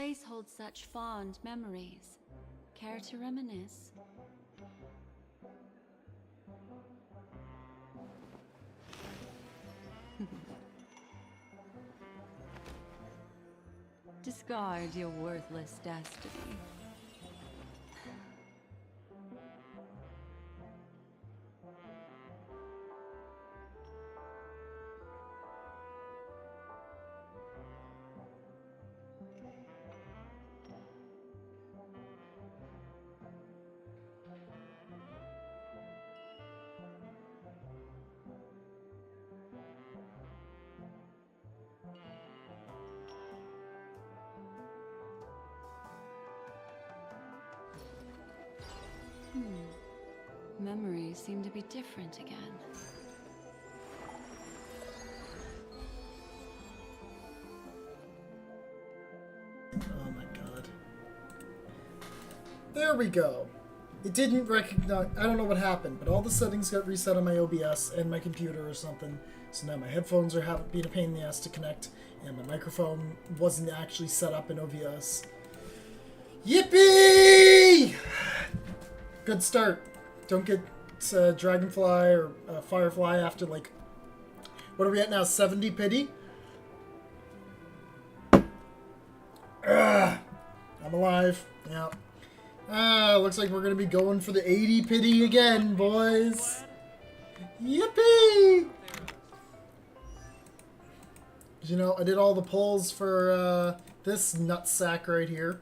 place holds such fond memories. Care to reminisce? Discard your worthless destiny. Memories seem to be different again. Oh my god. There we go. It didn't recognize... I don't know what happened, but all the settings got reset on my OBS and my computer or something. So now my headphones are being a pain in the ass to connect, and my microphone wasn't actually set up in OBS. Yippee! Good start. Don't get Dragonfly or Firefly after, like... What are we at now? 70 pity? Ugh. I'm alive. Yeah. Looks like we're gonna be going for the 80 pity again, boys. Yippee! You know, I did all the polls for this nutsack right here.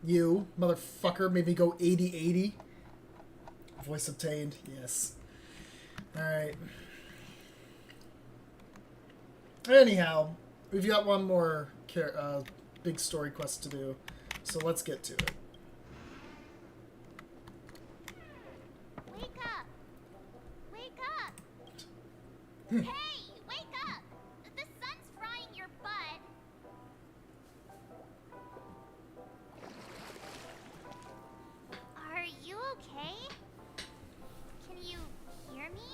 You, motherfucker, made me go 80-80. Voice obtained, yes. Alright. Anyhow, we've got one more big story quest to do, so let's get to it. Wake up! Wake up! Hey, wake up! The sun's frying your butt. Are you okay? Can you hear me?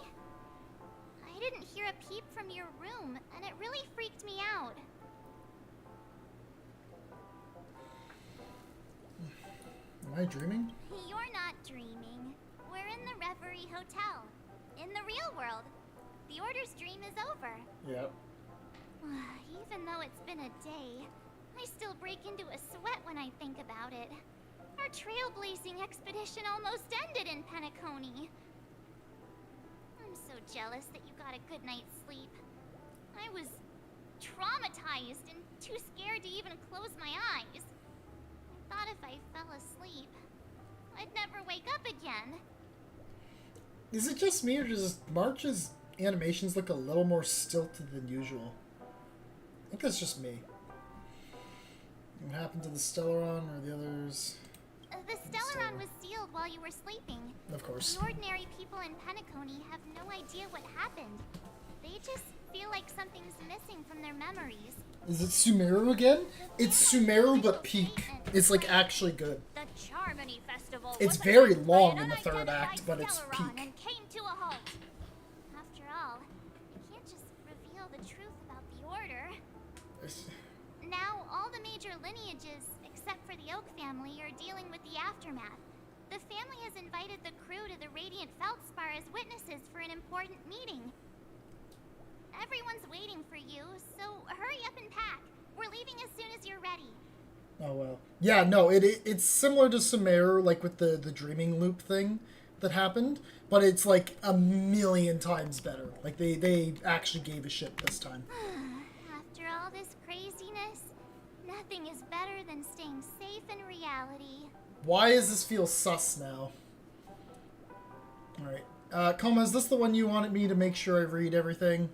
I didn't hear a peep from your room, and it really freaked me out. Am I dreaming? You're not dreaming. We're in the Reverie Hotel. In the real world. The Order's dream is over. Yep. Even though it's been a day, I still break into a sweat when I think about it. Our trailblazing expedition almost ended in PENACONY. I'm so jealous that you got a good night's sleep. I was traumatized and too scared to even close my eyes. I thought if I fell asleep, I'd never wake up again. Is it just me, or does March's animations look a little more stilted than usual? I think that's just me. What happened to the Stellaron or the others? The Stellaron was sealed while you were sleeping. Of course. The ordinary people in PENACONY have no idea what happened. They just feel like something's missing from their memories. Is it Sumeru again? It's Sumeru, but peak. It's like actually good. The Charmony Festival. It's very long in the third act, but it's peak. And came to a halt. After all, you can't just reveal the truth about the Order. Now, all the major lineages, except for the Oak family, are dealing with the aftermath. The family has invited the crew to the Radiant Feldspar as witnesses for an important meeting. Everyone's waiting for you, so hurry up and pack. We're leaving as soon as you're ready. Oh well. Yeah, no, it's similar to Sumeru, like with the dreaming loop thing that happened, but it's like a million times better. Like they actually gave a shit this time. After all this craziness, nothing is better than staying safe in reality. Why does this feel sus now? Alright. Coma, is this the one you wanted me to make sure I read everything?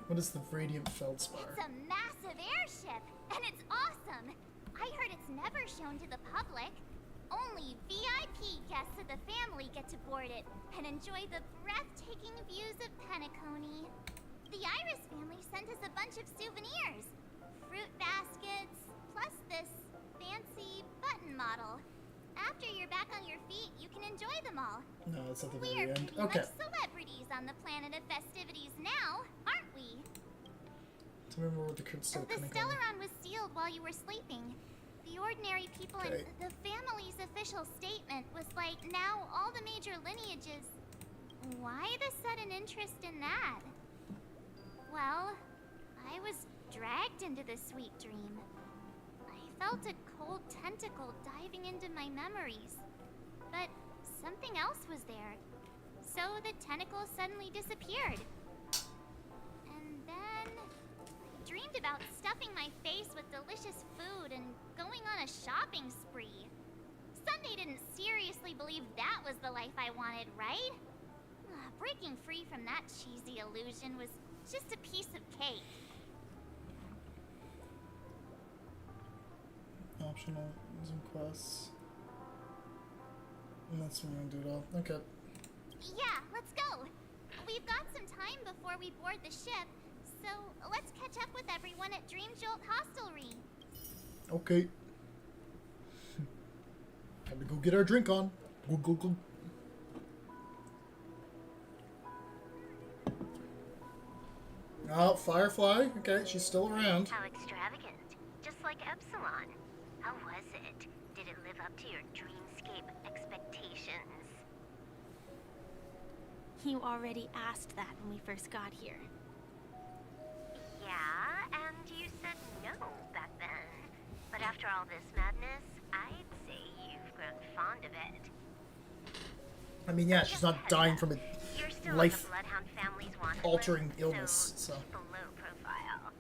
What is the Radiant Feldspar? It's a massive airship, and it's awesome. I heard it's never shown to the public. Only VIP guests of the family get to board it and enjoy the breathtaking views of PENACONY. The Iris family sent us a bunch of souvenirs. Fruit baskets, plus this fancy button model. After you're back on your feet, you can enjoy them all. No, it's at the We very are end. pretty Okay. much celebrities on the planet of festivities now, aren't we? To Remember what the crystal The Penacony. Stellaron was sealed while you were sleeping. The ordinary people Okay. and the family's official statement was like, now all the major lineages. Why the sudden interest in that? Well, I was dragged into this sweet dream. I felt a cold tentacle diving into my memories. But something else was there. So the tentacle suddenly disappeared. And then I dreamed about stuffing my face with delicious food and going on a shopping spree. Sunday didn't seriously believe that was the life I wanted, right? Breaking free from that cheesy illusion was just a piece of cake. Optional and quests. And that's when you do it all. Okay. Yeah, let's go. We've got some time before we board the ship, so let's catch up with everyone at Dream Jolt Hostelry. Okay. Time to go get our drink on. Go, go, go. Oh, Firefly. Okay, she's still around. How extravagant. Just like Epsilon. How was it? Did it live up to your dreamscape expectations? You already asked that when we first got here. Yeah, and you said no back then. But after all this madness, I'd say you've grown fond of it. I mean, yeah, she's not dying from a You're still life on the Bloodhound family's wanted altering list, illness, so. keep a low profile.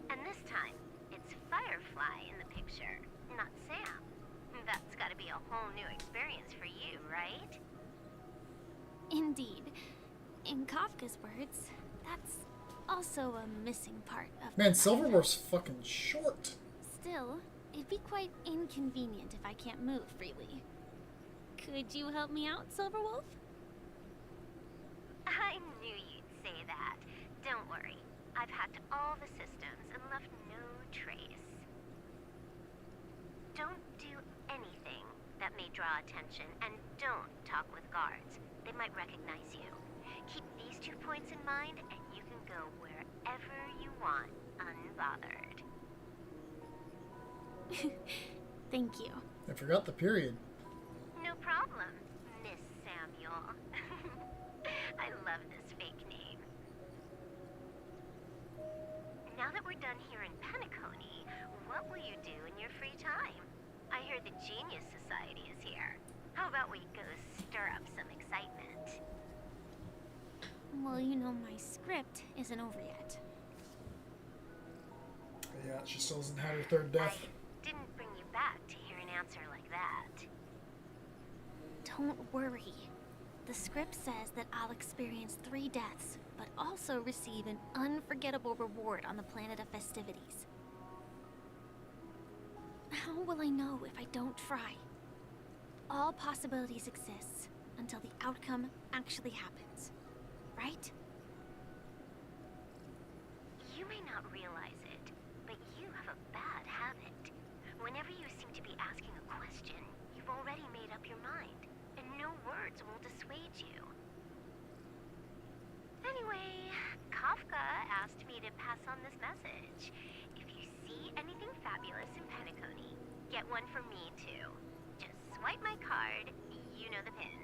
And this time, it's Firefly in the picture, not Sam. That's gotta be a whole new experience for you, right? Indeed. In Kafka's words, that's also a missing part of Man, the Silverware's fucking short. Still, it'd be quite inconvenient if I can't move freely. Could you help me out, Silverwolf? I knew you'd say that. Don't worry. I've hacked all the systems and left no trace. Don't do anything that may draw attention, and don't talk with guards. They might recognize you. Keep these 2 points in mind, and you can go wherever you want, unbothered. Thank you. I forgot the period. No problem, Miss Samuel. I love this fake name. Now that we're done here in Penacony, what will you do in your free time? I hear the Genius Society is here. How about we go stir up some excitement? Well, you know my script isn't over yet. Yeah, she still hasn't had her third death. I didn't bring you back to hear an answer like that. Don't worry. The script says that I'll experience 3 deaths, but also receive an unforgettable reward on the planet of festivities. How will I know if I don't try? All possibilities exist until the outcome actually happens, right? You may not realize it, but you have a bad habit. Whenever you seem to be asking a question, you've already made up your mind, and no words will dissuade you. Anyway, Kafka asked me to pass on this message. If you see anything fabulous in Penacony, get one for me too. Just swipe my card, you know the pin.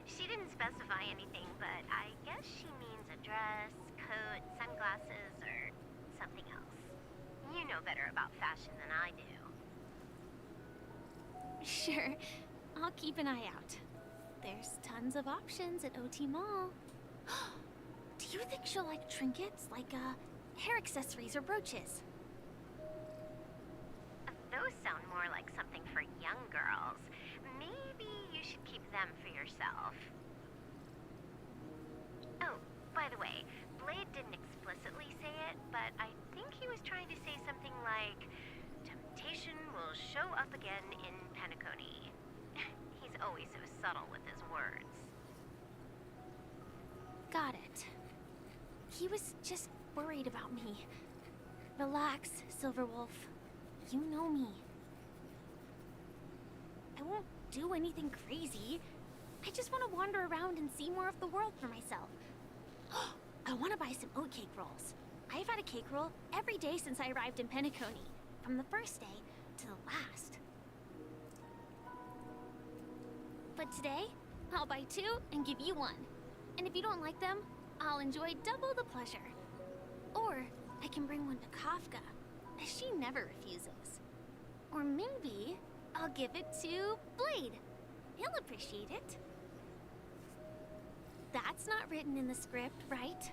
She didn't specify anything, but I guess she means a dress, coat, sunglasses, or something else. You know better about fashion than I do. Sure, I'll keep an eye out. There's tons of options at OT Mall. Do you think she'll like trinkets, like hair accessories or brooches? Those sound more like something for young girls. Maybe you should keep them for yourself. Oh, by the way, Blade didn't explicitly say it, but I think he was trying to say something like, temptation will show up again in Penacony. He's always so subtle with his words. Got it. He was just worried about me. Relax, Silverwolf. You know me. I won't do anything crazy. I just want to wander around and see more of the world for myself. I want to buy some oatcake rolls. I've had a cake roll every day since I arrived in PENACONY, from the first day to the last. But today, I'll buy 2 and give you 1. And if you don't like them, I'll enjoy double the pleasure. Or I can bring one to Kafka, as she never refuses. Or maybe I'll give it to Blade. He'll appreciate it. That's not written in the script, right?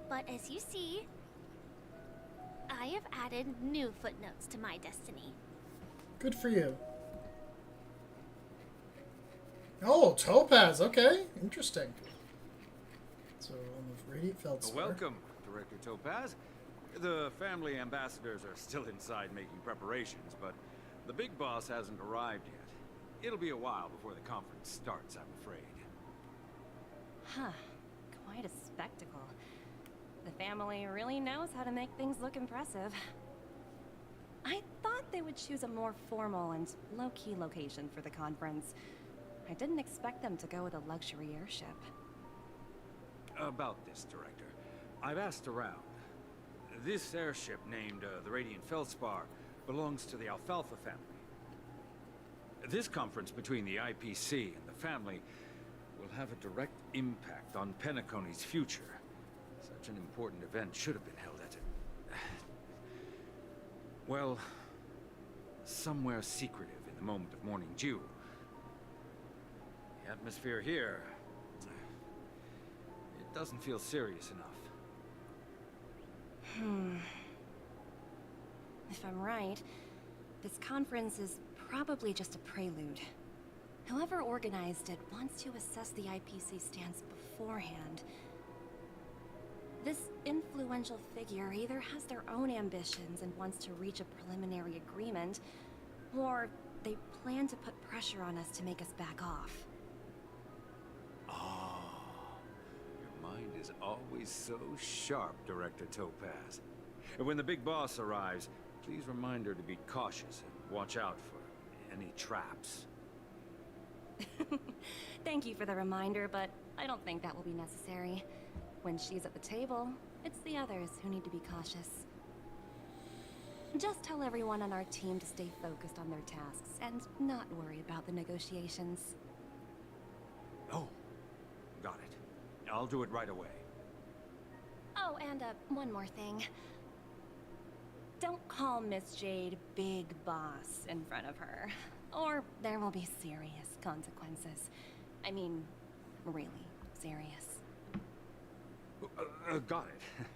But as you see, I have added new footnotes to my destiny. Good for you. Oh, Topaz. Okay, interesting. So, Radiant Feldspar. Welcome, Director Topaz. The family ambassadors are still inside making preparations, but the big boss hasn't arrived yet. It'll be a while before the conference starts, I'm afraid. Huh. Quite a spectacle. The family really knows how to make things look impressive. I thought they would choose a more formal and low-key location for the conference. I didn't expect them to go with a luxury airship. About this, Director. I've asked around. This airship, named the Radiant Feldspar, belongs to the Alfalfa family. This conference between the IPC and the family will have a direct impact on PENACONY's future. Such an important event should have been held at well, somewhere secretive in the moment of morning dew. The atmosphere here, it doesn't feel serious enough. If I'm right, this conference is probably just a prelude. Whoever organized it wants to assess the IPC stance beforehand. This influential figure either has their own ambitions and wants to reach a preliminary agreement, or they plan to put pressure on us to make us back off. Your mind is always so sharp, Director Topaz. And when the big boss arrives, please remind her to be cautious and watch out for any traps. Thank you for the reminder, but I don't think that will be necessary. When she's at the table, it's the others who need to be cautious. Just tell everyone on our team to stay focused on their tasks and not worry about the negotiations. Oh, got it. I'll do it right away. Oh, and one more thing. Don't call Miss Jade Big Boss in front of her, or there will be serious consequences. I mean, really serious. Got it.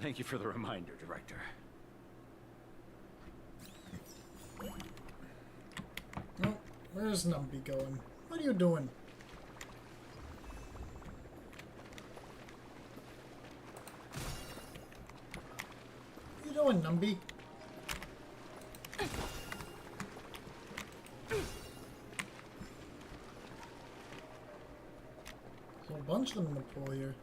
Thank you for the reminder, Director. Oh, where's Numby going? What are you doing? What are you doing, Numby? There's a whole bunch of them in the pool here.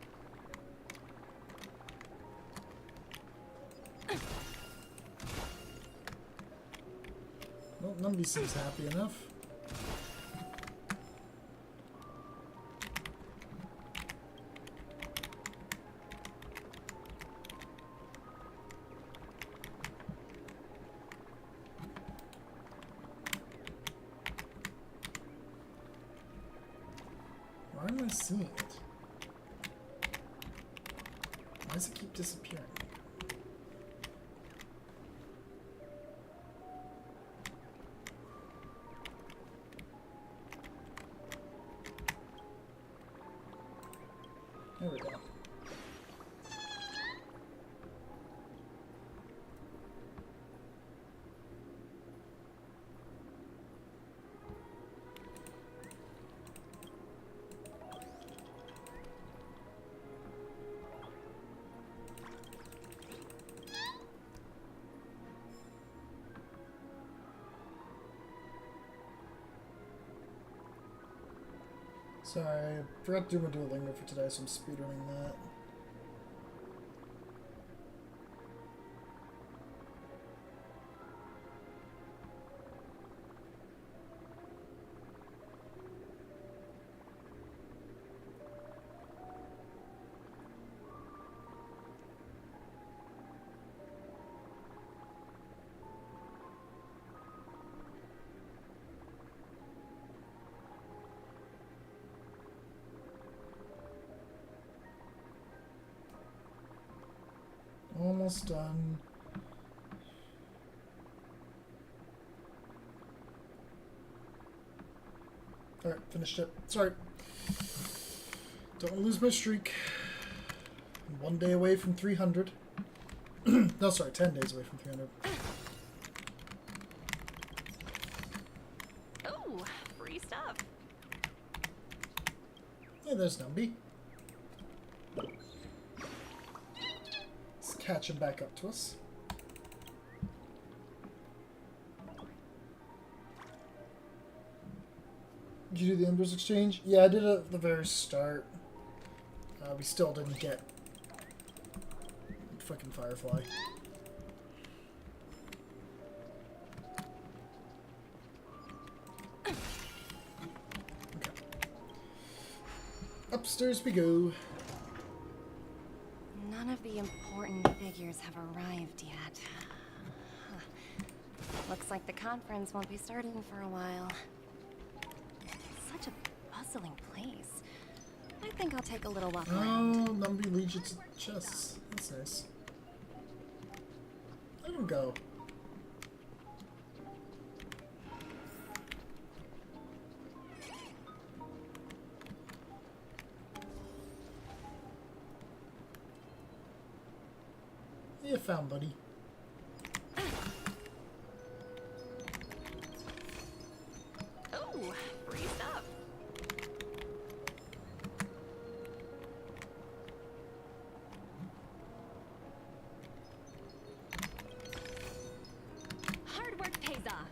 Well, Numby seems happy enough. Why am I seeing it? Why does it keep disappearing? There we go. Sorry, I forgot to do my Duolingo for today, so I'm speedrunning that. almost done. Alright, finished it. Sorry. Don't want to lose my streak. I'm 1 day away from 300. No, sorry, 10 days away from 300. Oh, free stuff. Yeah, there's Numby. Let's catch him back up to us. Did you do the Embers exchange? Yeah, I did it at the very start. We still didn't get fucking Firefly. Okay. Upstairs we go. None of the important figures have arrived yet. Looks like the conference won't be starting for a while. Such a bustling place. I think I'll take a little walk around. Oh, Numby leads you to chests. That's nice. Let him go. You found, buddy. Oh, free stuff. Hard work pays off.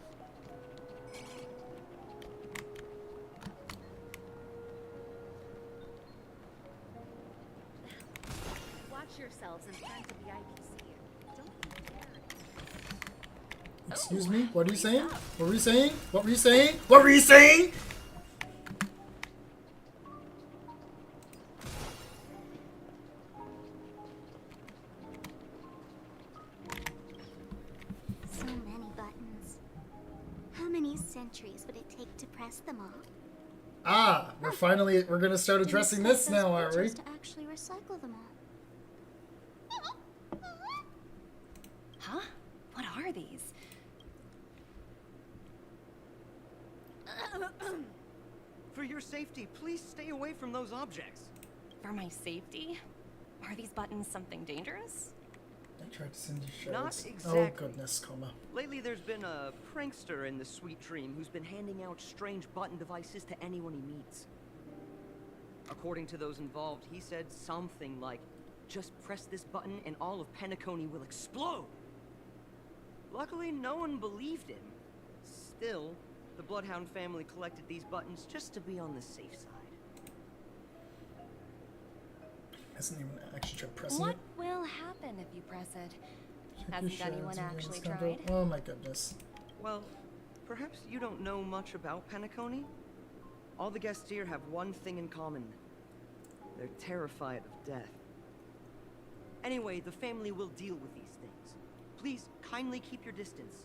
Watch yourselves in front of the IPC. Don't be daring. Excuse me? What are you saying? What were you saying? What were you saying? What were you saying? So many buttons. How many centuries would it take to press them all? Ah, we're gonna start addressing this now, aren't we? To actually recycle them all. Huh? What are these? For your safety, please stay away from those objects. For my safety? Are these buttons something dangerous? I tried to send you shards. Not Oh exactly. goodness, coma. Lately, there's been a prankster in the Sweet Dream who's been handing out strange button devices to anyone he meets. According to those involved, he said something like, "Just press this button and all of PENACONY will explode." Luckily, no one believed him. Still, the Bloodhound family collected these buttons just to be on the safe side. Hasn't even actually tried pressing What it. will happen if you press it? Check your Hasn't shards anyone and actually it's gonna go- tried? Oh my goodness. Well, perhaps you don't know much about PENACONY? All the guests here have one thing in common. They're terrified of death. Anyway, the family will deal with these things. Please, kindly keep your distance.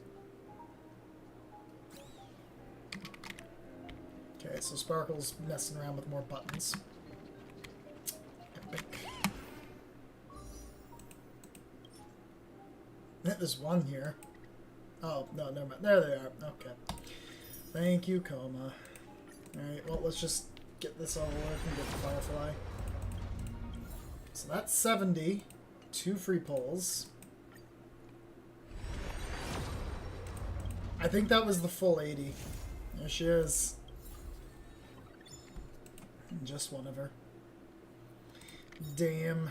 Okay, so Sparkle's messing around with more buttons. Epic. There's one here. Oh, no, never mind. There they are. Okay. Thank you, Coma. Alright, well, let's just get this over with and get the Firefly. So that's 70. 2 free pulls. I think that was the full 80. There she is. Just one of her. Damn.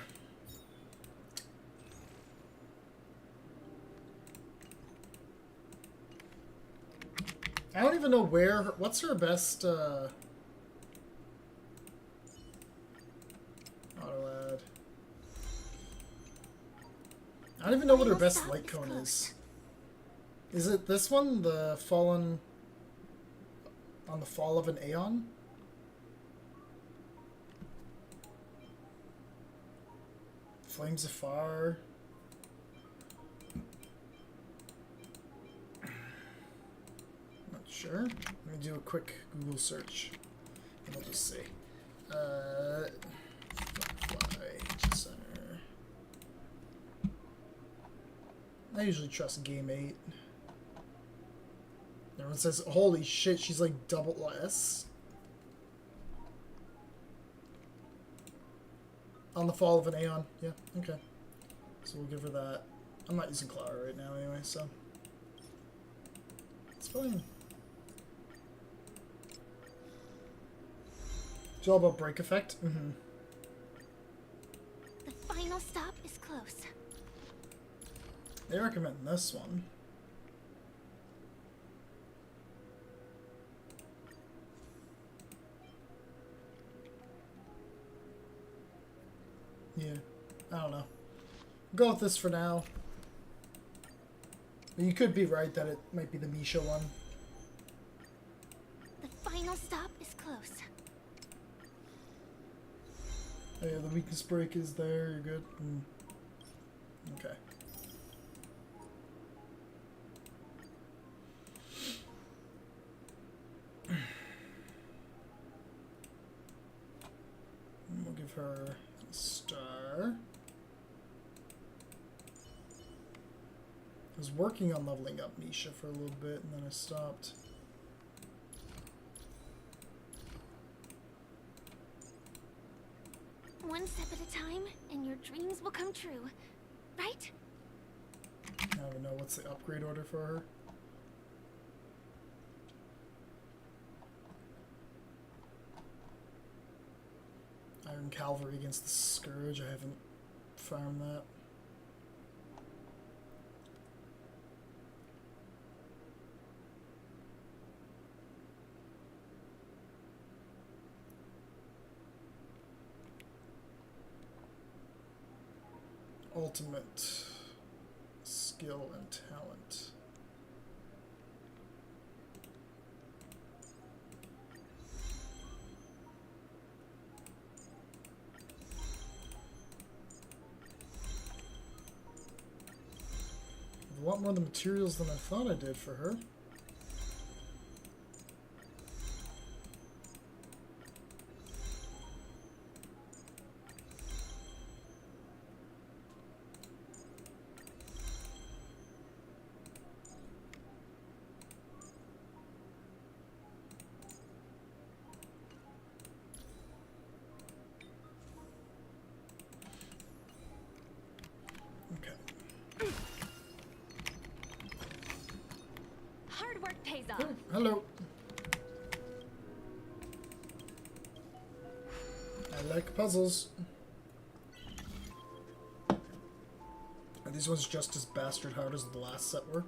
I don't even know where her, what's her best auto add. I don't even know what her best light cone is. Is it this one? The fallen on the fall of an Aeon? Flames of Fire. Not sure. Let me do a quick Google search. And we'll just see. Fly Center. I usually trust Game 8. Everyone says, holy shit, she's like double S. On the fall of an Aeon. Yeah, okay. So we'll give her that. I'm not using Clara right now anyway, so. It's fine. It's all about break effect? Mm-hmm. The final stop is close. They recommend this one. Yeah, I don't know. Go with this for now. But you could be right that it might be the Misha one. The final stop is close. Oh yeah, the weakness break is there, you're good. Okay. We'll give her a star. I was working on leveling up Misha for a little bit and then I stopped. One step at a time, and your dreams will come true. Right? I don't even know what's the upgrade order for her. Iron Cavalry against the Scourge. I haven't farmed that. Ultimate skill and talent. A lot more of the materials than I thought I did for her. Hard work pays off. Oh, hello. I like puzzles. Are these ones just as bastard hard as the last set were?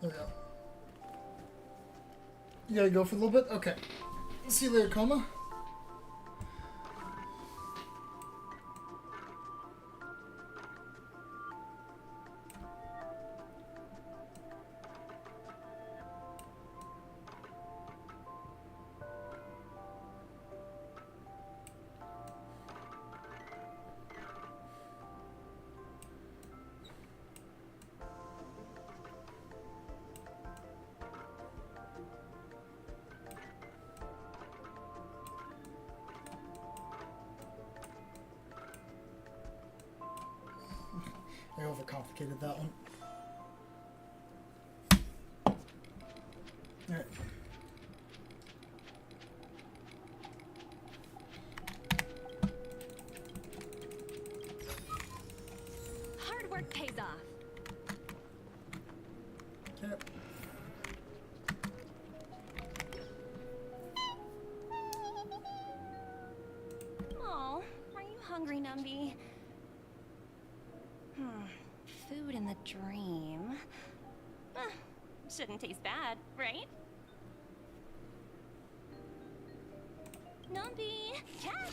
There we go. You gotta go for a little bit? Okay. See you later, Coma. I overcomplicated that one. Alright. Hard work pays off. Okay. Oh, are you hungry, Numby? Food in the dream. Shouldn't taste bad, right? Numby, catch!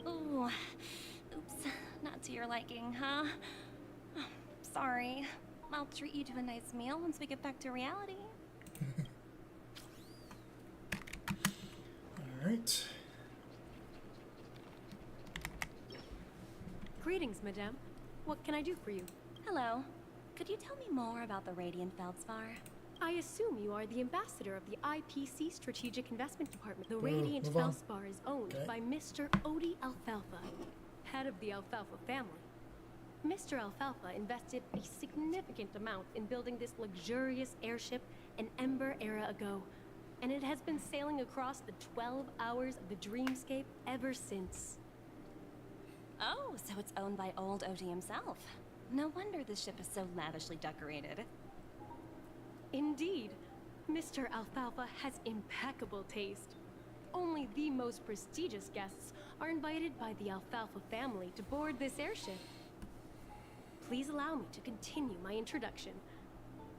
Ooh, oops, not to your liking, huh? Sorry. I'll treat you to a nice meal once we get back to reality. Alright. Greetings, madame. What can I do for you? Hello. Could you tell me more about the Radiant Feldspar? I assume you are the ambassador of the IPC Strategic Investment Department. The Radiant move on. Feldspar is owned Okay. by Mr. Odie Alfalfa, head of the Alfalfa family. Mr. Alfalfa invested a significant amount in building this luxurious airship an Ember era ago, and it has been sailing across the 12 hours of the dreamscape ever since. Oh, so it's owned by old Odie himself. No wonder the ship is so lavishly decorated. Indeed, Mr. Alfalfa has impeccable taste. Only the most prestigious guests are invited by the Alfalfa family to board this airship. Please allow me to continue my introduction.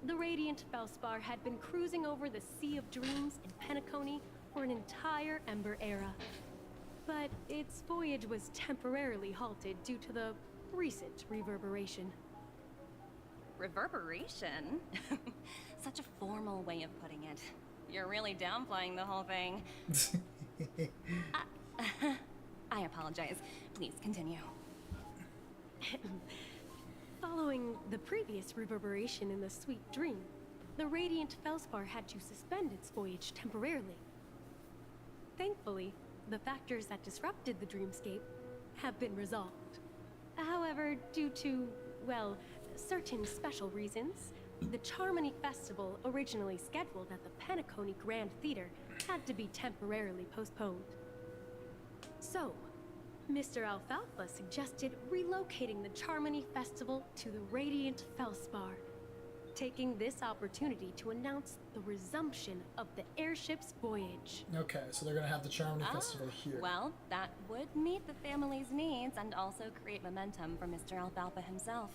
The Radiant Feldspar had been cruising over the Sea of Dreams in PENACONY for an entire Ember era. But its voyage was temporarily halted due to the recent reverberation. Reverberation? Such a formal way of putting it. You're really downplaying the whole thing. I apologize. Please continue. Following the previous reverberation in the Sweet Dream, the Radiant Feldspar had to suspend its voyage temporarily. Thankfully, the factors that disrupted the dreamscape have been resolved. However, due to, well, certain special reasons, the Charmony Festival, originally scheduled at the PENACONY Grand Theater, had to be temporarily postponed. So, Mr. Alfalfa suggested relocating the Charmony Festival to the Radiant Feldspar, taking this opportunity to announce the resumption of the airship's voyage. Okay, so they're gonna have the Charmony Festival here. Well, that would meet the family's needs and also create momentum for Mr. Alfalfa himself.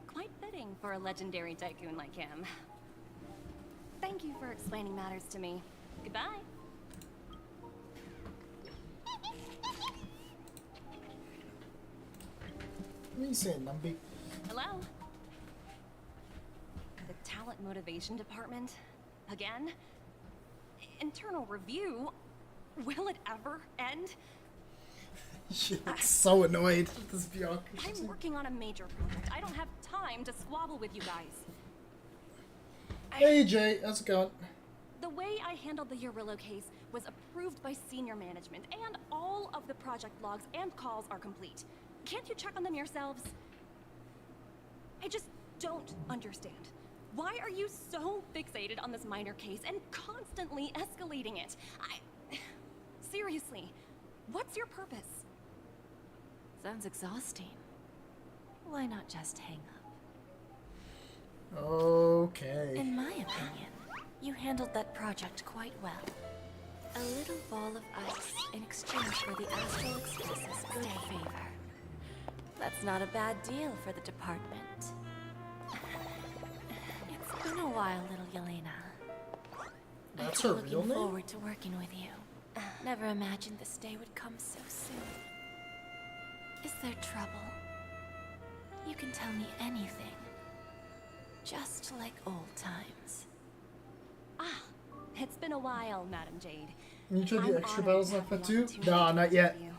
Quite fitting for a legendary tycoon like him. Thank you for explaining matters to me. Goodbye. What are you saying, Numby? Hello? The talent motivation department? Again? Internal review? Will it ever end? She looks so annoyed with this bureaucracy. I'm working on a major project. I don't have time to squabble with you guys. Hey Jay, how's it going? The way I handled the Urillo case was approved by senior management, and all of the project logs and calls are complete. Can't you check on them yourselves? I just don't understand. Why are you so fixated on this minor case and constantly escalating it? Seriously, what's your purpose? Sounds exhausting. Why not just hang up? Okay. In my opinion, you handled that project quite well. A little ball of ice in exchange for the Astral Express's good favor. That's not a bad deal for the department. It's been a while, little Yelena. That's I've her been real looking name? forward to working with you. Never imagined this day would come so soon. Is there trouble? You can tell me anything. Just like old times. Ah, it's been a while, Madam Jade. Can you try the I'm extra honored battles to like have that the too? opportunity Nah, to not work yet. with you.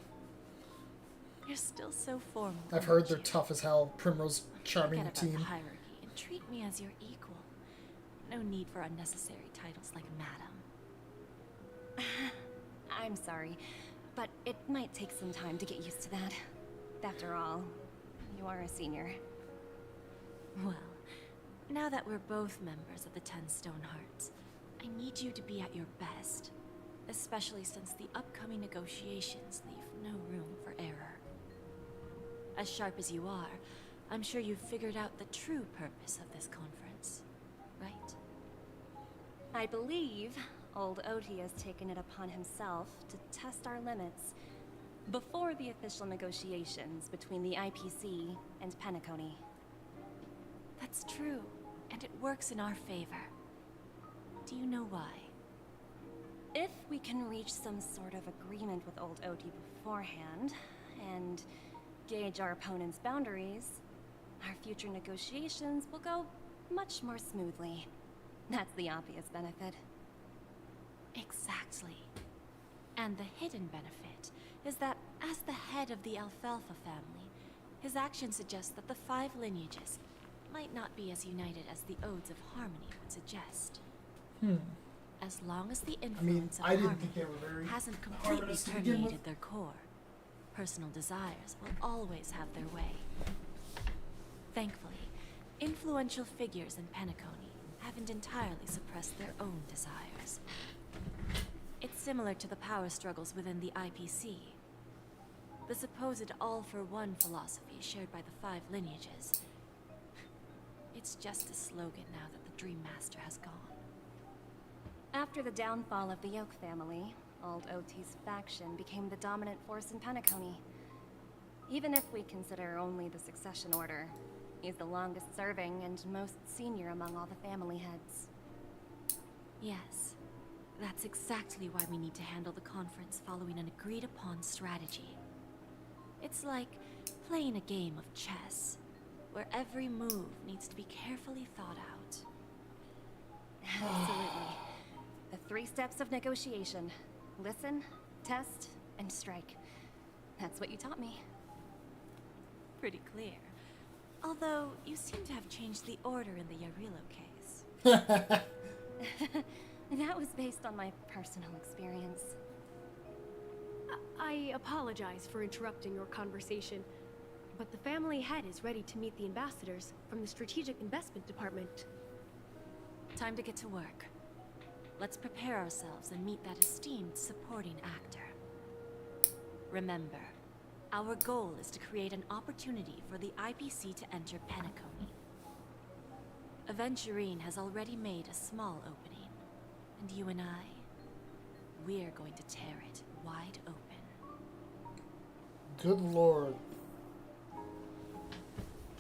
You're still so formal. I've heard they're aren't you? tough as hell. Primrose charming Forget about team. the hierarchy and treat me as your equal. No need for unnecessary titles like madam. I'm sorry, but it might take some time to get used to that. After all, you are a senior. Well, now that we're both members of the 10 Stone Hearts, I need you to be at your best. Especially since the upcoming negotiations leave no room for error. As sharp as you are, I'm sure you've figured out the true purpose of this conference, right? I believe old Oti has taken it upon himself to test our limits before the official negotiations between the IPC and PENACONY. That's true, and it works in our favor. Do you know why? If we can reach some sort of agreement with old Oti beforehand, and gauge our opponent's boundaries, our future negotiations will go much more smoothly. That's the obvious benefit. Exactly. And the hidden benefit is that as the head of the Alfalfa family, his actions suggest that the 5 lineages might not be as united as the Odes of Harmony would suggest. As long as the influence I of didn't think Harmony they were very hasn't completely harmonious to begin with. permeated their core, personal desires will always have their way. Thankfully, influential figures in PENACONY haven't entirely suppressed their own desires. It's similar to the power struggles within the IPC. The supposed all-for-one philosophy shared by the 5 lineages. It's just a slogan now that the Dream Master has gone. After the downfall of the Yoke family, old Oti's faction became the dominant force in PENACONY. Even if we consider only the succession order, he's the longest serving and most senior among all the family heads. Yes, that's exactly why we need to handle the conference following an agreed-upon strategy. It's like playing a game of chess, where every move needs to be carefully thought out. Absolutely. The 3 steps of negotiation. Listen, test, and strike. That's what you taught me. Pretty clear. Although, you seem to have changed the order in the Yarilo case. That was based on my personal experience. I apologize for interrupting your conversation, but the family head is ready to meet the ambassadors from the Strategic Investment Department. Time to get to work. Let's prepare ourselves and meet that esteemed supporting actor. Remember, our goal is to create an opportunity for the IPC to enter PENACONY. Aventurine has already made a small opening, and you and I, we're going to tear it wide open. Good lord.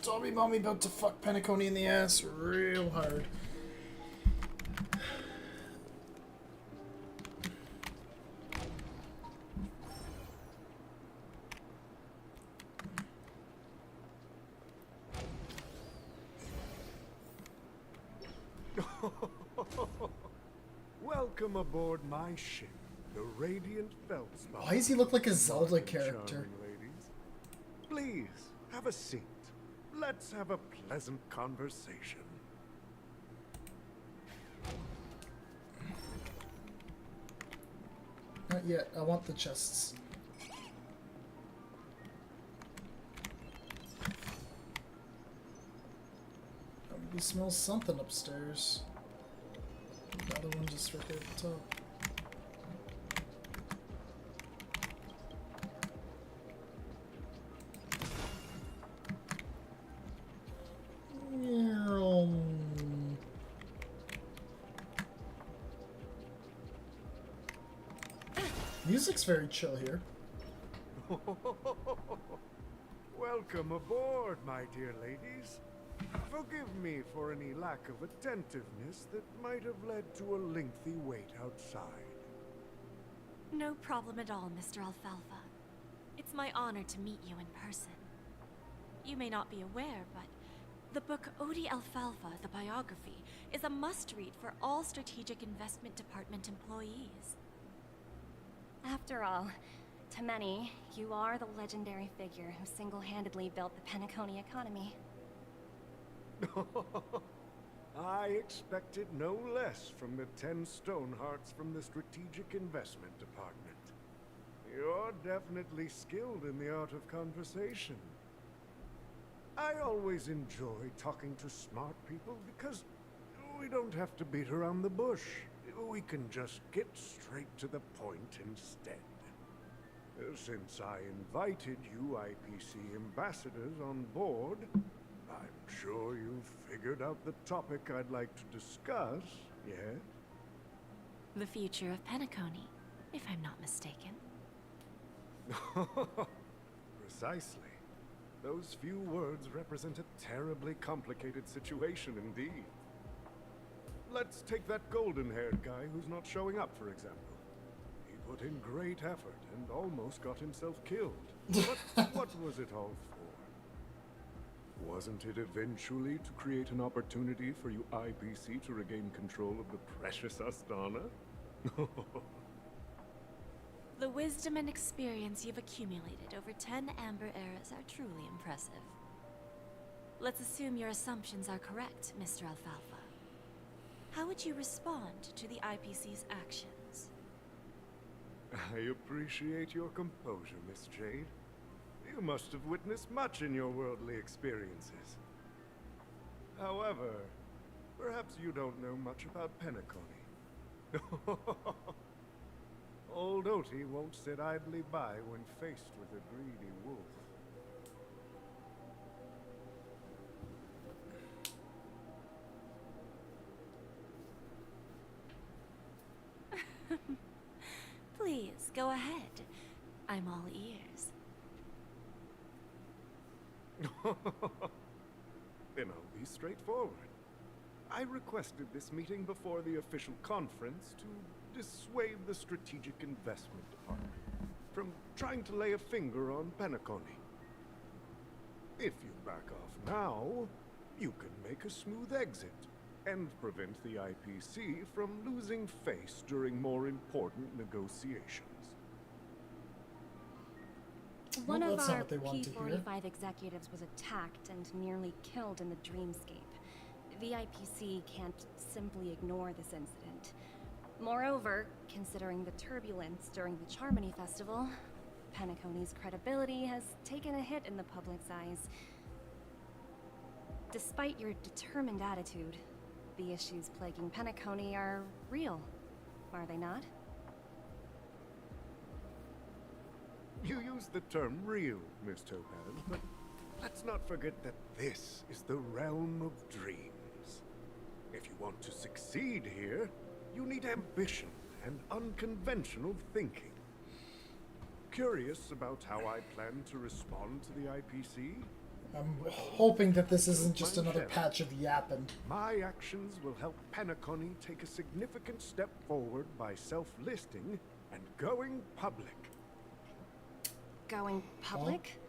Tommy Mommy about to fuck PENACONY in the ass real hard. Welcome aboard my ship, the Radiant Feldspar. Why does he look like a Zelda Welcome, character? charming ladies. Please, have a seat. Let's have a pleasant conversation. Not yet. I want the chests. We smell something upstairs. The other one just right there at the top. Music's very chill here. Welcome aboard, my dear ladies. Forgive me for any lack of attentiveness that might have led to a lengthy wait outside. No problem at all, Mr. Alfalfa. It's my honor to meet you in person. You may not be aware, but the book Odi Alfalfa, the biography, is a must-read for all Strategic Investment Department employees. After all, to many, you are the legendary figure who single-handedly built the PENACONY economy. I expected no less from the 10 Stonehearts from the Strategic Investment Department. You're definitely skilled in the art of conversation. I always enjoy talking to smart people because we don't have to beat around the bush. We can just get straight to the point instead. Since I invited you IPC ambassadors on board, I'm sure you've figured out the topic I'd like to discuss, yes? The future of PENACONY, if I'm not mistaken. Precisely. Those few words represent a terribly complicated situation indeed. Let's take that golden-haired guy who's not showing up, for example. He put in great effort and almost got himself killed. But what was it all for? Wasn't it eventually to create an opportunity for you IPC to regain control of the precious Astana? The wisdom and experience you've accumulated over 10 Amber Eras are truly impressive. Let's assume your assumptions are correct, Mr. Alfalfa. How would you respond to the IPC's actions? I appreciate your composure, Miss Jade. You must have witnessed much in your worldly experiences. However, perhaps you don't know much about PENACONY. Old Oti won't sit idly by when faced with a greedy wolf. Please, go ahead. I'm all ears. Then I'll be straightforward. I requested this meeting before the official conference to dissuade the Strategic Investment Department from trying to lay a finger on PENACONY. If you back off now, you can make a smooth exit and prevent the IPC from losing face during more important negotiations. One Well, of that's not our what they want to hear. P45 executives was attacked and nearly killed in the dreamscape. The IPC can't simply ignore this incident. Moreover, considering the turbulence during the Charmony Festival, PENACONY's credibility has taken a hit in the public's eyes. Despite your determined attitude, the issues plaguing PENACONY are real, are they not? You use the term real, Miss Topaz, but let's not forget that this is the realm of dreams. If you want to succeed here, you need ambition and unconventional thinking. Curious about how I plan to respond to the IPC? I'm hoping that this isn't just another patch of yapping. My actions will help PENACONY take a significant step forward by self-listing and going public. Going public?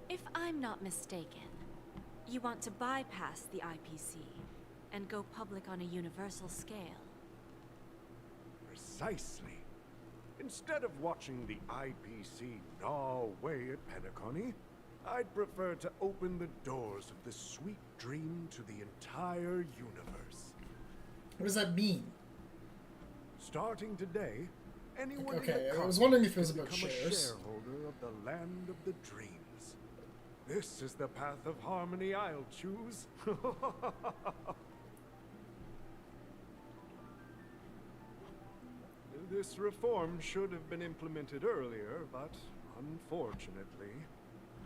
If I'm not mistaken, you want to bypass the IPC and go public on a universal scale. Precisely. Instead of watching the IPC gnaw away at PENACONY, I'd prefer to open the doors of the sweet dream to the entire universe. What does that mean? Starting today, anyone Okay, in the I was wondering if it can was about become a shares. shareholder of the land of the dreams. This is the path of harmony I'll choose. This reform should have been implemented earlier, but unfortunately,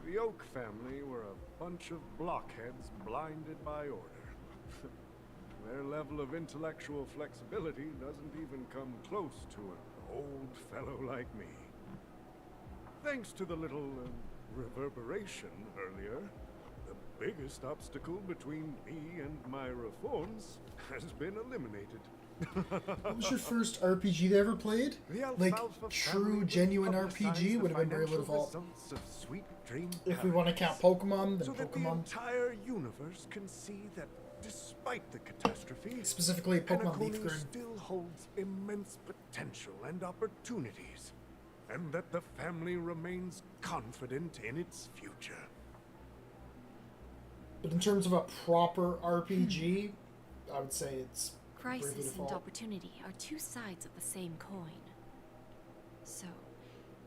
the Oak family were a bunch of blockheads blinded by order. Their level of intellectual flexibility doesn't even come close to old fellow like me. Thanks to the little reverberation earlier, the biggest obstacle between me and my reforms has been eliminated. What was your first RPG they ever played? Like, true, genuine RPG would have been Bravely Default. If we want to count Pokemon, then so that the Pokemon. entire universe can see that despite the catastrophe, Specifically, Pokemon Leaf PENACONY Green. still holds immense potential and opportunities, and that the family remains confident in its future. But in terms of a proper RPG, I would say it's Bravely Crisis and Default. opportunity are two sides of the same coin. So,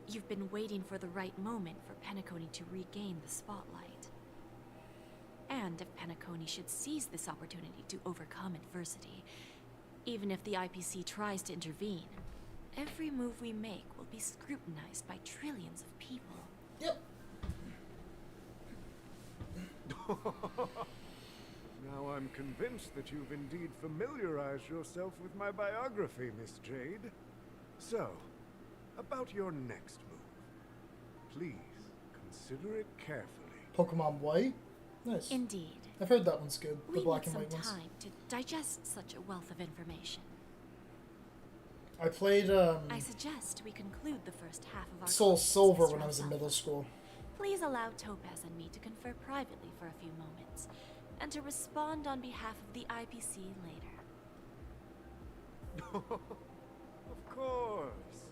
you've been waiting for the right moment for PENACONY to regain the spotlight. And if PENACONY should seize this opportunity to overcome adversity, even if the IPC tries to intervene, every move we make will be scrutinized by trillions of people. Yep. Now I'm convinced that you've indeed familiarized yourself with my biography, Miss Jade. So, about your next move. Please, consider it carefully. Pokemon White? Nice. Indeed. I've heard that one's good. The We black need and some white ones. time to digest such a wealth of information. I played I suggest we conclude the first half of our Soul conference, Silver Mr. when I was in Alfalfa. middle school. Please allow Topaz and me to confer privately for a few moments, and to respond on behalf of the IPC later. Of course.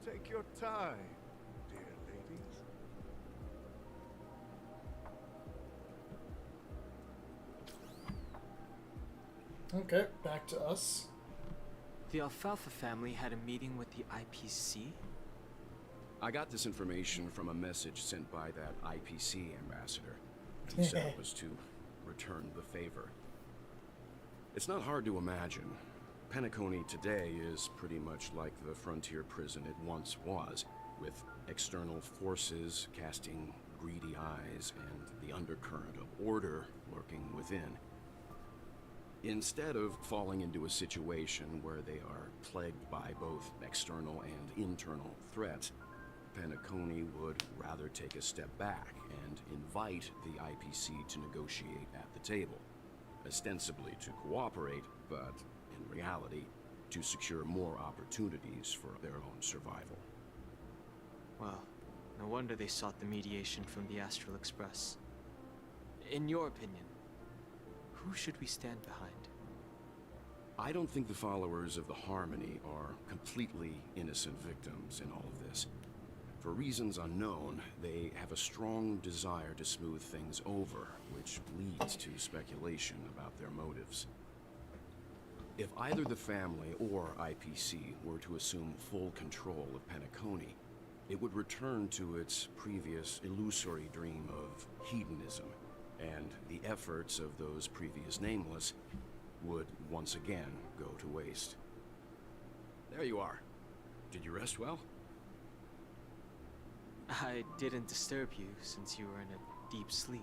Take your time, dear ladies. Okay, back to us. The Alfalfa family had a meeting with the IPC? I got this information from a message sent by that IPC ambassador. He said it was to return the favor. It's not hard to imagine. PENACONY today is pretty much like the frontier prison it once was, with external forces casting greedy eyes and the undercurrent of order lurking within. Instead of falling into a situation where they are plagued by both external and internal threats, PENACONY would rather take a step back and invite the IPC to negotiate at the table, ostensibly to cooperate, but in reality, to secure more opportunities for their own survival. Well, no wonder they sought the mediation from the Astral Express. In your opinion, who should we stand behind? I don't think the followers of the Harmony are completely innocent victims in all of this. For reasons unknown, they have a strong desire to smooth things over, which leads to speculation about their motives. If either the family or IPC were to assume full control of PENACONY, it would return to its previous illusory dream of hedonism, and the efforts of those previous nameless would once again go to waste. There you are. Did you rest well? I didn't disturb you since you were in a deep sleep.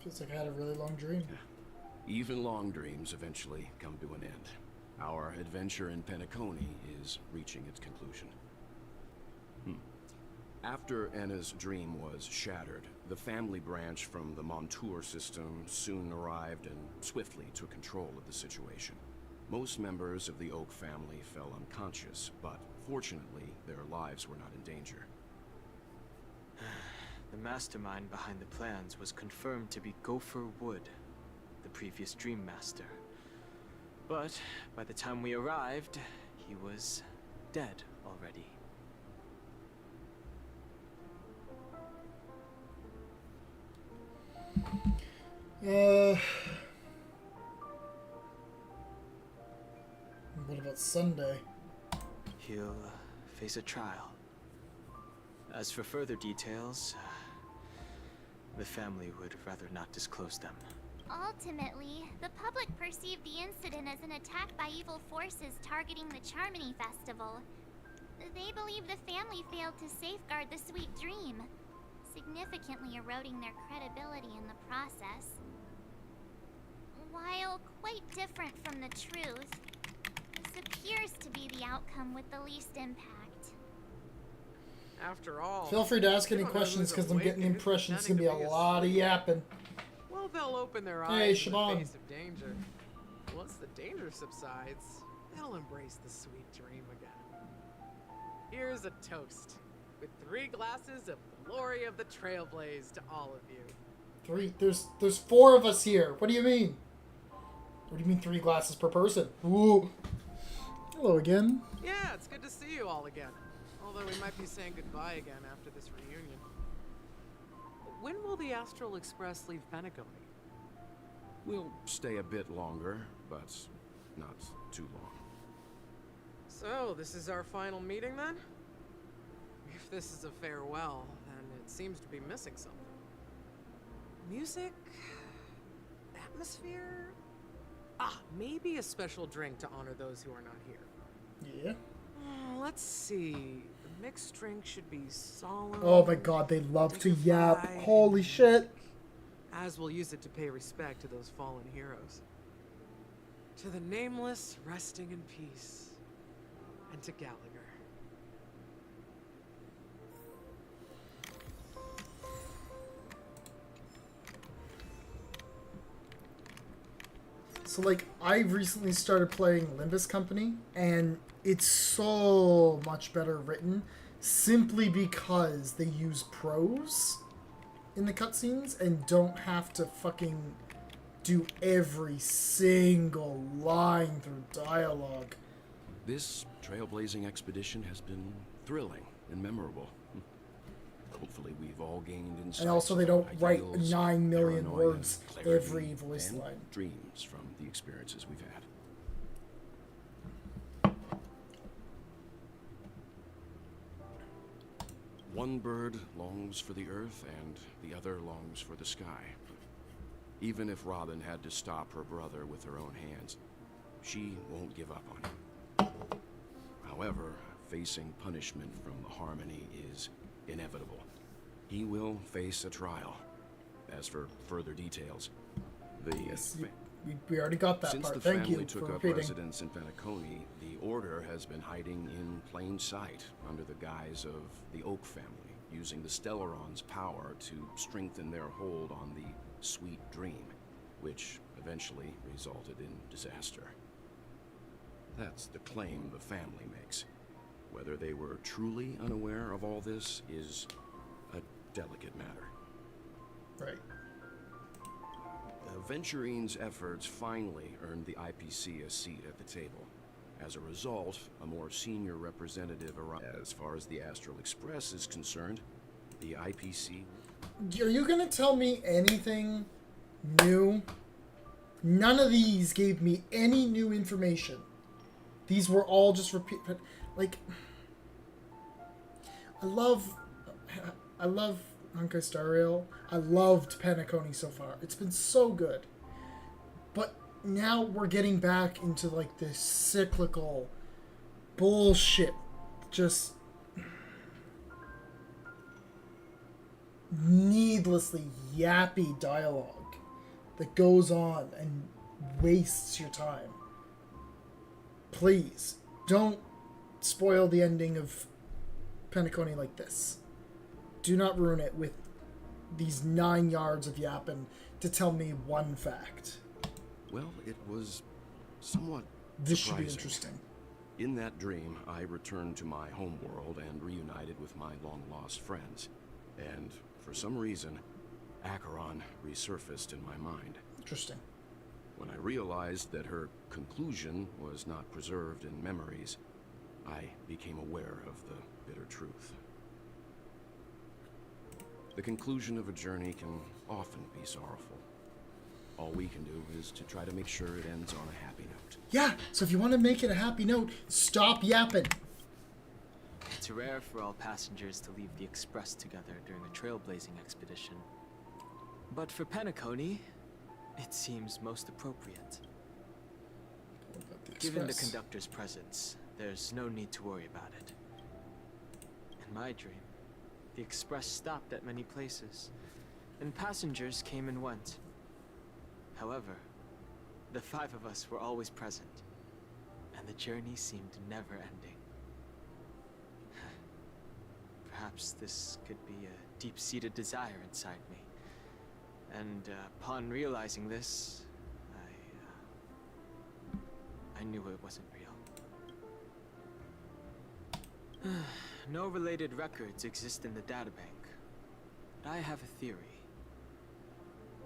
Feels like I had a really long dream. Even long dreams eventually come to an end. Our adventure in PENACONY is reaching its conclusion. After Anna's dream was shattered, the family branch from the Montour system soon arrived and swiftly took control of the situation. Most members of the Oak family fell unconscious, but fortunately, their lives were not in danger. The mastermind behind the plans was confirmed to be Gopher Wood, the previous Dream Master. But by the time we arrived, he was dead already. What about Sunday? He'll face a trial. As for further details, the family would rather not disclose them. Ultimately, the public perceived the incident as an attack by evil forces targeting the Charmony Festival. They believe the family failed to safeguard the Sweet Dream, significantly eroding their credibility in the process. While quite different from the truth, appears to be the outcome with the least impact. After all, Feel free to ask any you don't know questions who's because I'm awake getting the and who's impression it's gonna be pretending a to lot of asleep. yapping. Well, they'll open their Hey, eyes in the Siobhan. face of danger. Once the danger subsides, they'll embrace the sweet dream again. Here's a toast, with 3 glasses of glory of the Trailblaze to all of you. 3. There's 4 of us here. What do you mean? What do you mean 3 glasses per person? Ooh. Hello again. Yeah, it's good to see you all again. Although we might be saying goodbye again after this reunion. When will the Astral Express leave Penacony? We'll stay a bit longer, but not too long. So, this is our final meeting then? If this is a farewell, then it seems to be missing something. Music? Atmosphere? Ah, maybe a special drink to honor those who are not here. Yeah. Let's see. The mixed drink should be solemn. Oh my god, they love to yap. Holy shit. As we'll use it to pay respect to those fallen heroes. To the nameless resting in peace. And to Gallagher. So, like, I recently started playing Limbus Company, and it's so much better written simply because they use prose in the cutscenes and don't have to fucking do every single line through dialogue. This trailblazing expedition has been thrilling and memorable. Hopefully we've all gained insights. And also they don't write ideals, 9 million paranoia, words clarity, every voice and line. dreams from the experiences we've had. One bird longs for the earth and the other longs for the sky. Even if Robin had to stop her brother with her own hands, she won't give up on him. However, facing punishment from the Harmony is inevitable. He will face a trial. As for further details, We already got that since part. the Thank family you took for up repeating. residence in Penacony, the Order has been hiding in plain sight under the guise of the Oak family, using the Stellaron's power to strengthen their hold on the Sweet Dream, which eventually resulted in disaster. That's the claim the family makes. Whether they were truly unaware of all this is a delicate matter. Right. Venturine's efforts finally earned the IPC a seat at the table. As a result, a more senior representative arrived. As far as the Astral Express is concerned, the IPC... Are you gonna tell me anything new? None of these gave me any new information. These were all just repeat... Like... I love Honkai Star Rail. I loved Penacony so far. It's been so good. But now we're getting back into like this cyclical bullshit. Just needlessly yappy dialogue that goes on and wastes your time. Please, don't spoil the ending of Penacony like this. Do not ruin it with these 9 yards of yapping to tell me one fact. Well, it was somewhat This surprising. should be interesting. In that dream, I returned to my homeworld and reunited with my long-lost friends. And for some reason, Acheron resurfaced in my mind. Interesting. When I realized that her conclusion was not preserved in memories, I became aware of the bitter truth. The conclusion of a journey can often be sorrowful. All we can do is to try to make sure it ends on a happy note. Yeah, so if you want to make it a happy note, stop yapping. It's rare for all passengers to leave the Express together during a trailblazing expedition. But for Penacony, it seems most appropriate. Given the conductor's presence, there's no need to worry about it. In my dream, the Express stopped at many places, and passengers came and went. However, the 5 of us were always present, and and the journey seemed never-ending. Perhaps this could be a deep-seated desire inside me. And upon realizing this, I knew it wasn't real. No related records exist in the databank, but I have a theory.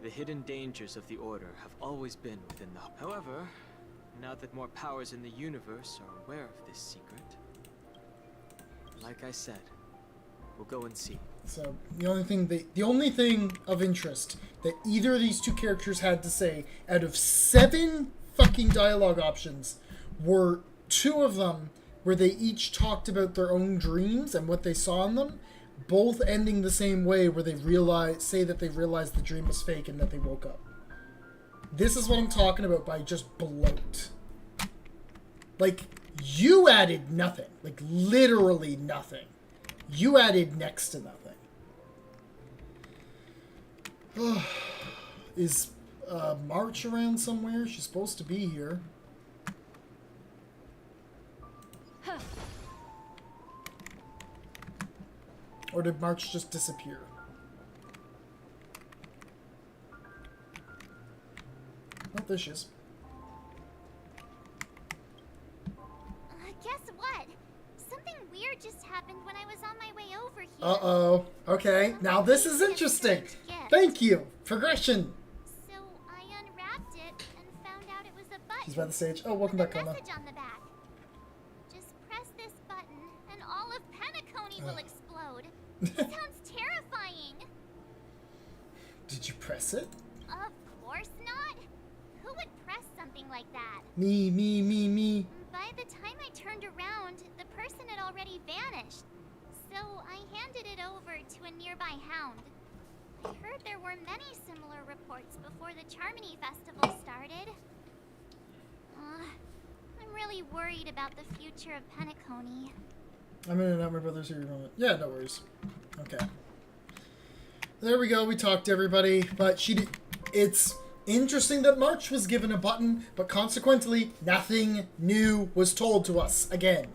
The hidden dangers of the Order have always been within the... However, now that more powers in the universe are aware of this secret, like I said, we'll go and see. So the only thing of interest that either of these two characters had to say out of 7 fucking dialogue options were 2 of them where they each talked about their own dreams and what they saw in them, both ending the same way where they say that they realized the dream was fake and that they woke up. This is what I'm talking about by just bloat. Like, you added nothing. Like, literally nothing. You added next to nothing. Is March around somewhere? She's supposed to be here. Or did March just disappear? Oh, there she is. Guess what? Something weird just happened when I was on my way over here. Uh-oh. Okay, now this is interesting. Thank you. Progression. So I unwrapped it and found out it was a button. She's by the stage. Oh, welcome back, Kona. Message on the back. Just press this button and all of PENACONY will explode. It sounds terrifying. Did you press it? Of course not. Who would press something like that? Me. By the time I turned around, the person had already vanished. So I handed it over to a nearby hound. I heard there were many similar reports before the Charmony Festival started. I'm really worried about the future of PENACONY. I'm in and out, my brother's here. Yeah, no worries. Okay. There we go. We talked to everybody, but she did. It's interesting that March was given a button, but consequently, nothing new was told to us again.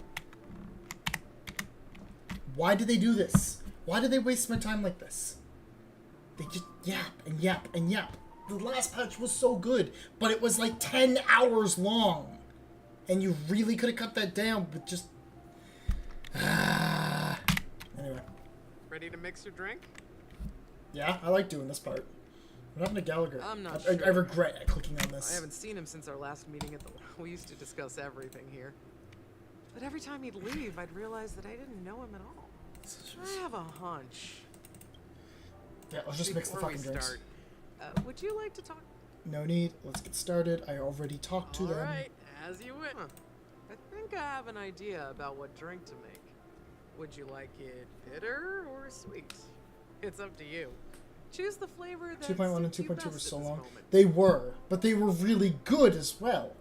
Why did they do this? Why did they waste my time like this? They just yap and yap and yap. The last patch was so good, but it was like 10 hours long. And you really could have cut that down, but just... Anyway. Ready to mix your drink? Yeah, I like doing this part. What happened to Gallagher? I'm not I sure. regret clicking on this. I haven't seen him since our last meeting at the... We used to discuss everything here. But every time he'd leave, I'd realize that I didn't know him at all. I have a hunch. Yeah, let's just mix the Before we fucking drinks. start, would you like to talk? No need. Let's get started. I already talked to them. Alright, as you wish. I think I have an idea about what drink to make. Would you like it bitter or sweet? It's up to you. Choose the flavor that 2.1 and suits you 2.2 best were at so this long. moment. They were, but they were really good as well.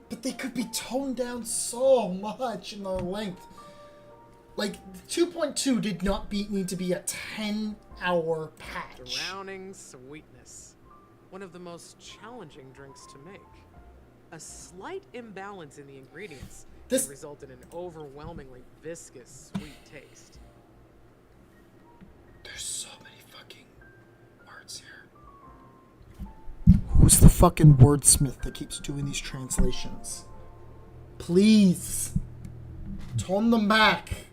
But they could be toned down so much in their length. Like, 2.2 did not need to be a 10-hour patch. Drowning sweetness. One of the most challenging drinks to make. A slight imbalance in the ingredients can result in an overwhelmingly viscous, sweet taste. There's so many fucking words here. Who's the fucking wordsmith that keeps doing these translations? Please. Tone them back.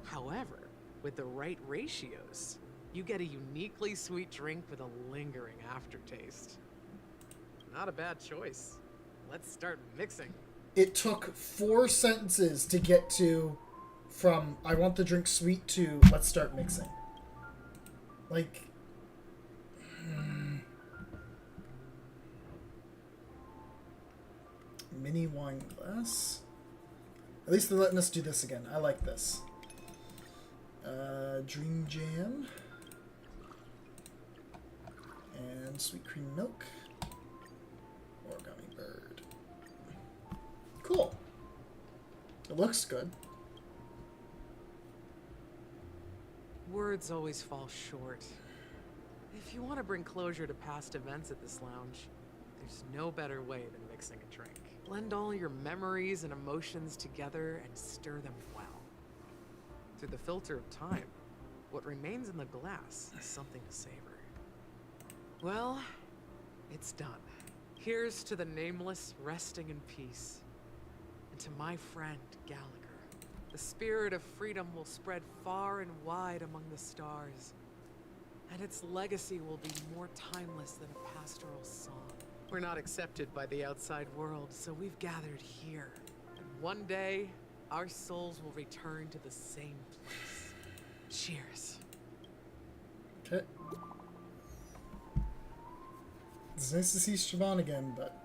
However, with the right ratios, you get a uniquely sweet drink with a lingering aftertaste. Not a bad choice. Let's start mixing. It took 4 sentences to get to from I want the drink sweet to let's start mixing. Like... Mini wine glass? At least they're letting us do this again. I like this. Dream jam. And sweet cream milk. Origami bird. Cool. It looks good. Words always fall short. If you want to bring closure to past events at this lounge, There's no better way than mixing a drink. Blend all your memories and emotions together and stir them well. Through the filter of time, what remains in the glass is something to savor. Well, it's done. Here's to the nameless resting in peace. And to my friend Gallagher. The spirit of freedom will spread far and wide among the stars. And its legacy will be more timeless than a pastoral song. We're not accepted by the outside world, so we've gathered here. And one day, our souls will return to the same place. Cheers. Okay. It's nice to see Siobhan again, but...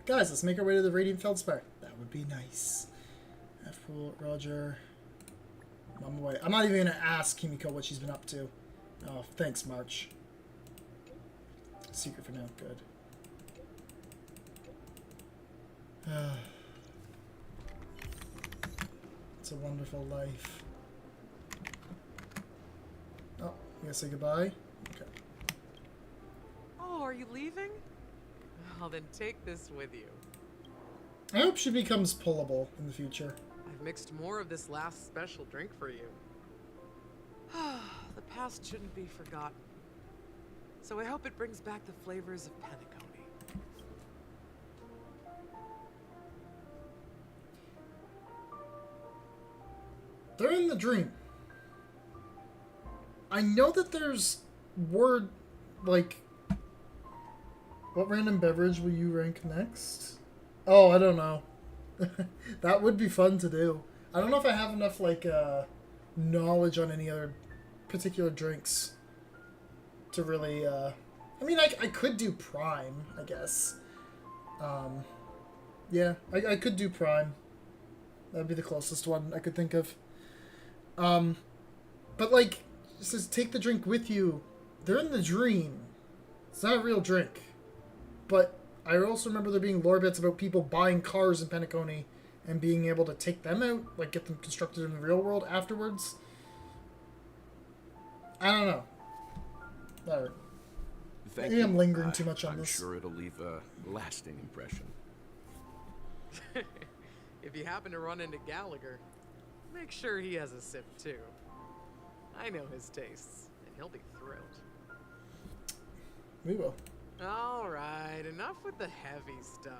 Guys, let's make our way to the Radiant Feldspar. That would be nice. F-Pool, Roger. I'm on my way. I'm not even gonna ask Kimiko what she's been up to. Oh, thanks, March. Secret for now. Good. It's a wonderful life. Oh, you gotta say goodbye? Okay. Oh, are you leaving? Well, then take this with you. I hope she becomes pullable in the future. I've mixed more of this last special drink for you. The past shouldn't be forgotten. So I hope it brings back the flavors of PENACONY. They're in the dream. I know that there's word, like... What random beverage will you rank next? Oh, I don't know. That would be fun to do. I don't know if I have enough, like, knowledge on any other particular drinks to really, I mean, I could do Prime, I guess. Yeah, I could do Prime. That'd be the closest one I could think of. But, like, it says take the drink with you. They're in the dream. It's not a real drink. But I also remember there being lore bits about people buying cars in PENACONY and being able to take them out, like get them constructed in the real world afterwards. I don't know. Thank Maybe I'm you. lingering too much on I'm this. sure it'll leave a lasting impression. If you happen to run into Gallagher, make sure he has a sip too. I know his tastes, and he'll be thrilled. We will. Alright, enough with the heavy stuff.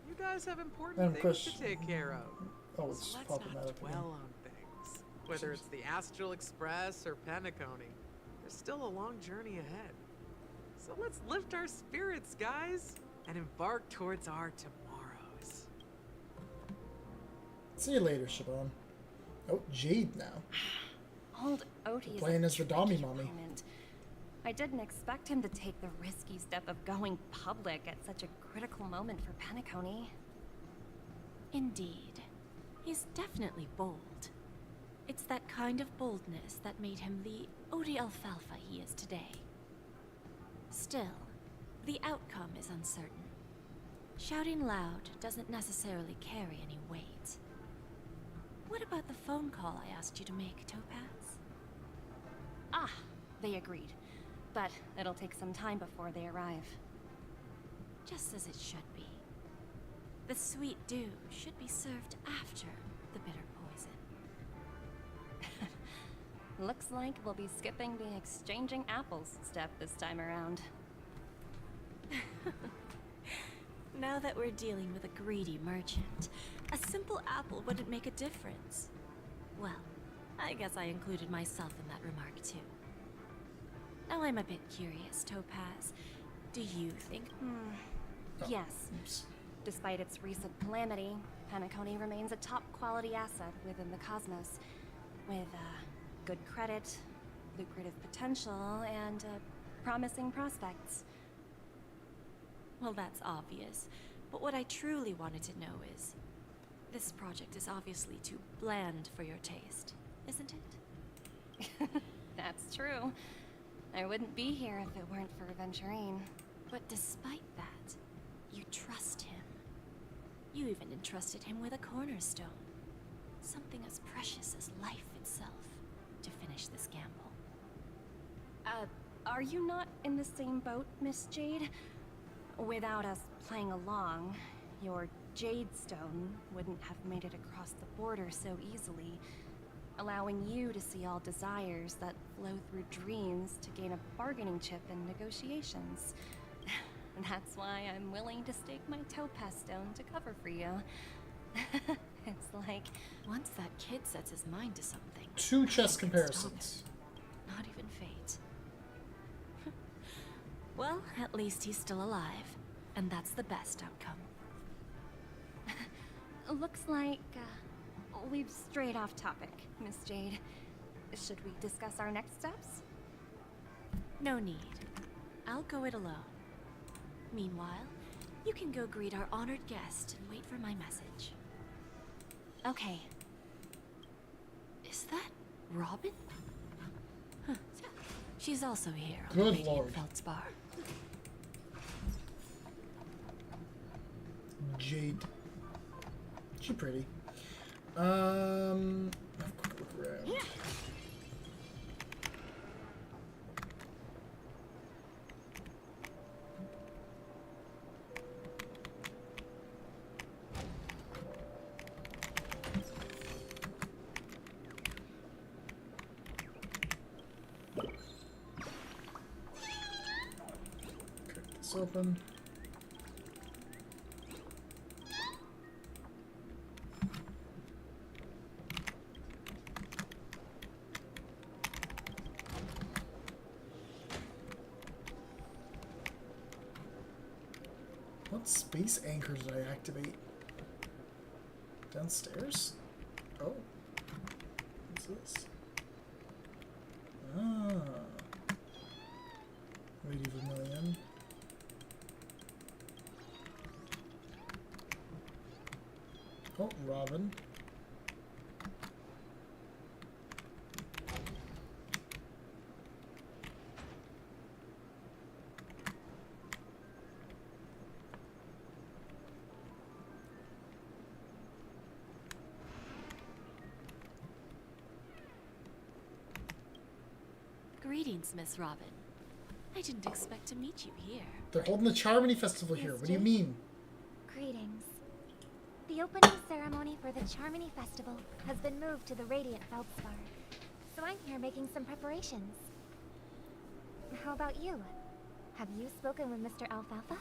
You guys have important Random things question. to take care of. Oh, it's So let's popping not that up again. dwell on things. Whether it's the Astral Express or PENACONY, there's still a long journey ahead. So let's lift our spirits, guys, and embark towards our tomorrows. See you later, Siobhan. Oh, Jade now. Old Odie is Playing a as the Dommy tricky Mommy. opponent. I didn't expect him to take the risky step of going public at such a critical moment for PENACONY. Indeed. He's definitely bold. It's that kind of boldness that made him the Odie Alfalfa he is today. Still, the outcome is uncertain. Shouting loud doesn't necessarily carry any weight. What about the phone call I asked you to make, Topaz? Ah, they agreed. But it'll take some time before they arrive. Just as it should be. The sweet dew should be served after the bitter poison. Looks like we'll be skipping the exchanging apples step this time around. Now that we're dealing with a greedy merchant, a simple apple wouldn't make a difference. Well, I guess I included myself in that remark too. Now I'm a bit curious, Topaz. Do you think... Yes. Despite its recent calamity, PENACONY remains a top-quality asset within the cosmos, with good credit, lucrative potential, and promising prospects. Well, that's obvious. But what I truly wanted to know is... This project is obviously too bland for your taste, isn't it? That's true. I wouldn't be here if it weren't for Aventurine. But despite that, you trust him. You even entrusted him with a cornerstone. Something as precious as life itself, to finish this gamble. Are you not in the same boat, Miss Jade? Without us playing along, your Jade Stone wouldn't have made it across the border so easily, allowing you to see all desires that flow through dreams to gain a bargaining chip in negotiations. That's why I'm willing to stake my topaz stone to cover for you. It's like... Once that kid sets his mind to something... 2 chess nothing can stop comparisons. it. Not even fate. Well, at least he's still alive. And that's the best outcome. Looks like we've strayed off topic, Miss Jade. Should we discuss our next steps? No need. I'll go it alone. Meanwhile, you can go greet our honored guest and wait for my message. Okay. Is that Robin? Huh. She's also here on Good the Radiant lord. Feldspar. Jade. She pretty. Have a quick look around. Crack this open. What space anchor did I activate? Downstairs? Oh. What's this? Ah. Lady Vermilion. Oh, Robin. Greetings, Miss Robin. I didn't expect to meet you here. They're holding the Charmony Festival here. What do you mean? Greetings. The opening ceremony for the Charmony Festival has been moved to the Radiant Feldspar, so I'm here making some preparations. How about you? Have you spoken with Mr. Alfalfa?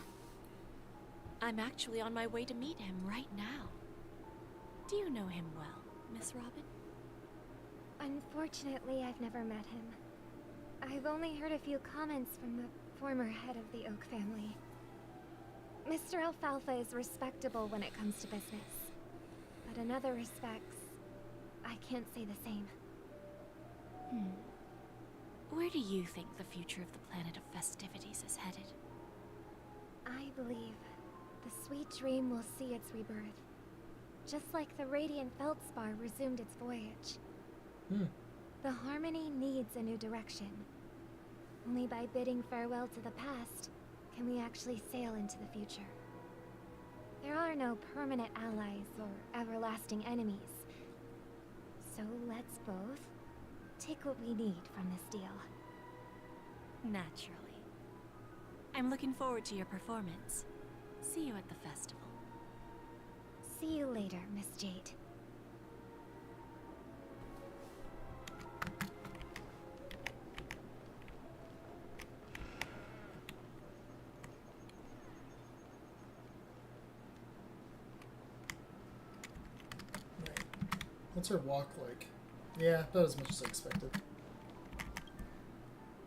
I'm actually on my way to meet him right now. Do you know him well, Miss Robin? Unfortunately, I've never met him. I've only heard a few comments from the former head of the Oak family. Mr. Alfalfa is respectable when it comes to business, but in other respects, I can't say the same. Where do you think the future of the planet of festivities is headed? I believe the sweet dream will see its rebirth, just like the Radiant Feldspar resumed its voyage. The Harmony needs a new direction. Only by bidding farewell to the past can we actually sail into the future. There are no permanent allies or everlasting enemies. So let's both take what we need from this deal. Naturally. I'm looking forward to your performance. See you at the festival. See you later, Miss Jade. What's her walk like? Yeah, about as much as I expected.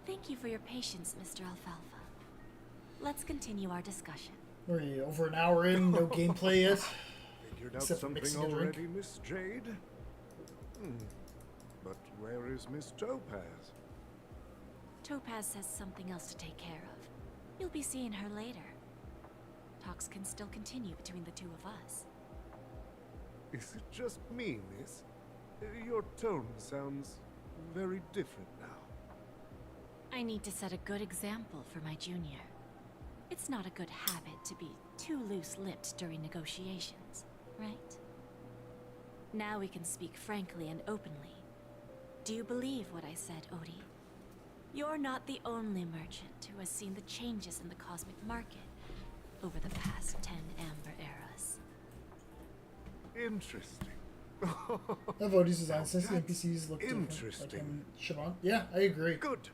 Thank you for your patience, Mr. Alfalfa. Let's continue our discussion. We're over an hour in, no gameplay yet. Figured out Except for something mixing a drink. already, Miss Jade? But where is Miss Topaz? Topaz has something else to take care of. You'll be seeing her later. Talks can still continue between the two of us. Is it just me, miss? Your tone sounds very different now. I need to set a good example for my junior. It's not a good habit to be too loose-lipped during negotiations, right? Now we can speak frankly and openly. Do you believe what I said, Odie? You're not the only merchant who has seen the changes in the cosmic market over the past 10 Amber eras. Interesting. The voice design since the That's NPCs look different. Like interesting. in Siobhan. Yeah, I agree. Good.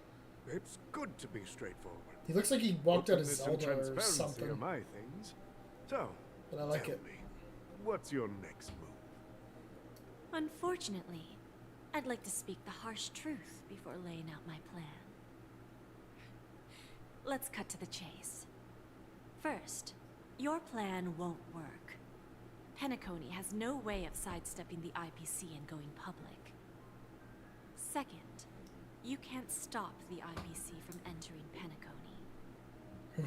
It's good to be straightforward. He looks like he walked out of Openness and Zelda or transparency something. are my things. So, But I like tell it. me, what's your next move? Unfortunately, I'd like to speak the harsh truth before laying out my plan. Let's cut to the chase. First, your plan won't work. PENACONY has no way of sidestepping the IPC and going public. Second, you can't stop the IPC from entering PENACONY.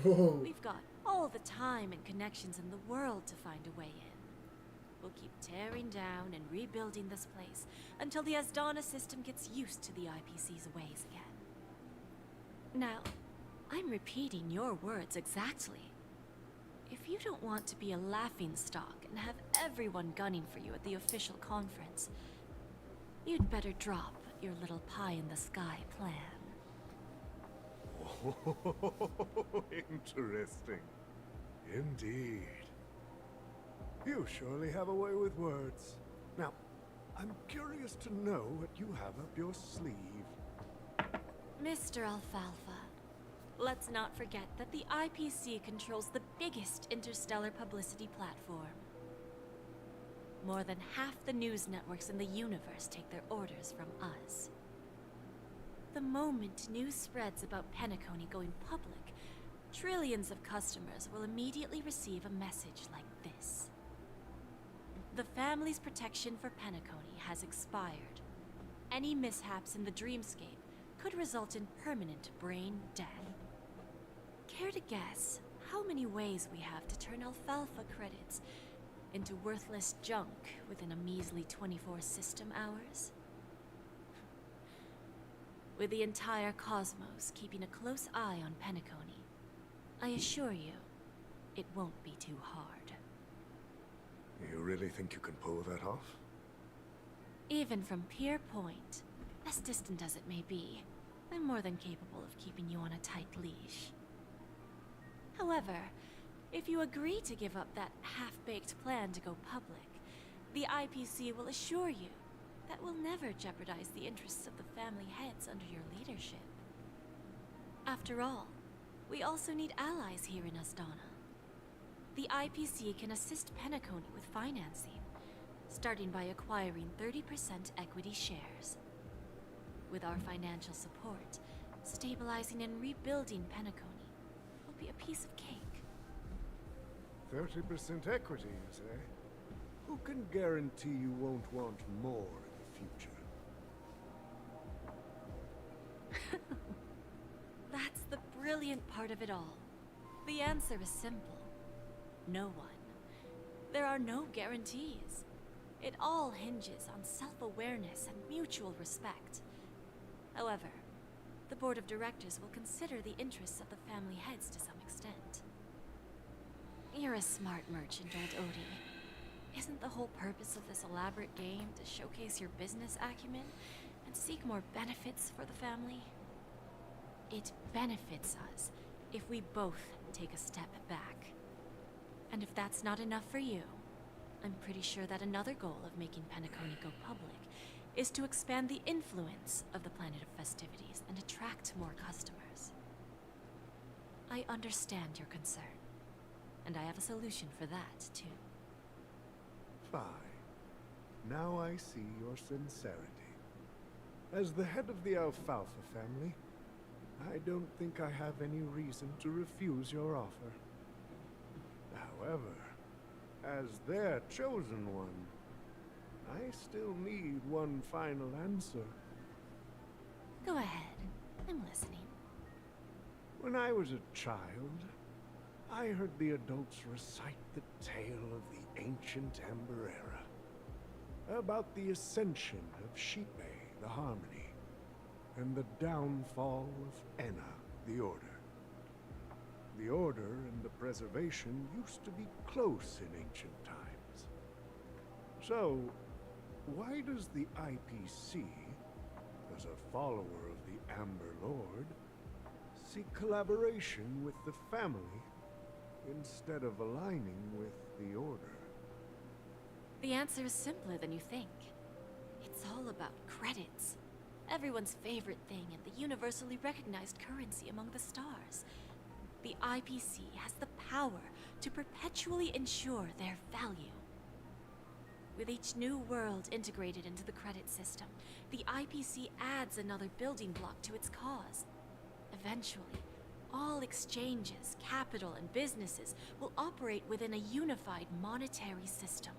Whoa. We've got all the time and connections in the world to find a way in. We'll keep tearing down and rebuilding this place until the Asdana system gets used to the IPC's ways again. Now, I'm repeating your words exactly. If you don't want to be a laughingstock and have everyone gunning for you at the official conference, you'd better drop your little pie-in-the-sky plan. Interesting. Indeed. You surely have a way with words. Now, I'm curious to know what you have up your sleeve. Mr. Alfalfa, let's not forget that the IPC controls the biggest interstellar publicity platform. More than half the news networks in the universe take their orders from us. The moment news spreads about PENACONY going public, trillions of customers will immediately receive a message like this. The family's protection for PENACONY has expired. Any mishaps in the dreamscape could result in permanent brain death. Care to guess how many ways we have to turn Alfalfa credits into worthless junk within a measly 24 system hours? With the entire cosmos keeping a close eye on PENACONY, I assure you, it won't be too hard. You really think you can pull that off? Even from Pier Point, as distant as it may be, I'm more than capable of keeping you on a tight leash. However, if you agree to give up that half-baked plan to go public, the IPC will assure you that we'll never jeopardize the interests of the family heads under your leadership. After all, we also need allies here in Asdana. The IPC can assist PENACONY with financing, starting by acquiring 30% equity shares. With our financial support, stabilizing and rebuilding PENACONY will be a piece of cake. 30% equity, you say? Who can guarantee you won't want more in the future? That's the brilliant part of it all. The answer is simple. No one. There are no guarantees. It all hinges on self-awareness and mutual respect. However, the board of directors will consider the interests of the family heads to some extent. You're a smart merchant, old Odie. Isn't the whole purpose of this elaborate game to showcase your business acumen and seek more benefits for the family? It benefits us if we both take a step back. And if that's not enough for you, I'm pretty sure that another goal of making PENACONY go public is to expand the influence of the Planet of Festivities and attract more customers. I understand your concern, and I have a solution for that, too. Fine. Now I see your sincerity. As the head of the Alfalfa family, I don't think I have any reason to refuse your offer. However, as their chosen one, I still need one final answer. Go ahead. I'm listening. When I was a child, I heard the adults recite the tale of the ancient Amber Era, about the ascension of Shipe, the Harmony, and the downfall of Enna, the Order. The Order and the Preservation used to be close in ancient times. So, why does the IPC, as a follower of the Amber Lord, seek collaboration with the family instead of aligning with the Order? The answer is simpler than you think. It's all about credits. Everyone's favorite thing and the universally recognized currency among the stars. The IPC has the power to perpetually ensure their value. With each new world integrated into the credit system, the IPC adds another building block to its cause. Eventually, all exchanges, capital, and businesses will operate within a unified monetary system.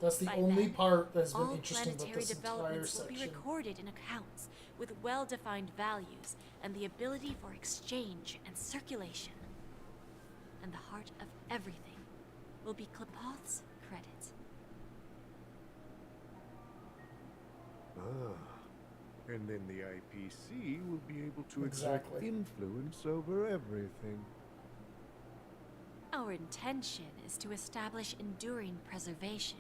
That's the By only then, part that's been all interesting about planetary this entire developments will be section. recorded in accounts with well-defined values and the ability for exchange and circulation. And the heart of everything will be Klepoth's credit. Ah, and then the IPC will be able to exert Exactly. influence over everything. Our intention is to establish enduring preservation,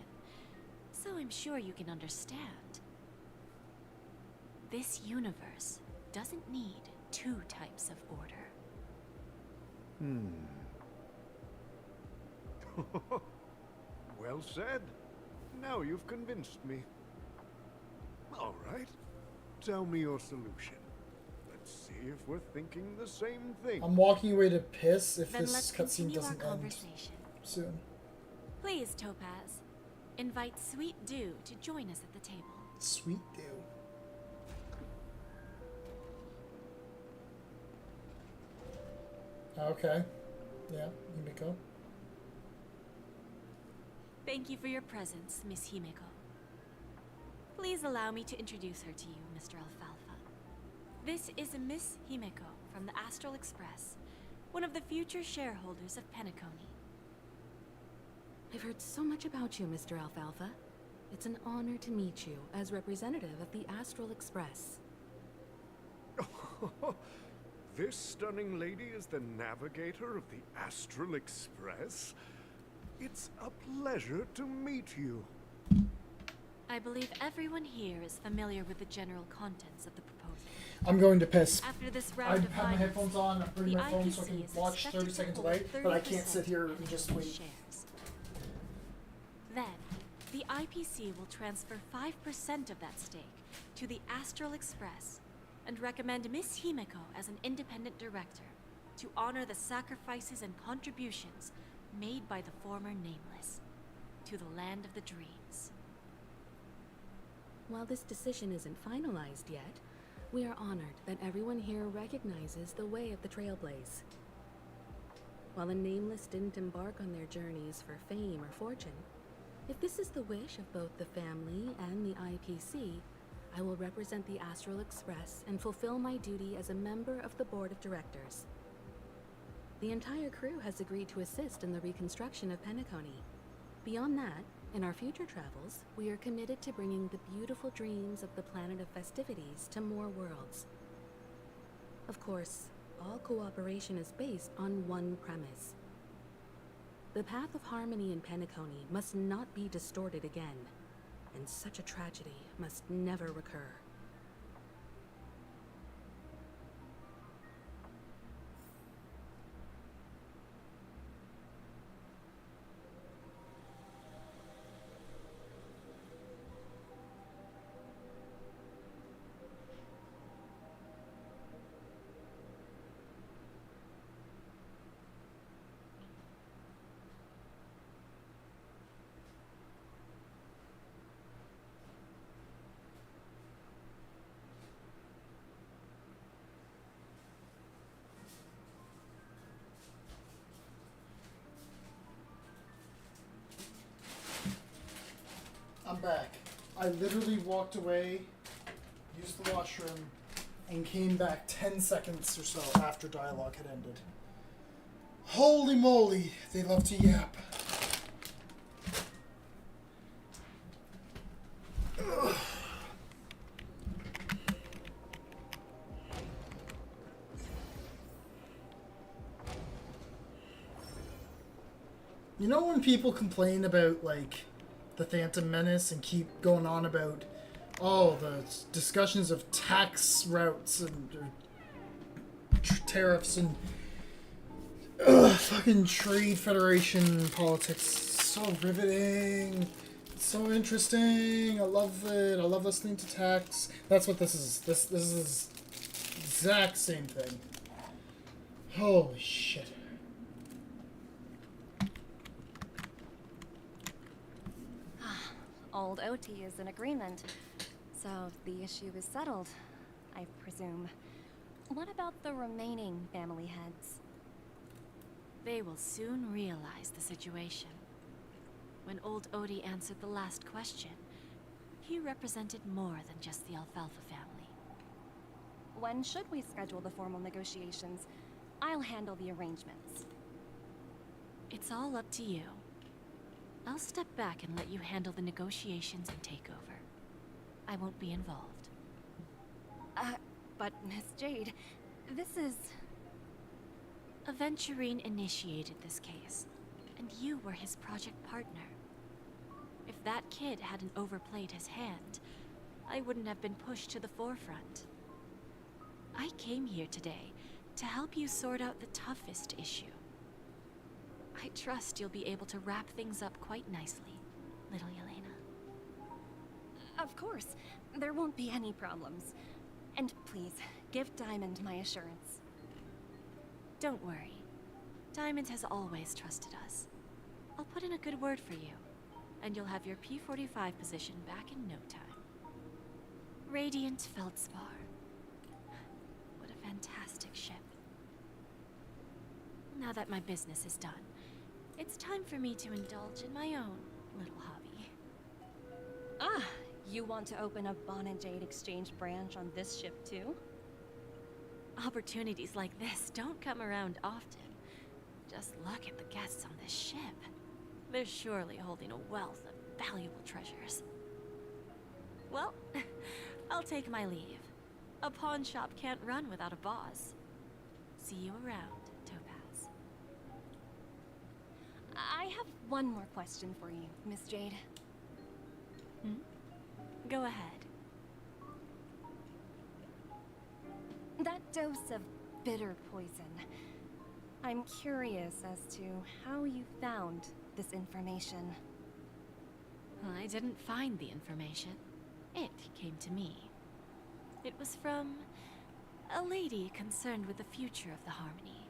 so I'm sure you can understand. This universe doesn't need two types of order. Well said. Now you've convinced me. All right. Tell me your solution. Let's see if we're thinking the same thing. I'm walking away to piss if Then this let's cutscene continue our doesn't end conversation. soon. Please, Topaz, invite Sweet Dew to join us at the table. Sweet Dew. Okay. Yeah, Himiko. Thank you for your presence, Miss Himeko. Please allow me to introduce her to you, Mr. Alfalfa. This is Miss Himeko from the Astral Express, one of the future shareholders of PENACONY. I've heard so much about you, Mr. Alfalfa. It's an honor to meet you as representative of the Astral Express. This stunning lady is the navigator of the Astral Express. It's a pleasure to meet you. I believe everyone here is familiar with the general contents of the proposal. I'm going to piss. After this I round of have my finance, headphones on, I'm putting the my phone so I IPC can is watch expected 30 to seconds hold away, but I can't 30% sit here of and just PENACONY wait. shares. Then, the IPC will transfer 5% of that stake to the Astral Express and recommend Miss Himeko as an independent director to honor the sacrifices and contributions made by the former Nameless to the land of the dreams. While this decision isn't finalized yet, we are honored that everyone here recognizes the way of the Trailblaze. While the Nameless didn't embark on their journeys for fame or fortune, if this is the wish of both the family and the IPC, I will represent the Astral Express and fulfill my duty as a member of the board of directors. The entire crew has agreed to assist in the reconstruction of PENACONY. Beyond that, in our future travels, we are committed to bringing the beautiful dreams of the planet of festivities to more worlds. Of course, all cooperation is based on one premise. The path of harmony in PENACONY must not be distorted again, and such a tragedy must never recur. I'm back. I literally walked away, used the washroom, and came back 10 seconds or so after dialogue had ended. Holy moly, they love to yap. Ugh. You know when people complain about, like, the Phantom Menace and keep going on about, oh, the discussions of tax routes and tariffs and Ugh, fucking trade federation politics. So riveting. It's so interesting. I love it. I love listening to text. That's what this is. This is exact same thing. Holy shit. Old OT is in agreement, so the issue is settled, I presume. What about the remaining family heads? They will soon realize the situation. When old Odie answered the last question, he represented more than just the Alfalfa family. When should we schedule the formal negotiations? I'll handle the arrangements. It's all up to you. I'll step back and let you handle the negotiations and takeover. I won't be involved. But Miss Jade, this is... Aventurine initiated this case, and you were his project partner. If that kid hadn't overplayed his hand, I wouldn't have been pushed to the forefront. I came here today to help you sort out the toughest issue. I trust you'll be able to wrap things up quite nicely, little Yelena. Of course, there won't be any problems. And please, give Diamond my assurance. Don't worry. Diamond has always trusted us. I'll put in a good word for you, and you'll have your P-45 position back in no time. Radiant Feldspar. What a fantastic ship. Now that my business is done, it's time for me to indulge in my own little hobby. Ah, you want to open a Bon and Jade exchange branch on this ship too? Opportunities like this don't come around often. Just look at the guests on this ship. They're surely holding a wealth of valuable treasures. Well, I'll take my leave. A pawn shop can't run without a boss. See you around, Topaz. I have one more question for you, Miss Jade. Go ahead. That dose of bitter poison. I'm curious as to how you found this information. I didn't find the information. It came to me. It was from a lady concerned with the future of the Harmony.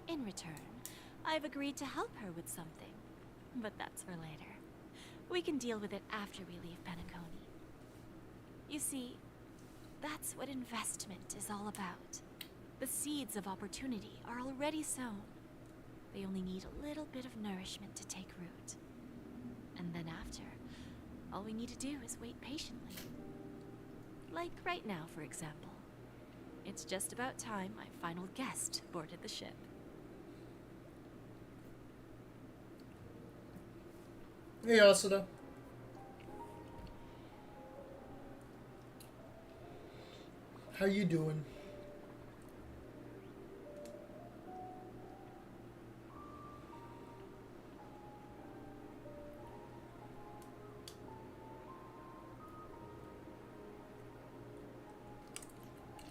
In return, I've agreed to help her with something, but that's for later. We can deal with it after we leave Penacony. You see, that's what investment is all about. The seeds of opportunity are already sown. They only need a little bit of nourishment to take root. And then after, all we need to do is wait patiently. Like right now, for example. It's just about time my final guest boarded the ship. Hey, Asada. How you doing?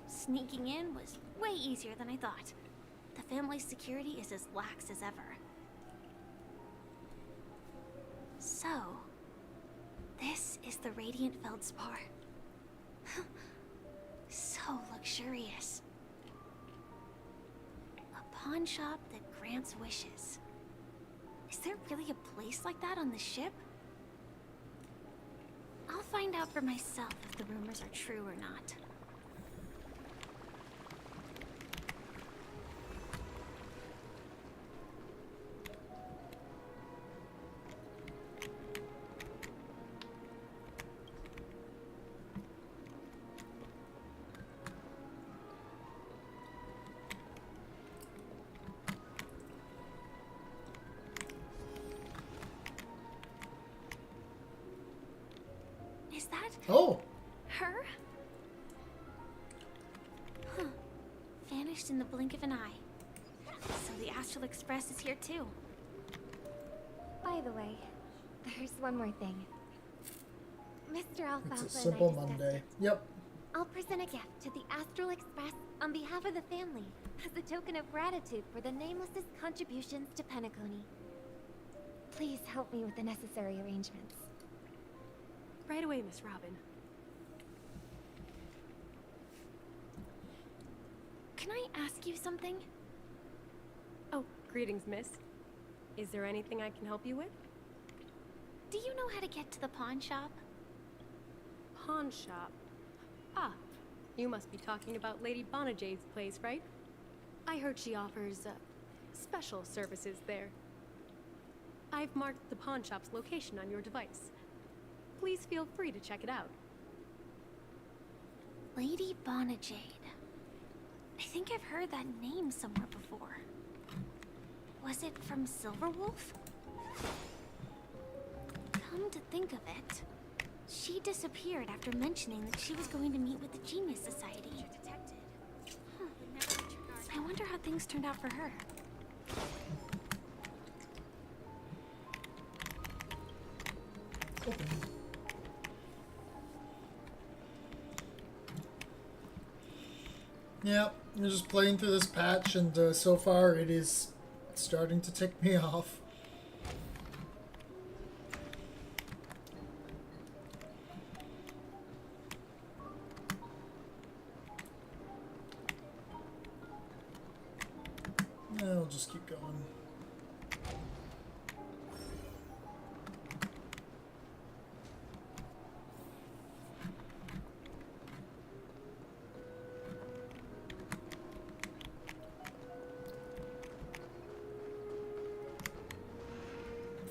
Sneaking in was way easier than I thought. The family's security is as lax as ever. So, this is the Radiant Feldspar. So luxurious. A pawn shop that grants wishes. Is there really a place like that on the ship? I'll find out for myself if the rumors are true or not. Is that Oh, her? Huh. Vanished in the blink of an eye. So the Astral Express is here too. By the way, there's one more thing. Mr. Alfalfa it's a and I simple discussed Monday. it. Yep. I'll present a gift to the Astral Express on behalf of the family as a token of gratitude for the Nameless's contributions to Penacony. Please help me with the necessary arrangements. Right away, Miss Robin. Can I ask you something? Oh, greetings, miss. Is there anything I can help you with? Do you know how to get to the pawn shop? Pawn shop. Ah, you must be talking about Lady Bonajade's place, right? I heard she offers, special services there. I've marked the pawn shop's location on your device. Please feel free to check it out. Lady Bonajade. I think I've heard that name somewhere before. Was it from Silverwolf? Come to think of it, she disappeared after mentioning that she was going to meet with the Genius Society. I wonder how things turned out for her. Open. Yeah, I'm just playing through this patch, and so far it is starting to tick me off. I'll just keep going.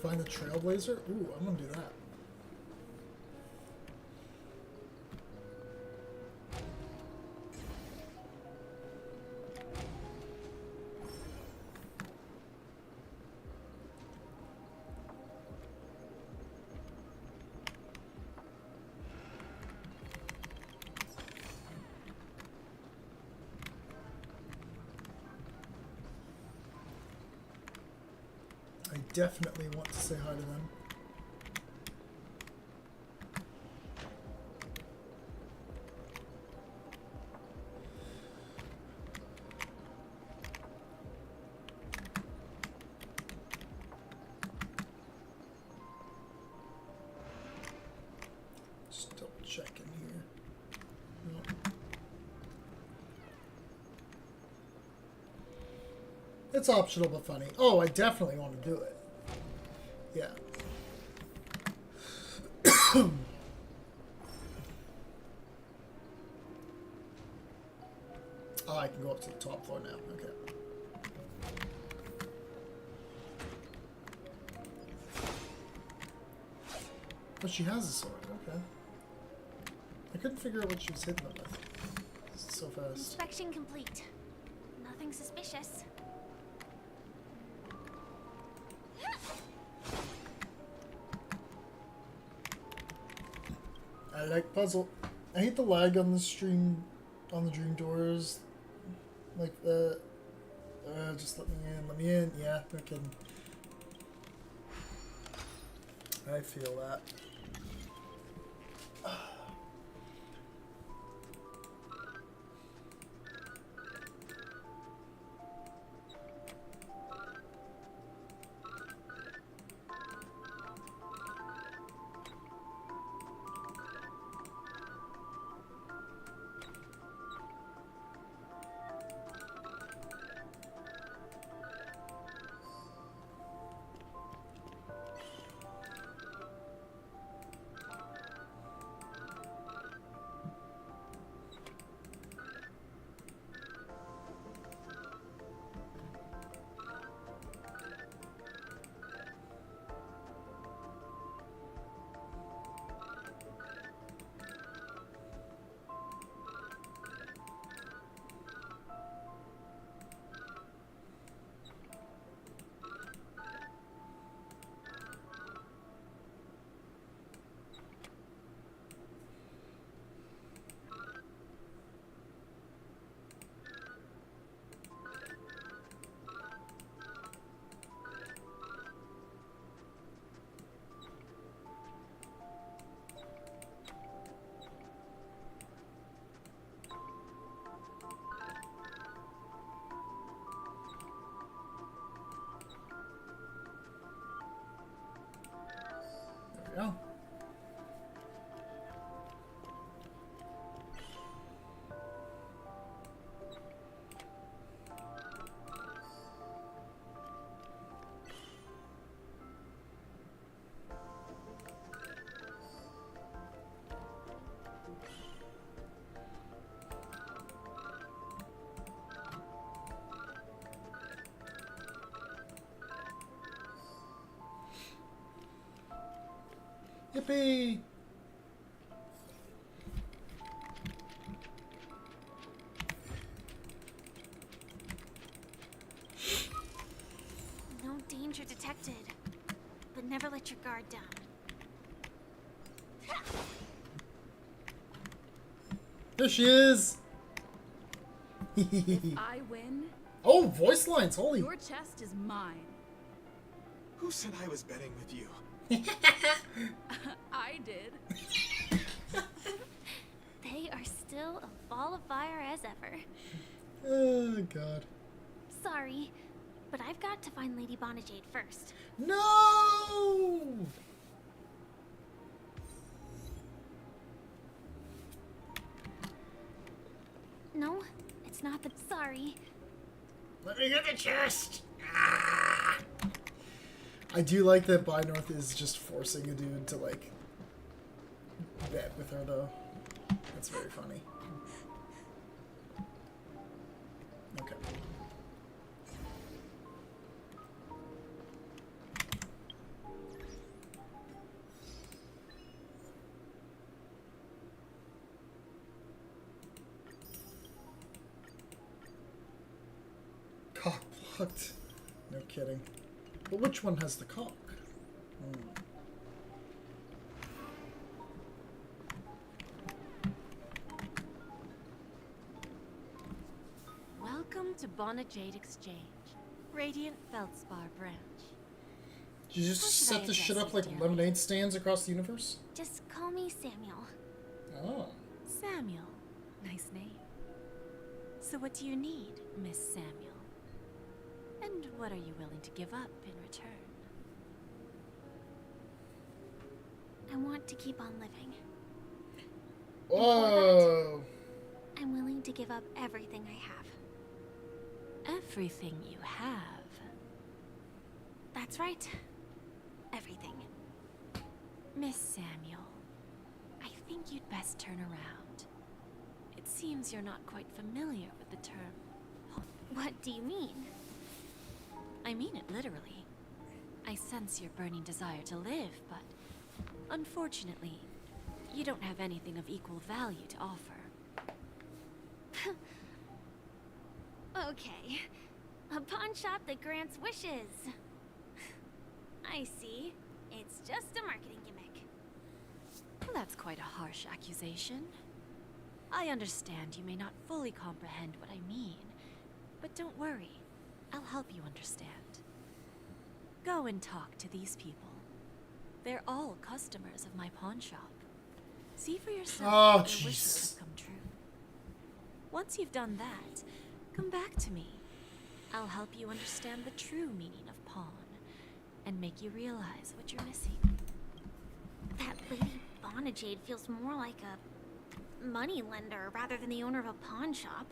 Find the Trailblazer? Ooh, I'm gonna do that. I definitely want to say hi to them. Just double check in here. Nope. It's optional but funny. Oh, I definitely want to do it. Yeah. Oh, I can go up to the top floor now. Okay. Oh, she has a sword. Okay. I couldn't figure out what she was hitting them with. It's so fast. Inspection complete. Nothing suspicious. I like puzzle. I hate the lag on the stream, on the dream doors. Like just let me in, let me in. Yeah, no kidding. I feel that. go. Yippee! No danger detected. But never let your guard down. There she is! If I win, Oh, voice lines, holy. your chest is mine. Who said I was betting with you? I did. They are still a ball of fire as ever. Oh, God. Sorry, but I've got to find Lady Bonajade first. No! No, it's not the. Sorry. Let me get the chest! Ah! I do like that North is just forcing a dude to, like, bet with her, though. That's very funny. Okay. Cock blocked. No kidding. But which one has the cock? Welcome to Bonajade Exchange, Radiant Feldspar branch. Did you just How should set I this shit address up you, like dear lemonade stands across the universe? Just call me Samuel. Oh. Samuel. Nice name. So what do you need, Miss Samuel? And what are you willing to give up in return? I want to keep on living. Whoa! I'm willing to give up everything I have. Everything you have. That's right. Everything. Miss Samuel, I think you'd best turn around. It seems you're not quite familiar with the term. What do you mean? I mean it literally. I sense your burning desire to live, but unfortunately, you don't have anything of equal value to offer. Okay. A pawn shop that grants wishes. I see. It's just a marketing gimmick. Well, that's quite a harsh accusation. I understand you may not fully comprehend what I mean, but don't worry. I'll help you understand. Go and talk to these people. They're all customers of my pawn shop. See for yourself Oh, if their wishes Jesus. have come true. Once you've done that, come back to me. I'll help you understand the true meaning of pawn and make you realize what you're missing. That Lady Bonajade feels more like a moneylender rather than the owner of a pawn shop.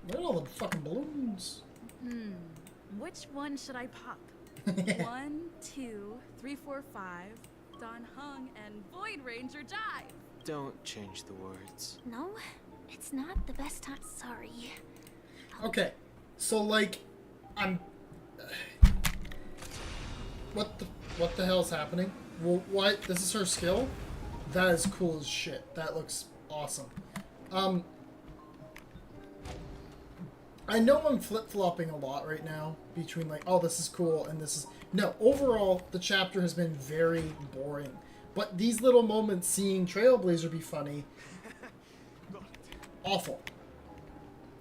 Where are all the fucking balloons? Which one should I pop? 1, 2, 3, 4, 5. Don Hung and Void Ranger Jive. Don't change the words. No, it's not the best time. Sorry. Okay, so like, I'm. What the hell's happening? Well, what? This is her skill? That is cool as shit. That looks awesome. I know I'm flip-flopping a lot right now between like, oh, this is cool and this is... No, overall, the chapter has been very boring. But these little moments seeing Trailblazer be funny... awful.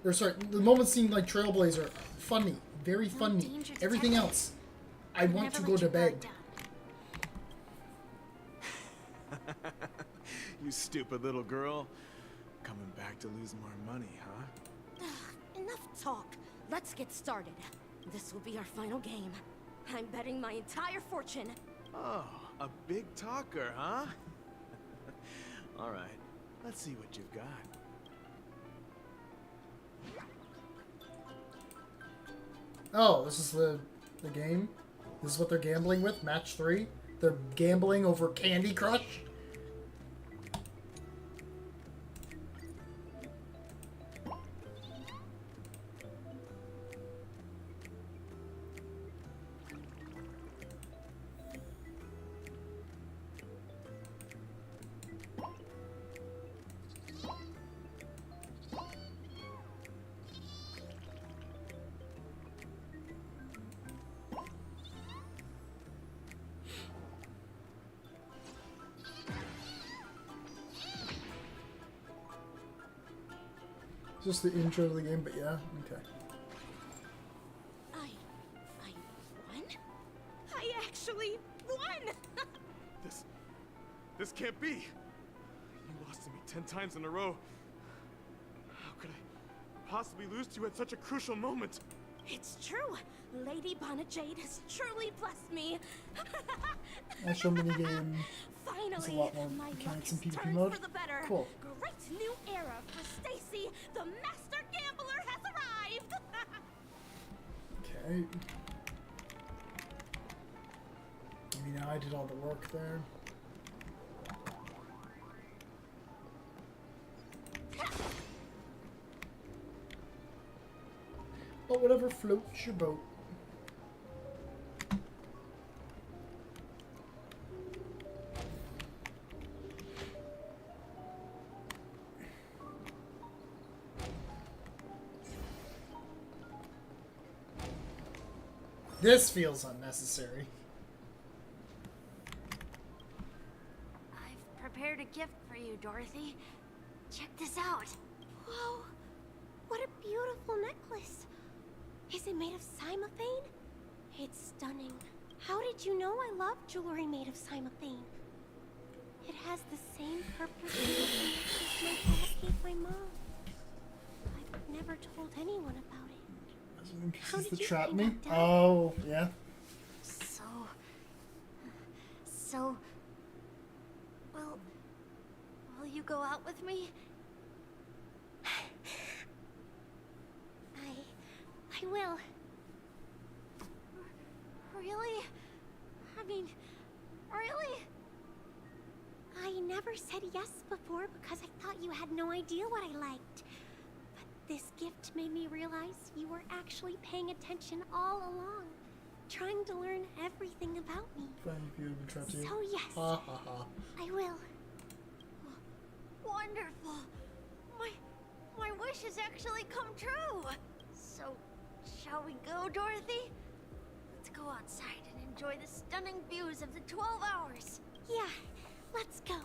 Or sorry, the moments seeing like Trailblazer, funny. Very funny. Everything else, I want to go to bed. You stupid little girl. Coming back to lose more money, huh? Enough talk. Let's get started. This will be our final game. I'm betting my entire fortune. Oh, A big talker, huh? All right, let's see what you've got. Oh, this is the game? This is what they're gambling with? Match 3? They're gambling over Candy Crush? Just the intro of the game, but yeah, okay. I won? I actually won! This can't be. You lost to me 10 times in a row. How could I possibly lose to you at such a crucial moment? It's true. Lady Bonajade has truly blessed me. Actual minigame. Finally, There's a lot more my luck mechanics has in PvP turned mode. for the better. Cool. Great new era for Stacy. The master gambler has arrived. Okay. Maybe now I did all the work there. But whatever floats your boat. This feels unnecessary. I've prepared a gift for you, Dorothy. Check this out. Whoa! What a beautiful necklace! Is it made of cymophane? It's stunning. How did you know I love jewelry made of cymophane? It has the same purpose as my dad gave my mom. I've never told anyone about it. How This is did the you trap find me? out, Dad? Oh, yeah. So, will you go out with me? I will. Really? I mean, really? I never said yes before because I thought you had no idea what I liked. But this gift made me realize you were actually paying attention all along, trying to learn everything about me. Fine if you would try to. So yes, Ha ha ha. I will. Wonderful. My wish has actually come true. So, shall we go, Dorothy? Let's go outside and enjoy the stunning views of the 12 hours. Yeah, let's go.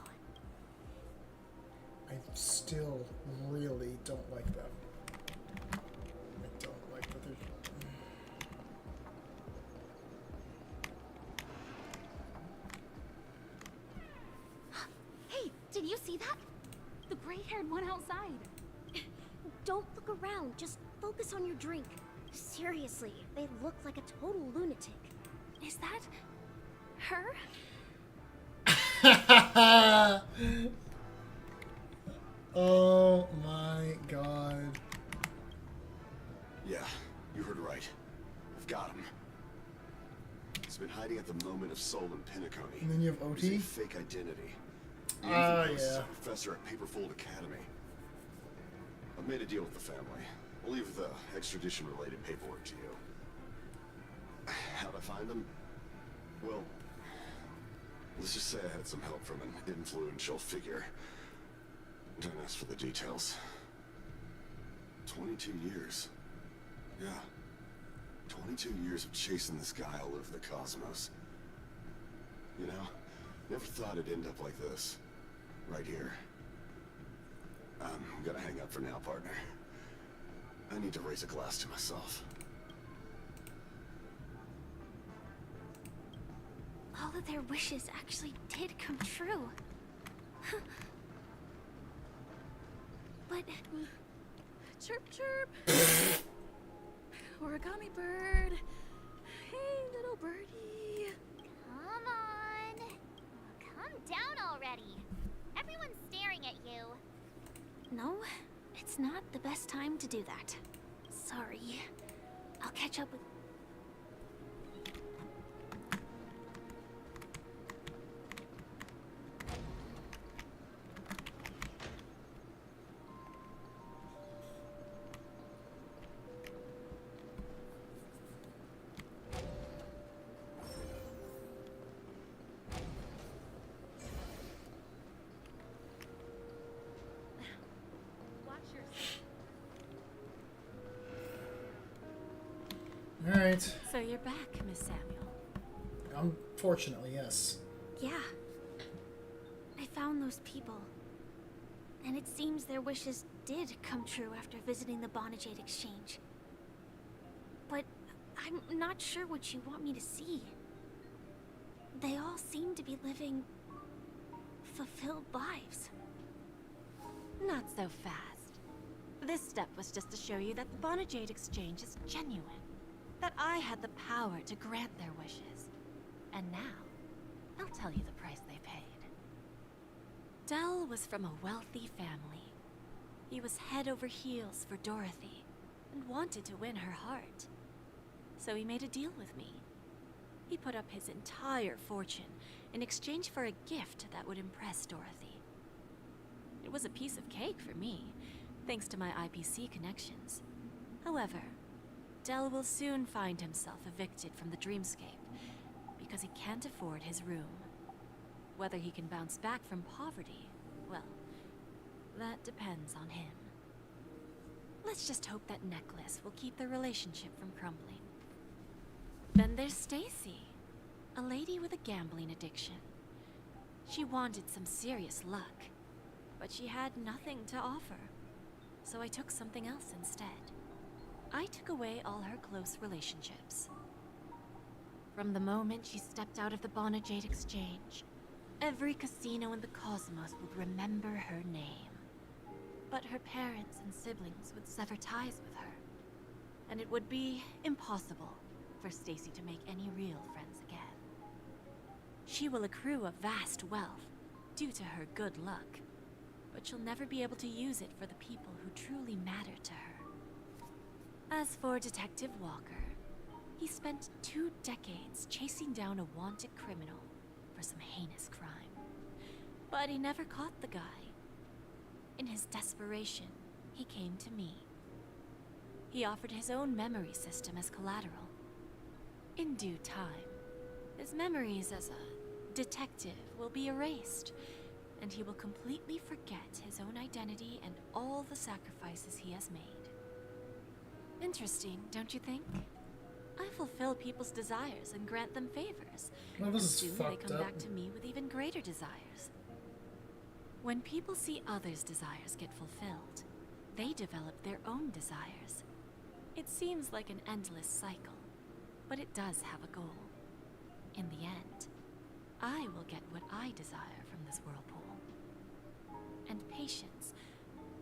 I still really don't like that. I don't like that there's... Hey, did you see that? The gray-haired one outside. Don't look around, just focus on your drink. Seriously, they look like a total lunatic. Is that her? Oh my god. Yeah, you heard right. I've got him. He's been hiding at the moment of soul in PENACONY. And then you have OT? Using fake identity. He Ah, even poses as yeah. a professor at Paperfold Academy. I've made a deal with the family. I'll leave the extradition-related paperwork to you. How'd I find him? Well, let's just say I had some help from an influential figure. Don't ask for the details. 22 years. Yeah. 22 years of chasing this guy all over the cosmos. You know, never thought it'd end up like this. Right here. I'm gonna hang up for now, partner. I need to raise a glass to myself. All of their wishes actually did come true. But... Chirp chirp! Origami bird! Hey, little birdie! Come on. best time to do that. Sorry. I'll catch up with... Alright. So you're back, Miss Samuel. Unfortunately, yes. Yeah. I found those people. And it seems their wishes did come true after visiting the Bonajade Exchange. But I'm not sure what you want me to see. They all seem to be living fulfilled lives. Not so fast. This step was just to show you that the Bonajade Exchange is genuine. That I had the power to grant their wishes. And now, I'll tell you the price they paid. Dell was from a wealthy family. He was head over heels for Dorothy, and wanted to win her heart. So he made a deal with me. He put up his entire fortune in exchange for a gift that would impress Dorothy. It was a piece of cake for me, thanks to my IPC connections. However, Dell will soon find himself evicted from the dreamscape because he can't afford his room. Whether he can bounce back from poverty, well, that depends on him. Let's just hope that necklace will keep their relationship from crumbling. Then there's Stacy, a lady with a gambling addiction. She wanted some serious luck, but she had nothing to offer, so I took something else instead. I took away all her close relationships. From the moment she stepped out of the Bonajade Exchange, every casino in the cosmos would remember her name. But her parents and siblings would sever ties with her, and it would be impossible for Stacy to make any real friends again. She will accrue a vast wealth due to her good luck, but she'll never be able to use it for the people who truly matter to her. As for Detective Walker, he spent 2 decades chasing down a wanted criminal for some heinous crime. But he never caught the guy. In his desperation, he came to me. He offered his own memory system as collateral. In due time, his memories as a detective will be erased, and he will completely forget his own identity and all the sacrifices he has made. Interesting, don't you think? I fulfill people's desires and grant them favors. Well, this and is soon they fucked come up. back to me with even greater desires. When people see others' desires get fulfilled, they develop their own desires. It seems like an endless cycle, but it does have a goal. In the end, I will get what I desire from this whirlpool. And patience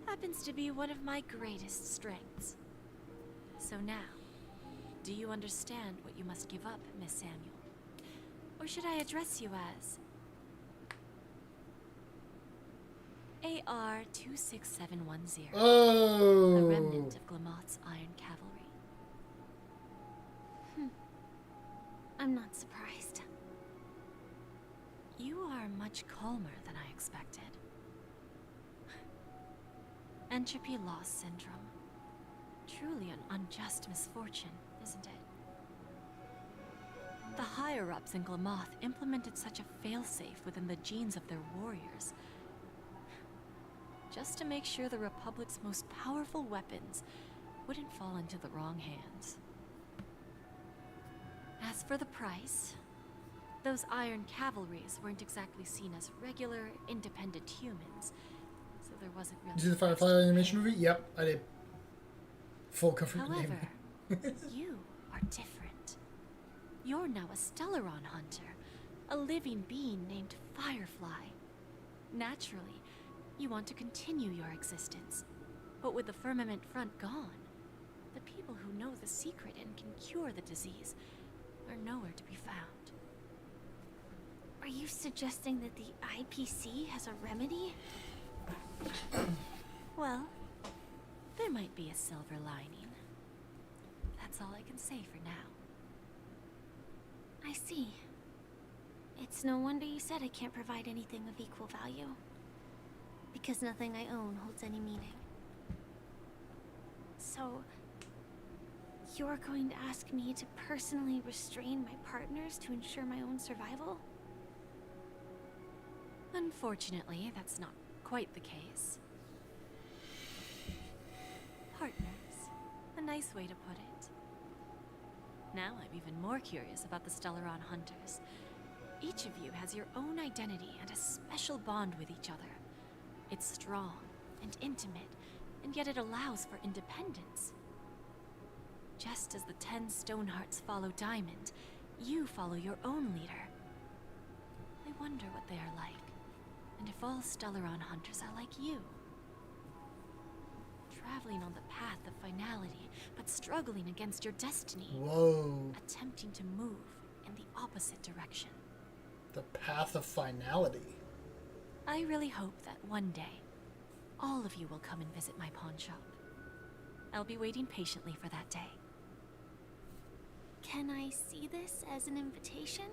happens to be one of my greatest strengths. So now, do you understand what you must give up, Miss Samuel? Or should I address you as AR-26710? Oh! A remnant of Glamoth's Iron Cavalry. I'm not surprised. You are much calmer than I expected. Entropy loss syndrome. Truly an unjust misfortune, isn't it? The higher-ups in Glamoth implemented such a failsafe within the genes of their warriors, just to make sure the Republic's most powerful weapons wouldn't fall into the wrong hands. As for the price, those Iron Cavalries weren't exactly seen as regular, independent humans, so there wasn't really... Did you see the Firefly animation movie? Yep, I did. Full cover name. However, you are different. You're now a Stellaron hunter, a living being named Firefly. Naturally, you want to continue your existence, but with the Firmament Front gone, the people who know the secret and can cure the disease are nowhere to be found. Are you suggesting that the IPC has a remedy? Well, there might be a silver lining. That's all I can say for now. I see. It's no wonder you said I can't provide anything of equal value. Because nothing I own holds any meaning. So, you're going to ask me to personally restrain my partners to ensure my own survival? Unfortunately, that's not quite the case. Partners. A nice way to put it. Now I'm even more curious about the Stellaron Hunters. Each of you has your own identity and a special bond with each other. It's strong and intimate, and yet it allows for independence. Just as the 10 Stonehearts follow Diamond, you follow your own leader. I wonder what they are like, and if all Stellaron Hunters are like you. Traveling on the path of finality, but struggling against your destiny. Whoa. Attempting to move in the opposite direction. The path of finality. I really hope that one day, all of you will come and visit my pawn shop. I'll be waiting patiently for that day. Can I see this as an invitation?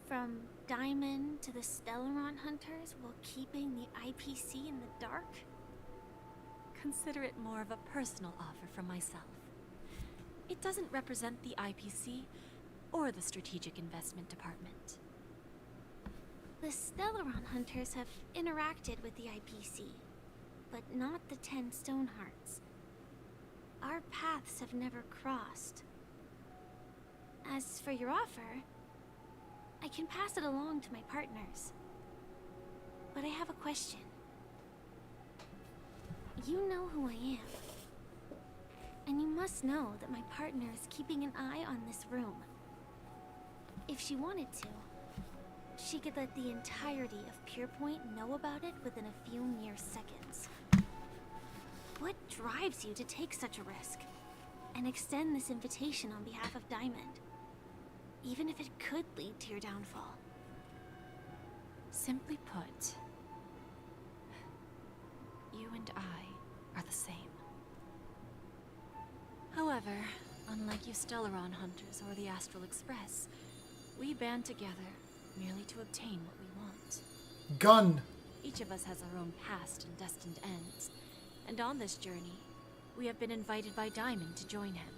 From Diamond to the Stellaron Hunters while keeping the IPC in the dark? Consider it more of a personal offer from myself. It doesn't represent the IPC or the Strategic Investment Department. The Stellaron Hunters have interacted with the IPC, but not the 10 Stonehearts. Our paths have never crossed. As for your offer, I can pass it along to my partners. But I have a question. You know who I am. And you must know that my partner is keeping an eye on this room. If she wanted to, she could let the entirety of Purepoint know about it within a few mere seconds. What drives you to take such a risk and extend this invitation on behalf of Diamond, even if it could lead to your downfall? Simply put, you and I are the same. However, unlike you Stellaron Hunters or the Astral Express, we band together merely to obtain what we want. Gun! Each of us has our own past and destined ends, and on this journey, we have been invited by Diamond to join him.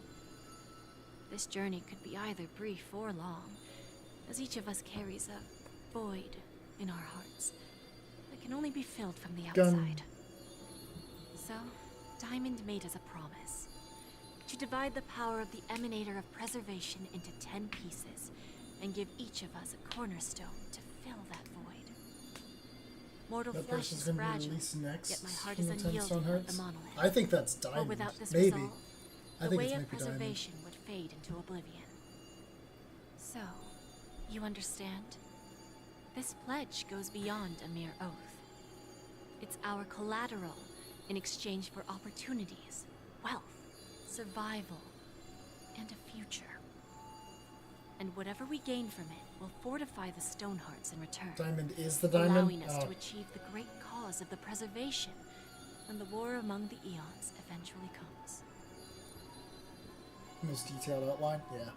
This journey could be either brief or long, as each of us carries a void in our hearts that can only be filled from the outside. So, Diamond made us a promise to divide the power of the Emanator of Preservation into 10 pieces and give each of us a cornerstone to fill that void. Mortal That flesh person's is gonna be fragile, released next yet my heart from is the 10 unyielding Stonehearts. like the monolith. I think that's For Diamond. without this Maybe. resolve, I the think way it's of maybe Diamond. preservation would fade into oblivion. So, you understand? This pledge goes beyond a mere oath. It's our collateral in exchange for opportunities, wealth, survival, and a future. And whatever we gain from it will fortify the Stonehearts in return. Diamond is the Diamond? Allowing us Oh. to achieve the great cause of the preservation when the war among the eons eventually comes. Most detailed outline? Yeah.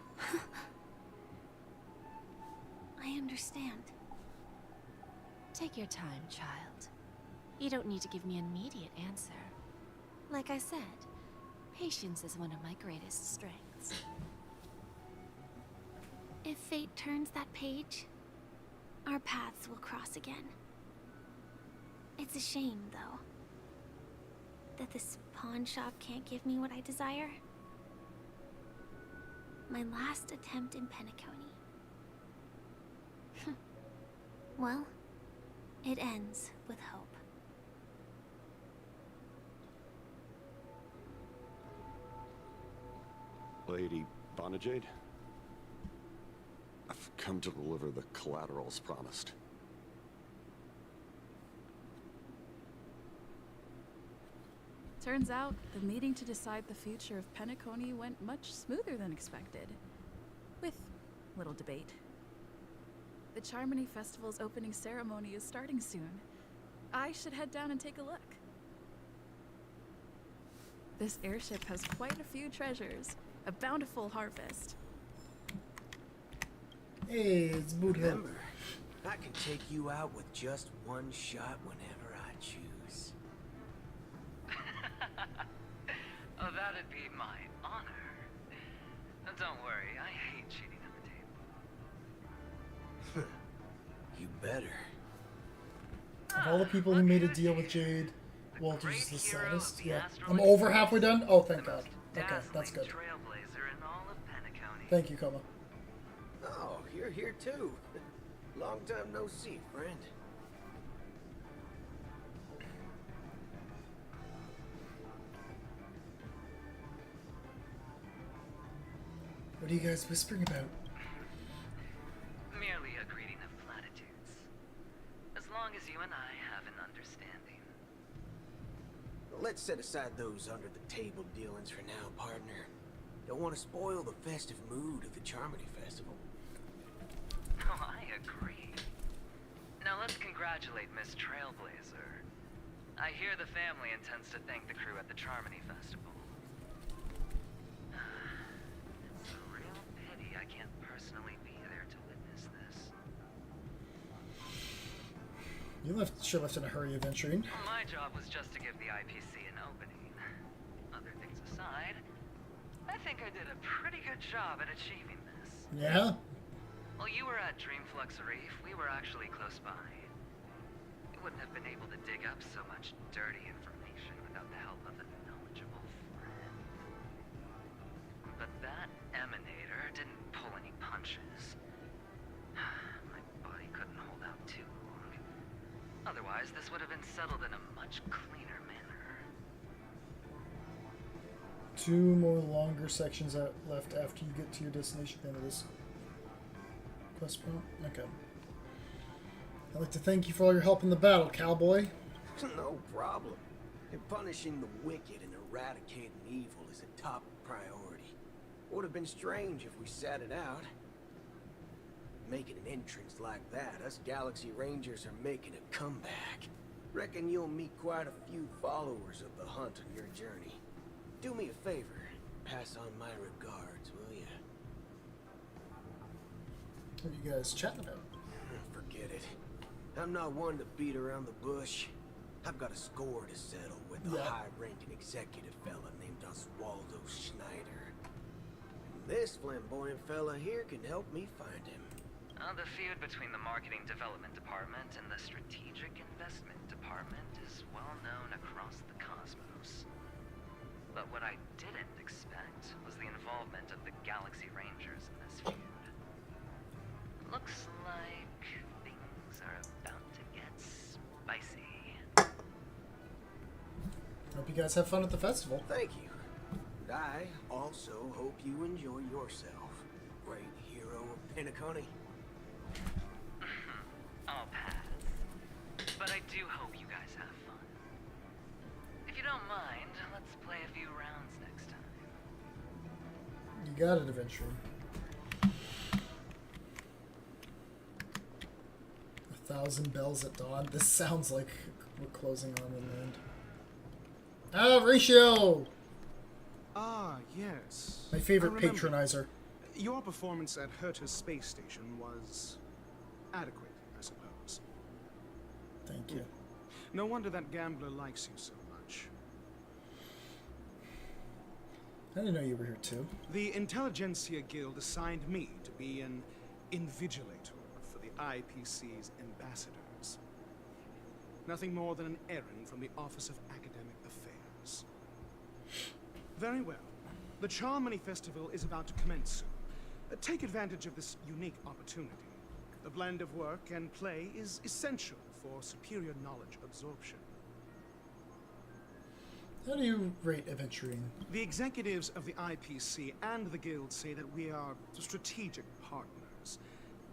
I understand. Take your time, child. You don't need to give me an immediate answer. Like I said, patience is one of my greatest strengths. If fate turns that page, our paths will cross again. It's a shame, though, that this pawn shop can't give me what I desire. My last attempt in PENACONY. Well, it ends with hope. Lady Bonajade? I've come to deliver the collaterals promised. Turns out, the meeting to decide the future of PENACONY went much smoother than expected. With little debate. The Charmony Festival's opening ceremony is starting soon. I should head down and take a look. This airship has quite a few treasures. A bountiful harvest. Hey, it's Buddha. Remember, I can take you out with just one shot whenever I choose. Oh, that'd be my honor. Don't worry, I hate cheating at the table. You better. Of all the people who made a deal with Jade, Walters is the saddest. Yeah. I'm over halfway done? Oh, thank God. Okay, that's good. Trailblazer in all of PENACONY. Thank you, Koma. Oh, you're here too. Long time no see, friend. What are you guys whispering about? Merely a greeting of platitudes. As long as you and I have an understanding. Let's set aside those under-the-table dealings for now, partner. Don't want to spoil the festive mood of the Charmony Festival. Oh, I agree. Now let's congratulate Miss Trailblazer. I hear the family intends to thank the crew at the Charmony Festival. It's a real pity I can't personally be there to witness this. You sure left in a hurry adventuring. My job was just to give the IPC an opening. Other things aside, I think I did a pretty good job at achieving this. Yeah? While you were at Dreamflux Reef, we were actually close by. We wouldn't have been able to dig up so much dirty information without the help of a knowledgeable friend. But that emanator didn't pull any punches. My body couldn't hold out too long. Otherwise, this would have been settled in a much cleaner manner. 2 more longer sections left after you get to your destination at the end of this quest prompt. Okay. I'd like to thank you for all your help in the battle, cowboy. No problem. And punishing the wicked and eradicating evil is a top priority. Would have been strange if we sat it out. Making an entrance like that, us Galaxy Rangers are making a comeback. Reckon you'll meet quite a few followers of the hunt on your journey. Do me a favor, pass on my regards, will ya? What are you guys chatting about? Forget it. I'm not one to beat around the bush. I've got a score to settle with a high-ranking executive fella named Oswaldo Schneider. And this flamboyant fella here can help me find him. The feud between the Marketing Development Department and the Strategic Investment Department is well known across the cosmos. But what I didn't expect was the involvement of the Galaxy Rangers in this feud. Looks like things are about to get spicy. Hope you guys have fun at the festival. Thank you. And I also hope you enjoy yourself, great hero of PENACONY. I'll pass. But I do hope you guys have fun. If you don't mind, let's play a few rounds next time. You got it, adventurer. 1,000 bells at dawn. This sounds like we're closing on the land. Ah, Ratio! Ah, yes. My favorite I remember. patronizer. Your performance at Herta's space station was adequate, I suppose. Thank you. No wonder that gambler likes you so much. I didn't know you were here too. The Intelligentsia Guild assigned me to be an invigilator for the IPC's ambassadors. Nothing more than an errand from the Office of Academic Affairs. Very well. The Charmony Festival is about to commence soon. Take advantage of this unique opportunity. The blend of work and play is essential for superior knowledge absorption. How do you rate adventuring? The executives of the IPC and the Guild say that we are strategic partners.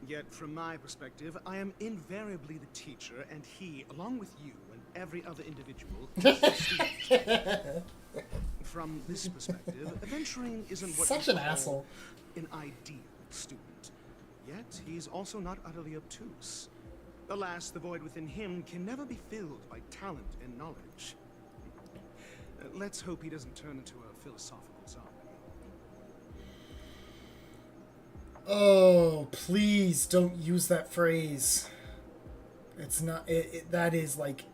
Yet, from my perspective, I am invariably the teacher, and he, along with you and every other individual, is the student. From this perspective, adventuring isn't what Such you an call asshole. an ideal student. Yet, he's also not utterly obtuse. Alas, the void within him can never be filled by talent and knowledge. Let's hope he doesn't turn into a philosophical zombie. Oh, please don't use that phrase. It's not. That is like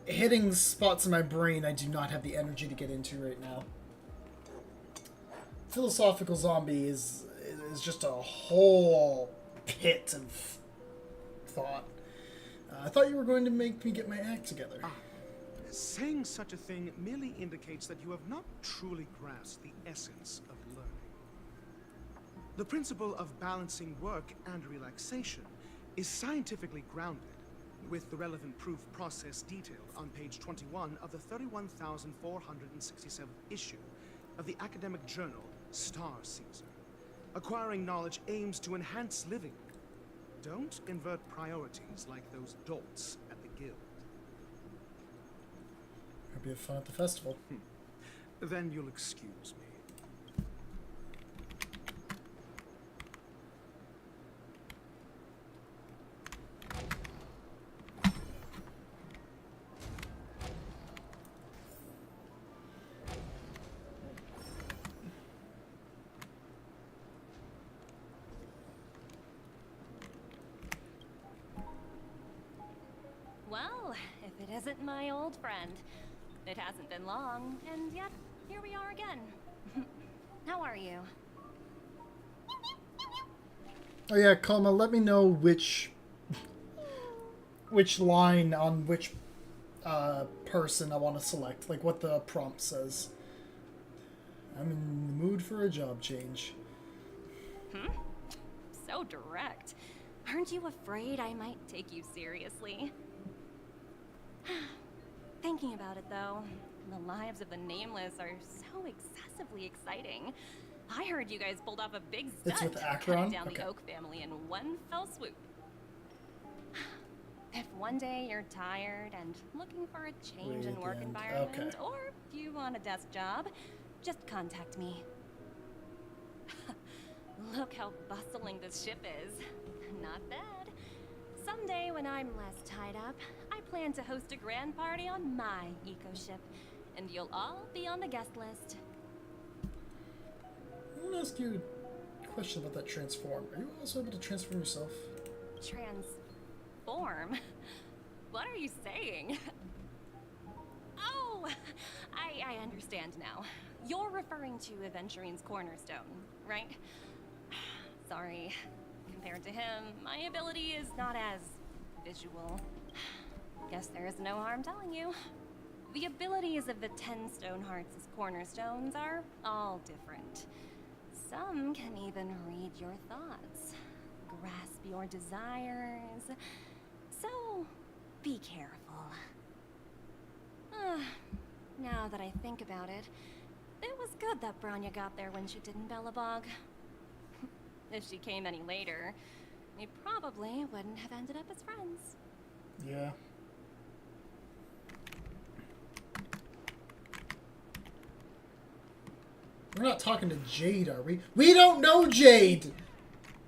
hitting spots in my brain I do not have the energy to get into right now. Philosophical zombie is just a whole pit of thought. I thought you were going to make me get my act together. Saying such a thing merely indicates that you have not truly grasped the essence of learning. The principle of balancing work and relaxation is scientifically grounded, with the relevant proof process detailed on page 21 of the 31,467th issue of the academic journal Star Caesar. Acquiring knowledge aims to enhance living. Don't invert priorities like those dolts at the guild. Hope you have fun at the festival. Then you'll excuse me. Well, if it isn't my old friend. It hasn't been long, and yet, here we are again. How are you? Oh yeah, Kalma, let me know which line on which person I want to select, like what the prompt says. I'm in the mood for a job change. So direct. Aren't you afraid I might take you seriously? Thinking about it, though, the lives of the Nameless are so excessively exciting. I heard you guys pulled off a big It's stunt, with Akron? cutting down Okay. the Oak family in one fell swoop. If one day you're tired and looking for a change in work Radiant, environment, okay. or if you want a desk job, just contact me. Look how bustling this ship is. Not bad. Someday when I'm less tied up, I plan to host a grand party on my eco-ship, and you'll all be on the guest list. I want to ask you a question about that transform. Are you also able to transform yourself? Transform? What are you saying? Oh, I understand now. You're referring to Aventurine's cornerstone, right? Sorry. Compared to him, my ability is not as visual. Guess there is no harm telling you. The abilities of the 10 Stonehearts' cornerstones are all different. Some can even read your thoughts, grasp your desires. So, be careful. Now that I think about it, it was good that Branya got there when she did in Bellabog. If she came any later, we probably wouldn't have ended up as friends. Yeah. We're not talking to Jade, are we? We don't know Jade!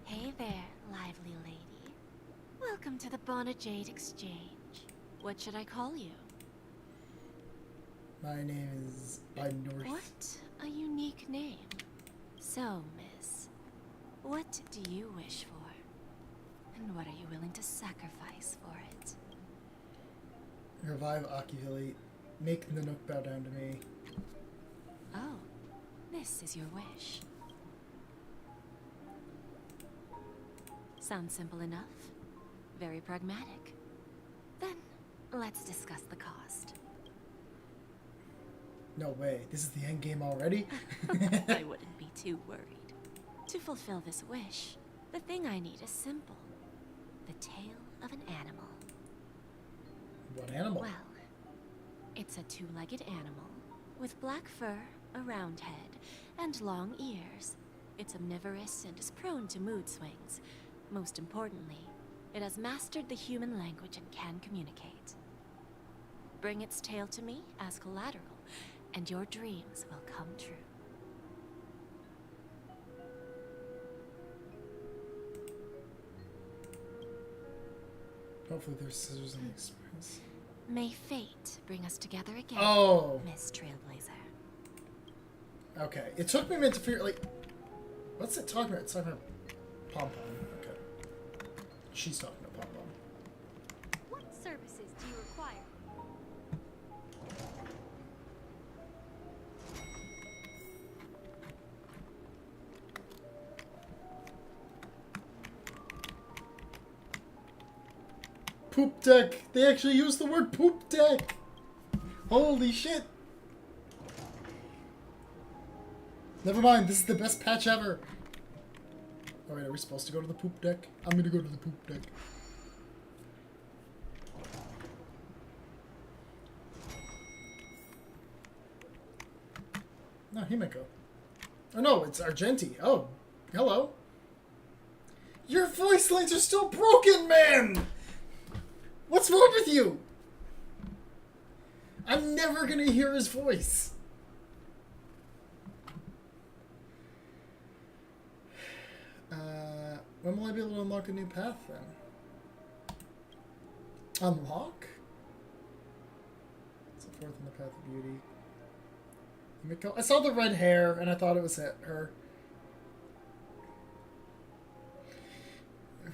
Hey there, lively lady. Welcome to the Bona Jade Exchange. What should I call you? My name is by North. What a unique name. So, miss, what do you wish for? And what are you willing to sacrifice for it? Revive Akihili. Make Nanook bow down to me. Oh, this is your wish. Sounds simple enough. Very pragmatic. Then, let's discuss the cost. No way. This is the end game already? I wouldn't be too worried. To fulfill this wish, the thing I need is simple. The tail of an animal. What animal? Well, it's a two-legged animal with black fur, a round head, and long ears. It's omnivorous and is prone to mood swings. Most importantly, it has mastered the human language and can communicate. Bring its tail to me as collateral, and your dreams will come true. Hopefully there's scissors in the express. May fate bring us together again, Oh. Miss Trailblazer. Okay. It took me a minute to figure, like... What's it talking about? It's talking about Pom-Pom. Okay. She's talking about Pom-Pom. What services do you require? Poop deck! They actually used the word poop deck! Holy shit! Never mind, this is the best patch ever! Oh wait, are we supposed to go to the poop deck? I'm gonna go to the poop deck. No, Himeko. Oh no, it's Argenti. Oh, hello. Your voice lines are still broken, man! What's wrong with you? I'm never gonna hear his voice. When will I be able to unlock a new path then? Unlock? It's the fourth in the path of beauty. I saw the red hair and I thought it was her.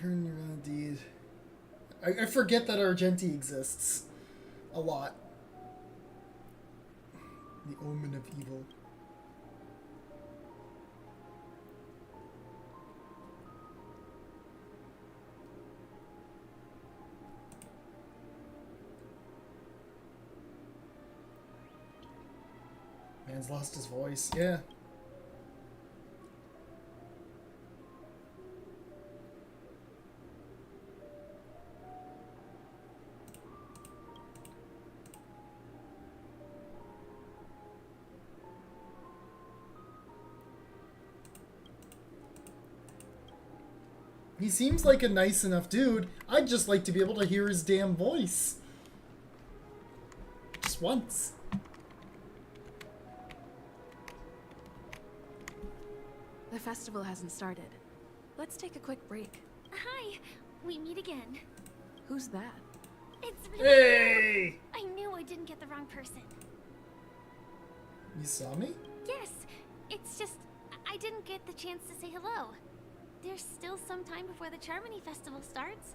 Indeed. I forget that Argenti exists a lot. The omen of evil. Man's lost his voice. Yeah. He seems like a nice enough dude. I'd just like to be able to hear his damn voice. Just once. The festival hasn't started. Let's take a quick break. Hi, we meet again. Who's that? It's me. Hey! I knew I didn't get the wrong person. You saw me? Yes, it's just I didn't get the chance to say hello. There's still some time before the Charmony Festival starts.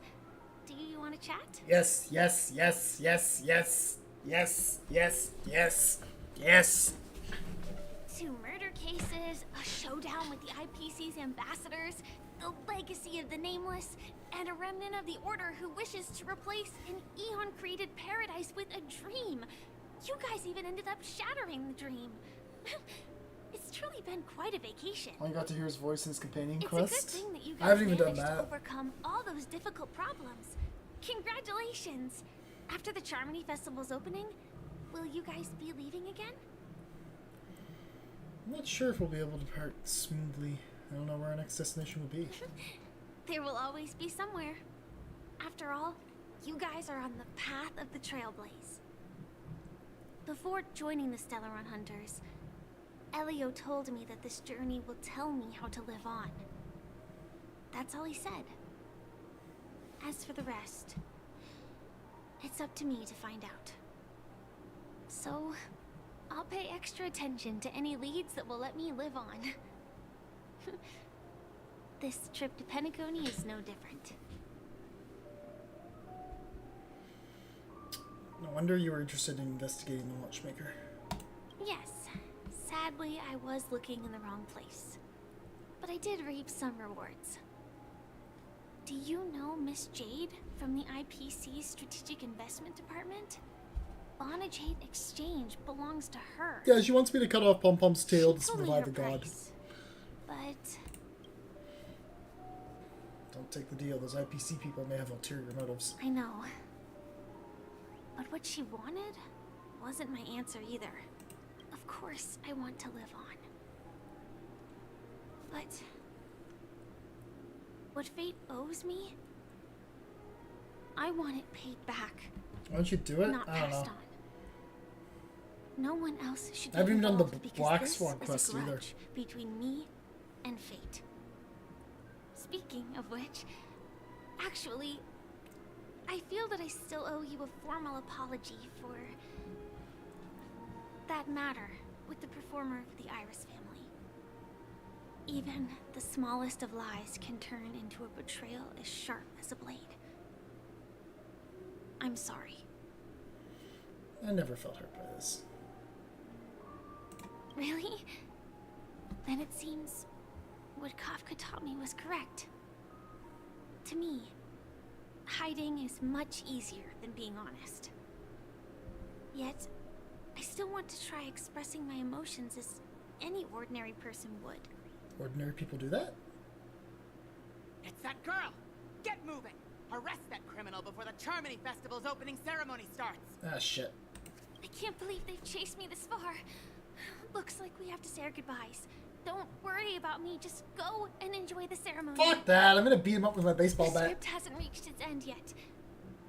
Do you want to chat? Yes, yes, yes, yes, yes, yes, yes, yes, yes. 2 murder cases, a showdown with the IPC's ambassadors, the legacy of the Nameless, and a remnant of the Order who wishes to replace an Eon-created paradise with a dream. You guys even ended up shattering the dream. It's truly been quite a vacation. I got to hear his voice in his companion It's quest. a good thing that you I guys haven't even done managed to that. overcome all those difficult problems. Congratulations! After the Charmony Festival's opening, will you guys be leaving again? I'm not sure if we'll be able to part smoothly. I don't know where our next destination will be. There will always be somewhere. After all, you guys are on the path of the Trailblaze. Before joining the Stellaron Hunters, Elio told me that this journey will tell me how to live on. That's all he said. As for the rest, it's up to me to find out. So, I'll pay extra attention to any leads that will let me live on. This trip to PENACONY is no different. No wonder you were interested in investigating the Watchmaker. Yes, sadly I was looking in the wrong place. But I did reap some rewards. Do you know Miss Jade from the IPC's Strategic Investment Department? Bonna Jade Exchange belongs to her. Yeah, she wants me to cut off Pom Pom's tail to She told me revive her the god. price, but Don't take the deal. Those IPC people may have ulterior motives. I know. But what she wanted wasn't my answer either. Of course, I want to live on. But what fate owes me, I want it paid back. Why don't you do it? Not I don't passed know. on. No one else should be I haven't even done the involved because Black this Swan is a quest either. grudge between me and fate. Speaking of which, actually, I feel that I still owe you a formal apology for that matter with the performer of the Iris family. Even the smallest of lies can turn into a betrayal as sharp as a blade. I'm sorry. I never felt hurt by this. Really? Then it seems what Kafka taught me was correct. To me, hiding is much easier than being honest. Yet, I still want to try expressing my emotions as any ordinary person would. Ordinary people do that? It's that girl! Get moving! Arrest that criminal before the Charmony Festival's opening ceremony starts! Ah, shit. I can't believe they've chased me this far. Looks like we have to say our goodbyes. Don't worry about me, just go and enjoy the ceremony. Fuck that, I'm gonna beat him up with my baseball The bat. script hasn't reached its end yet.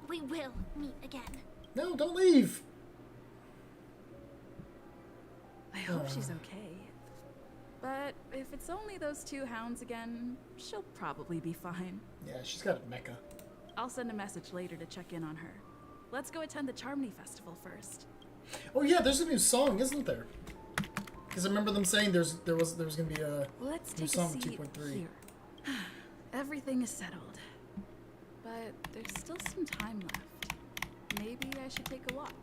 We will meet again. No, don't leave! I hope she's okay. But if it's only those two hounds again, she'll probably be fine. Yeah, she's got a mecha. I'll send a message later to check in on her. Let's go attend the Charmony Festival first. Oh yeah, there's a new song, isn't there? Because I remember them saying there was gonna be a Let's new take song a seat 2.3. here. Everything is settled. But there's still some time left. Maybe I should take a walk.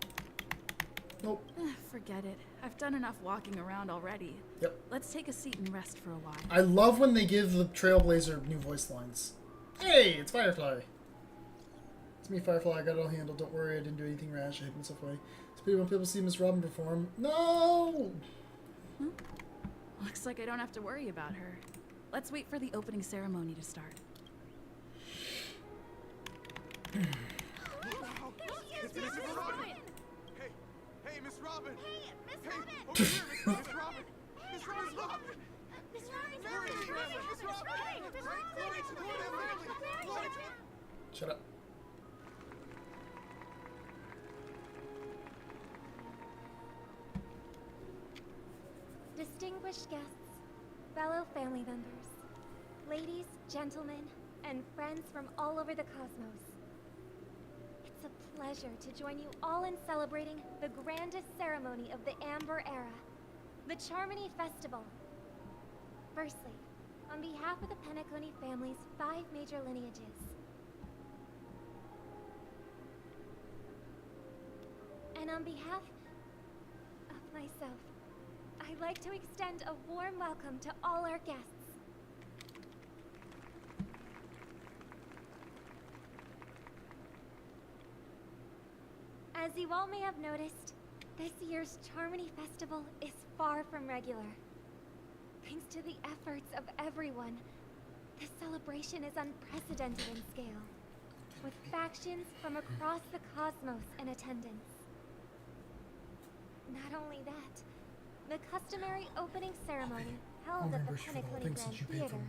Nope. Forget it. I've done enough walking around already. Yep. Let's take a seat and rest for a while. I love when they give the Trailblazer new voice lines. Hey, it's Firefly. It's me, Firefly. I got it all handled. Don't worry, I didn't do anything rash. I hid myself away. It's pretty when people see Miss Robin perform. No! Looks like I don't have to worry about her. Let's wait for the opening ceremony to start. It's Miss Robin! Hey, Miss Robin! Hey, Miss Robin! Over here, Miss Robin! Miss Robin! Miss Robin! Shut up. Distinguished guests, fellow family members, ladies, gentlemen, and friends from all over the cosmos. It's a pleasure to join you all in celebrating the grandest ceremony of the Amber Era, the Charmony Festival. Firstly, on behalf of the PENACONY family's 5 major lineages, and on behalf of myself, I'd like to extend a warm welcome to all our guests. As you all may have noticed, this year's Charmony Festival is far from regular. Thanks to the efforts of everyone, the celebration is unprecedented in scale, with factions from across the cosmos in attendance. Not only that, the customary opening ceremony held at the PENACONY Grand Theater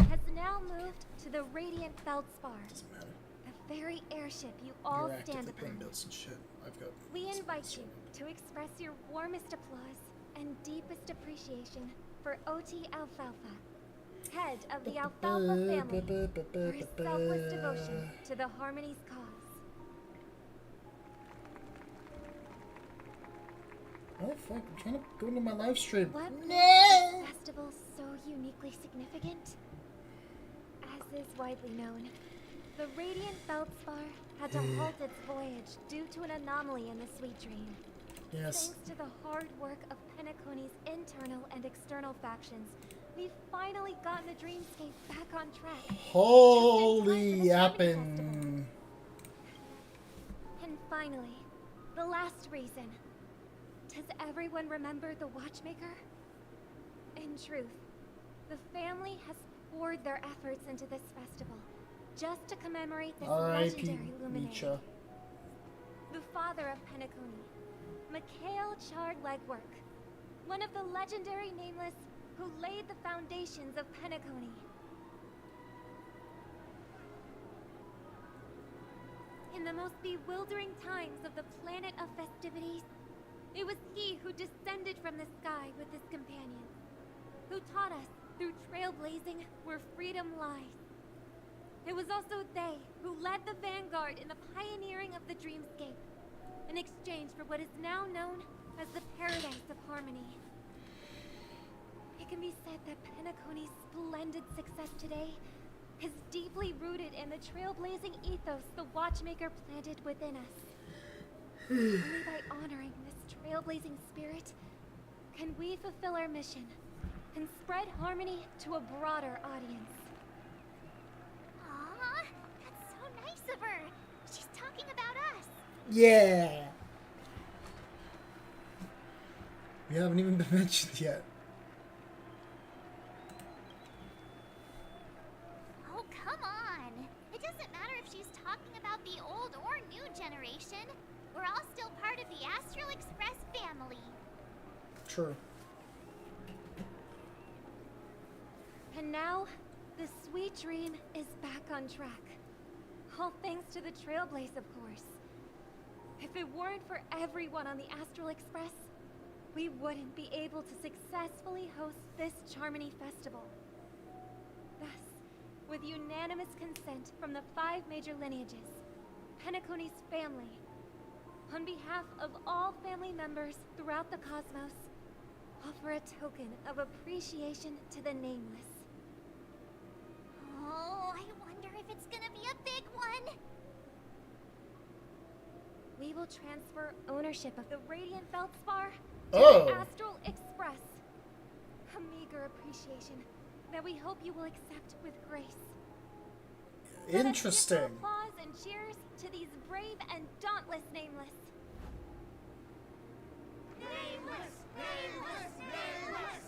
has now moved to the Radiant Feldspar, the very airship you all stand upon. Notes and shit. I've got. We invite you to express your warmest applause and deepest appreciation for OT Alfalfa, head of the Alfalfa family, for his selfless devotion to the Harmony's cause. Oh fuck! I'm trying to go into my live stream. What makes this festival so uniquely significant? As is widely known, the Radiant Feldspar had to halt its voyage due to an anomaly in the Sweet Dream. Yes. Thanks to the hard work of PENACONY's internal and external factions, we've finally gotten the dreamscape back on track. Holy yappin'. And finally, the last reason. Does everyone remember the Watchmaker? In truth, the family has poured their efforts into this festival just to commemorate this legendary luminary. The father of PENACONY, Mikhail Chard Legwork, one of the legendary Nameless who laid the foundations of PENACONY. In the most bewildering times of the planet of festivities, it was he who descended from the sky with his companions, who taught us through trailblazing where freedom lies. It was also they who led the vanguard in the pioneering of the dreamscape, in exchange for what is now known as the Paradise of Harmony. It can be said that Penacony's splendid success today is deeply rooted in the trailblazing ethos the Watchmaker planted within us. Only by honoring this trailblazing spirit can we fulfill our mission and spread harmony to a broader audience. Aw, that's so nice of her. She's talking about us. Yeah. We haven't even been mentioned yet. Oh, come on. It doesn't matter if she's talking about the old or new generation. We're all still part of the Astral Express family. True. And now, the sweet dream is back on track. All thanks to the Trailblaze, of course. If it weren't for everyone on the Astral Express, we wouldn't be able to successfully host this Charmony Festival. Thus, with unanimous consent from the 5 major lineages, Penacony's family, on behalf of all family members throughout the cosmos, offer a token of appreciation to the Nameless. Oh, I wonder if it's gonna be a big one. We will transfer ownership of the Radiant Feldspar to Oh. the Astral Express. A meager appreciation that we hope you will accept with grace. Let us give Interesting. applause and cheers to these brave and dauntless Nameless. Nameless! Nameless! Nameless!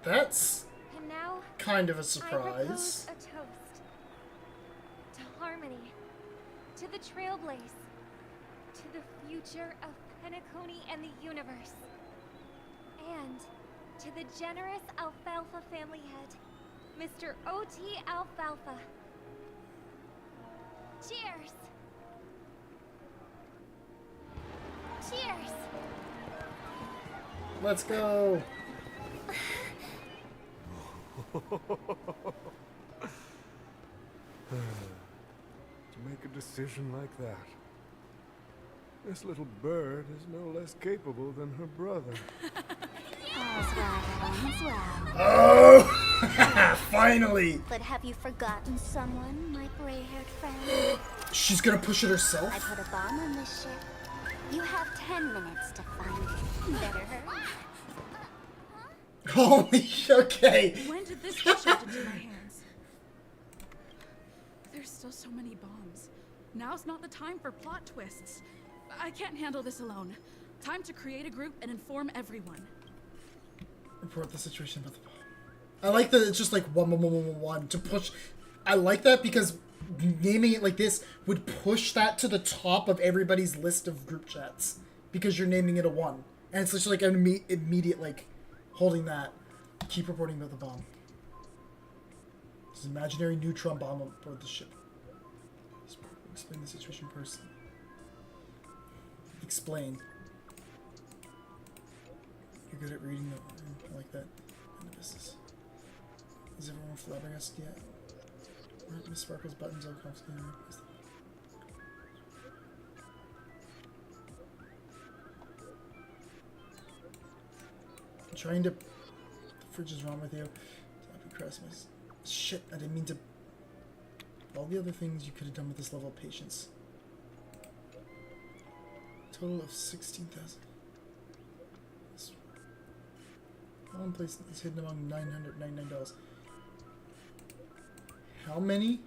That's And now, kind of a I surprise. propose a toast to harmony, to the Trailblaze, to the future of Penacony and the universe, and to the generous Alfalfa family head, Mr. O.T. Alfalfa. Cheers! Cheers! Let's go. To make a decision like that. This little bird is no less capable than her brother. Oh! Finally! But have you forgotten someone, my gray-haired friend? She's gonna push it herself? I put a bomb on this ship. You have 10 minutes to find it. Better hurry. Holy, okay. When did this get shipped into my hands? There's still so many bombs. Now's not the time for plot twists. I can't handle this alone. Time to create a group and inform everyone. Report the situation about the bomb. I like that it's just like one to push. I like that because naming it like this would push that to the top of everybody's list of group chats because you're naming it a 1. And it's just like an immediate like holding that. Keep reporting about the bomb. There's an imaginary neutron bomb on board the ship. Explain the situation person. Explain. You're good at reading the room. I like that. End of business. Is everyone flabbergasted yet? Where are Miss Sparkle's buttons are confiscated? I'm trying to. The fridge is wrong with you. Happy Christmas. Shit, I didn't mean to. All the other things you could have done with this level of patience. Total of 16,000. One place is hidden among $999. How many?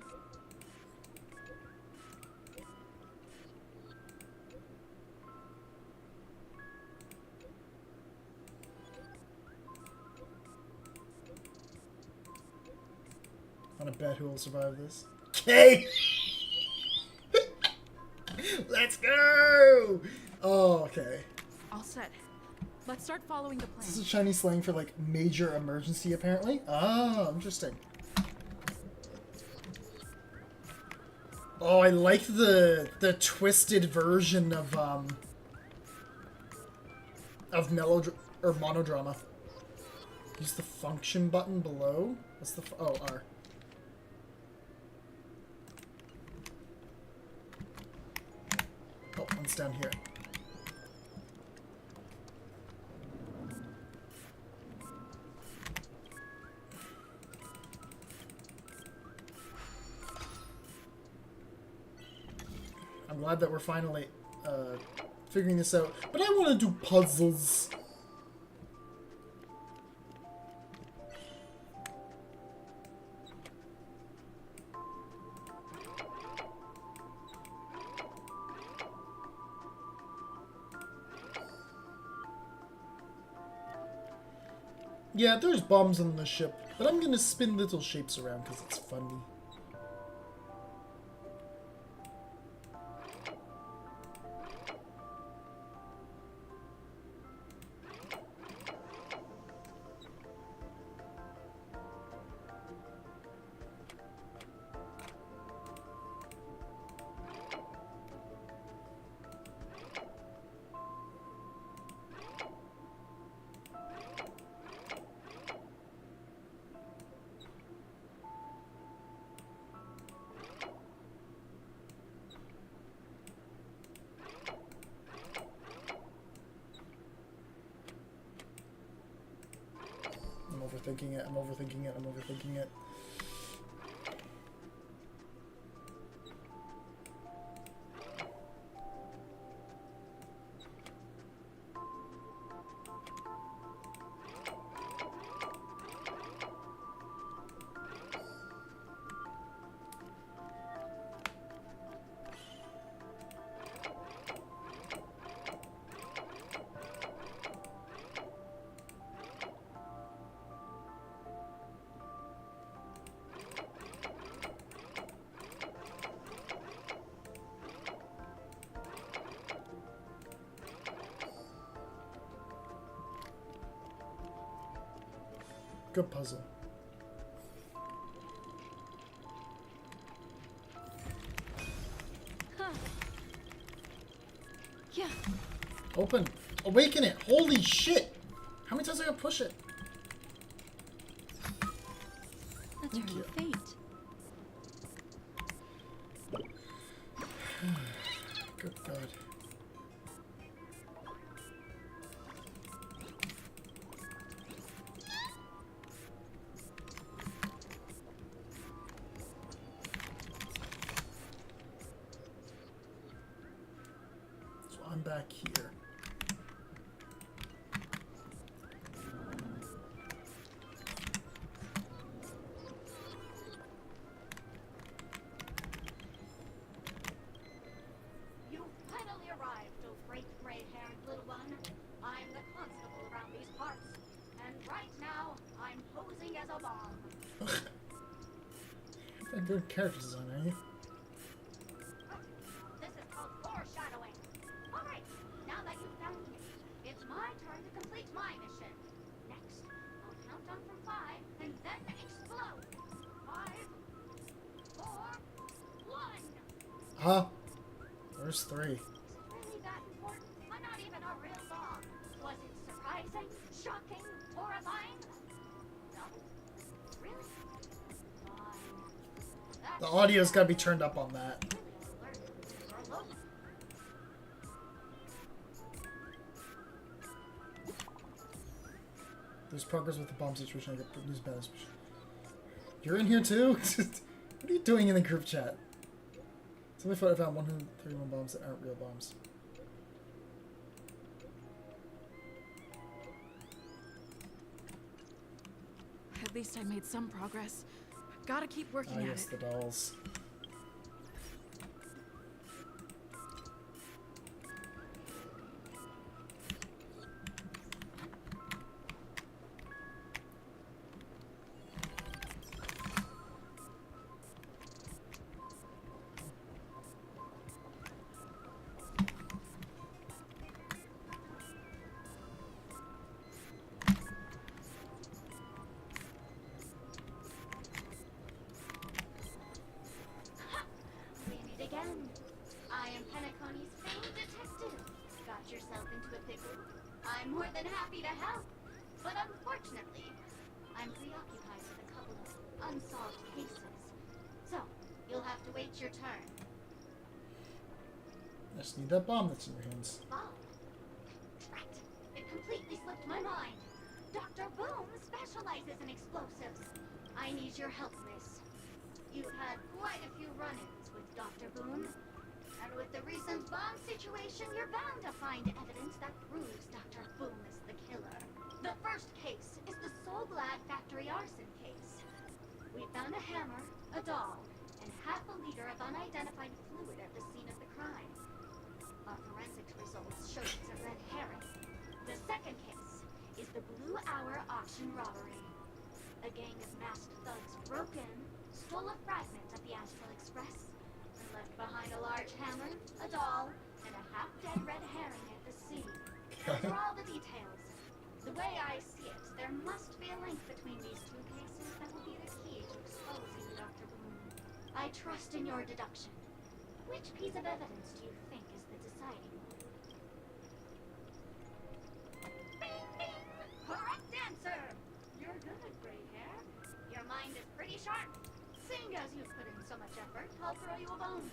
I want to bet who will survive this. Okay. Let's go. Oh, okay. All set. Let's start following the plan. This is Chinese slang for like major emergency, apparently. Oh, interesting. Oh, I like the twisted version of monodrama. Use the function button below. What's the oh R? down here. I'm glad that we're finally figuring this out, but I want to do puzzles. Yeah, there's bombs on the ship, but I'm gonna spin little shapes around because it's funny. I'm overthinking it, I'm overthinking it, I'm overthinking it. Good puzzle. Huh. Yeah. Open. Awaken it. Holy shit. How many times I gotta push it? That's Thank her you. fate. Good God. So I'm back here. You've finally arrived, oh great gray-haired little one. I'm the constable around these parts, and right now I'm posing as a bomb. I'm doing character design, are you? This is called foreshadowing. All right, now that you've found me, it's my turn to complete my mission. Next, I'll count down from 5 and then explode. 5, 4, 1. Huh? Where's 3? Really that important? I'm not even a real bomb. Was it surprising, shocking, horrifying? No? Really? Fine. The audio's gotta be turned up on that. There's progress with the bomb situation. I got good news, bad news. You're in here too? What are you doing in the group chat? Somebody thought I found 131 bombs that aren't real bombs. At least I made some progress. Gotta keep working Ah, at yes, it. the dolls. We meet again. I am Penacony's famed detective. Got yourself into a pickle? I'm more than happy to help. But unfortunately, I'm preoccupied with a couple of unsolved cases. So, you'll have to wait your turn. I just need that bomb that's in your hands. Oh. Drat. It completely slipped my mind. Dr. Boom specializes in explosives. I need your help, miss. You've had quite a few run-ins with Dr. Boom. And with the recent bomb situation, you're bound to find evidence that proves Dr. Boom is the killer. The first case is the So Glad factory arson case. We found a hammer, a doll, and half a liter of unidentified fluid at the scene of the crime. Our forensics results showed it's a red herring. The second case is the Blue Hour auction robbery. A gang of masked thugs broke in, stole a fragment of the Astral Express, and left behind a large hammer, a doll, and a half-dead red herring at the scene. Those are all the details. The way I see it, there must be a link between these two cases that will be the key to exposing Dr. Boom. I trust in your deduction. Which piece of evidence do you think is the deciding one? Bing, bing! Correct answer! You're good at gray hair. Your mind is pretty sharp. Seeing as you've put in so much effort, I'll throw you a bone.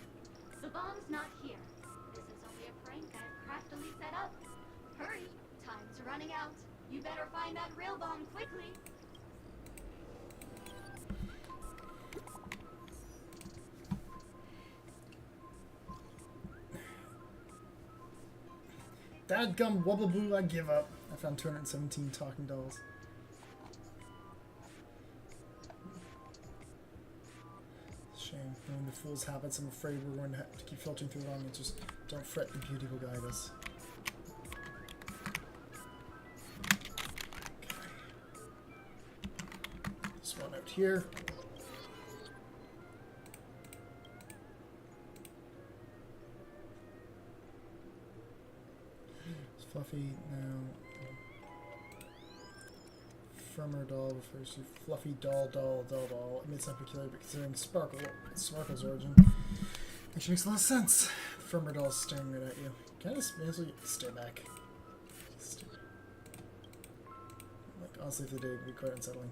The bomb's not here. This is only a prank I've craftily set up. Hurry, time's running out. You better find that real bomb quickly. Dadgum wobbleboo, I give up. I found 217 talking dolls. Shame. Knowing the fool's habits, I'm afraid we're going to have to keep filtering through the wrong answers. Don't fret, the beauty will guide us. Okay. This one out here. Fluffy now. Firmer doll refers to fluffy doll. Emits some peculiar, but considering Sparkle's origin, actually makes a lot of sense. Firmer doll staring right at you. Can I just basically stare back? Like, honestly, if they did, it'd be quite unsettling.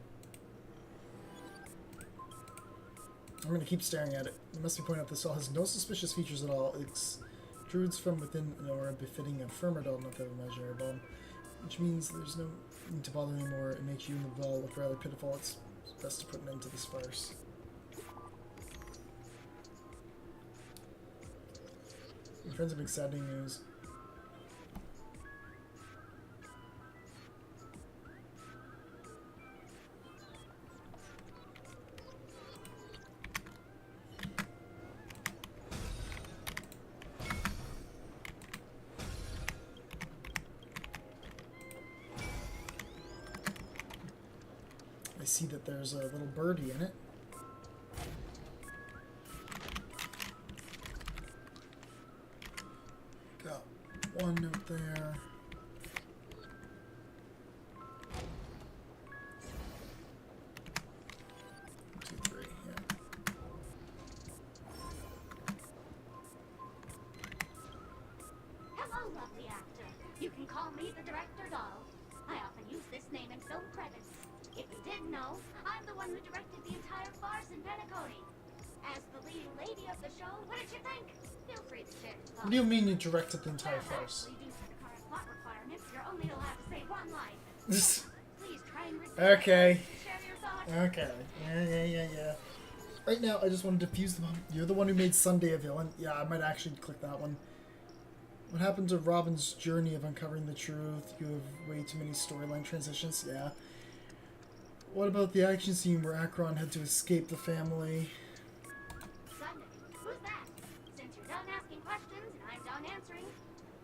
I'm gonna keep staring at it. It must be pointed out this doll has no suspicious features at all. It extrudes from within an aura befitting a firmer doll method of measurable, which means there's no need to bother anymore. It makes you and the doll look rather pitiful. It's best to put an end to this farce. My friends have exciting news. I see that there's a little birdie in it. Got one note there. Two, three, yeah. Hello, lovely actor. You can call me the director doll. I often use this name in film credits. If you didn't know, I'm the one who directed the entire farce in PENACONY. As the leading lady of the show, what did you think? Feel free to share your thoughts. What do you mean you directed the entire farce? Actually, due to the current plot requirements, you're only allowed to say one line. Please try and resist Okay. share your thoughts. Okay. Yeah. Right now, I just want to defuse the bomb. You're the one who made Sunday a villain. Yeah, I might actually click that one. What happened to Robin's journey of uncovering the truth? You have way too many storyline transitions. Yeah. What about the action scene where Akron had to escape the family? Sunday, who's that? Since you're done asking questions and I'm done answering,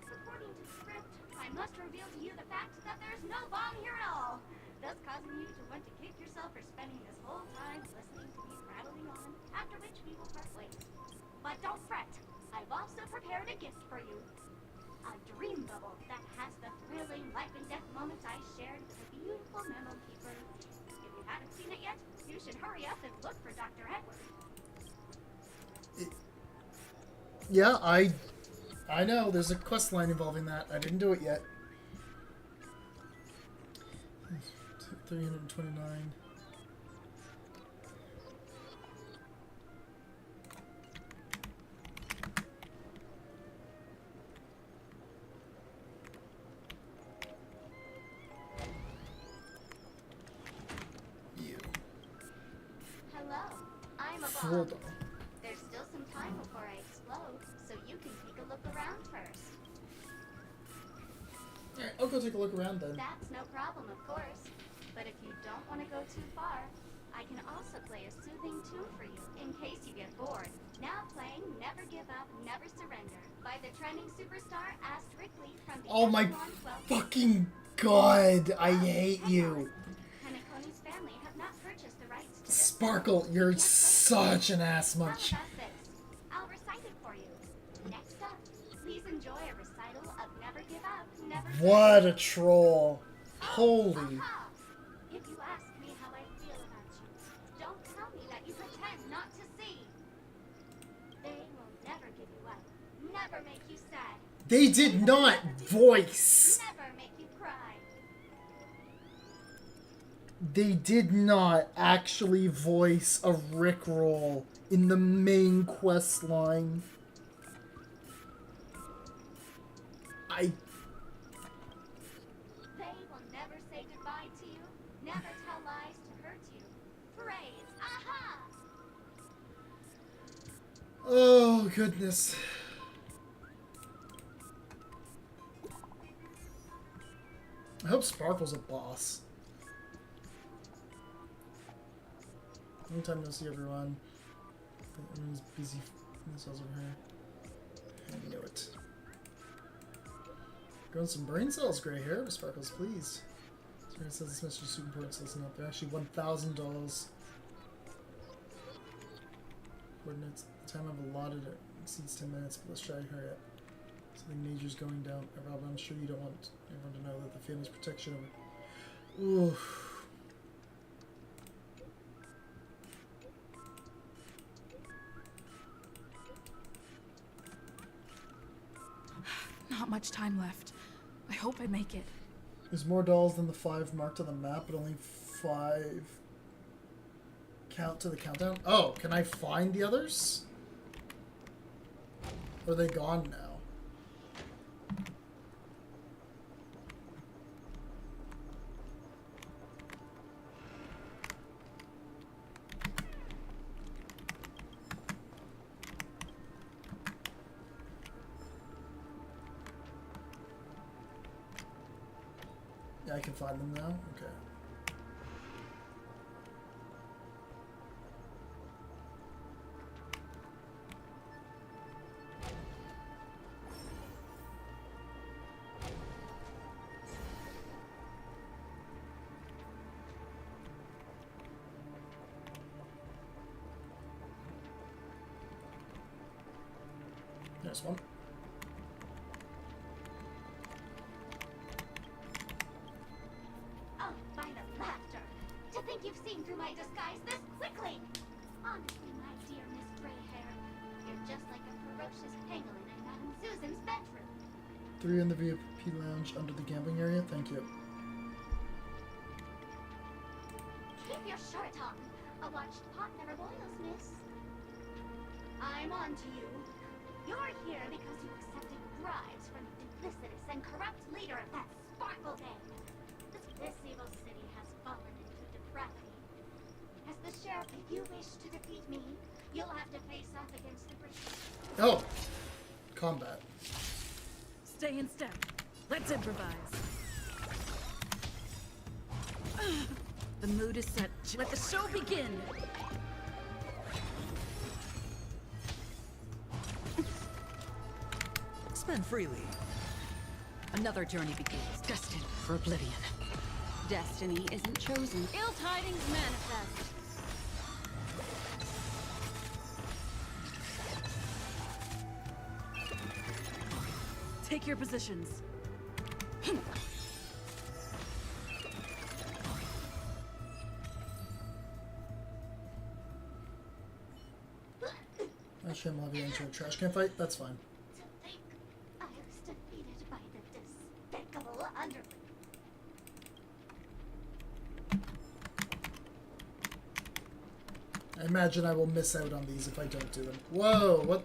according to the script, I must reveal to you the fact that there's no bomb here at all, thus causing you to want to kick yourself for spending this whole time listening to me prattling on, after which we will part ways. But don't fret, I've also prepared a gift for you. A dream bubble that has the thrilling life and death moments I shared with a beautiful memo keeper. If you haven't seen it yet, you should hurry up and look for Dr. Edward. Yeah, I know. There's a quest line involving that. I didn't do it yet. 329. Hello, I'm a Full bomb. doll. There's still some time before I explode, so you can take a look around first. Alright, I'll go take a look around then. That's no problem, of course. But if you don't want to go too far, I can also play a soothing tune for you in case you get bored. Now playing Never Give Up, Never Surrender by the trending superstar Astrictly from the Oh my Echelon 12. fucking god, I hate you. PENACONY's family have not purchased the rights to this. Sparkle, you're such an ass munch. How about this? I'll recite it for you. Next up, please enjoy a recital of Never Give Up, Never What a troll. Holy. Aha! If you ask me how I feel about you, don't tell me that you pretend not to see. They will never give you up, never make you sad, They did not voice. never make you cry. They did not actually voice a Rickroll in the main quest line. They will never say goodbye to you, never tell lies to hurt you. Praise, aha! Oh, goodness. I hope Sparkle's a boss. Long time no see everyone. Everyone's busy. This over here. I knew it. Growing some brain cells, gray hair, but Sparkle's pleased. Tyrant says this message is super important, so listen up. They're actually $1,000. Coordinates. The time I've allotted it exceeds 10 minutes, but let's try to hurry up. Something major's going down. Rob, I'm sure you don't want everyone to know that the family's protection of it. Oof. Not much time left. I hope I make it. There's more dolls than the 5 marked on the map, but only 5 count to the countdown. Oh, can I find the others? Or are they gone now? Yeah, I can find them now? Okay. There's one. Oh, by the laughter! To think you've seen through my disguise this quickly! Honestly, my dear Miss Greyhair, you're just like a ferocious pangolin in Madame Susan's bedroom. 3 in the VIP lounge under the gambling area. Thank you. Keep your shirt on. A watched pot never boils, miss. I'm on to you. You're here because you accepted bribes from the duplicitous and corrupt leader of that Sparkle gang. This evil city has fallen into depravity. As the sheriff, if you wish to defeat me, you'll have to face off against the British. Oh! Combat. Stay in step. Let's improvise. The mood is set. Let the show begin. Spend freely. Another journey begins, destined for oblivion. Destiny isn't chosen. Ill tidings manifest. Take your positions. Actually, I'm having into a trash can fight. That's fine. I was defeated by the despicable underling. I imagine I will miss out on these if I don't do them. Whoa, what?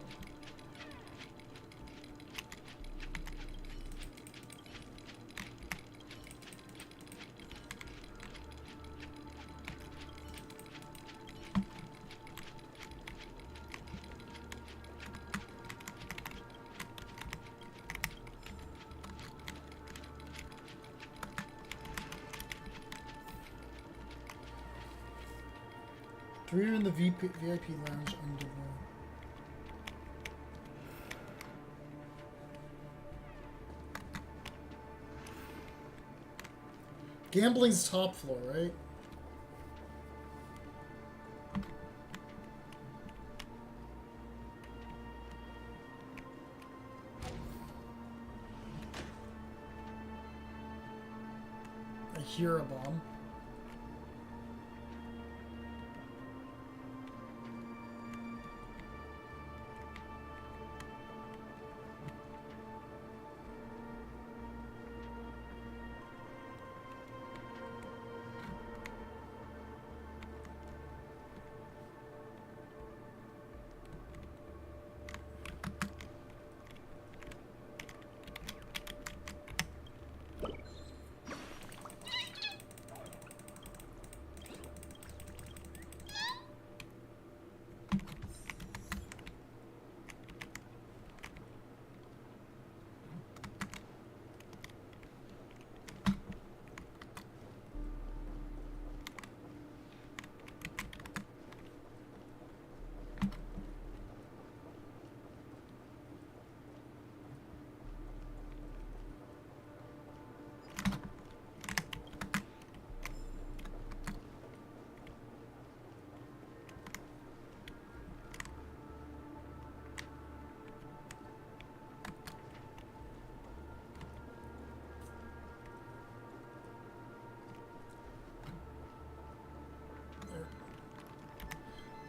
Three are in the VIP lounge under the... Gambling's top floor, right? I hear a bomb.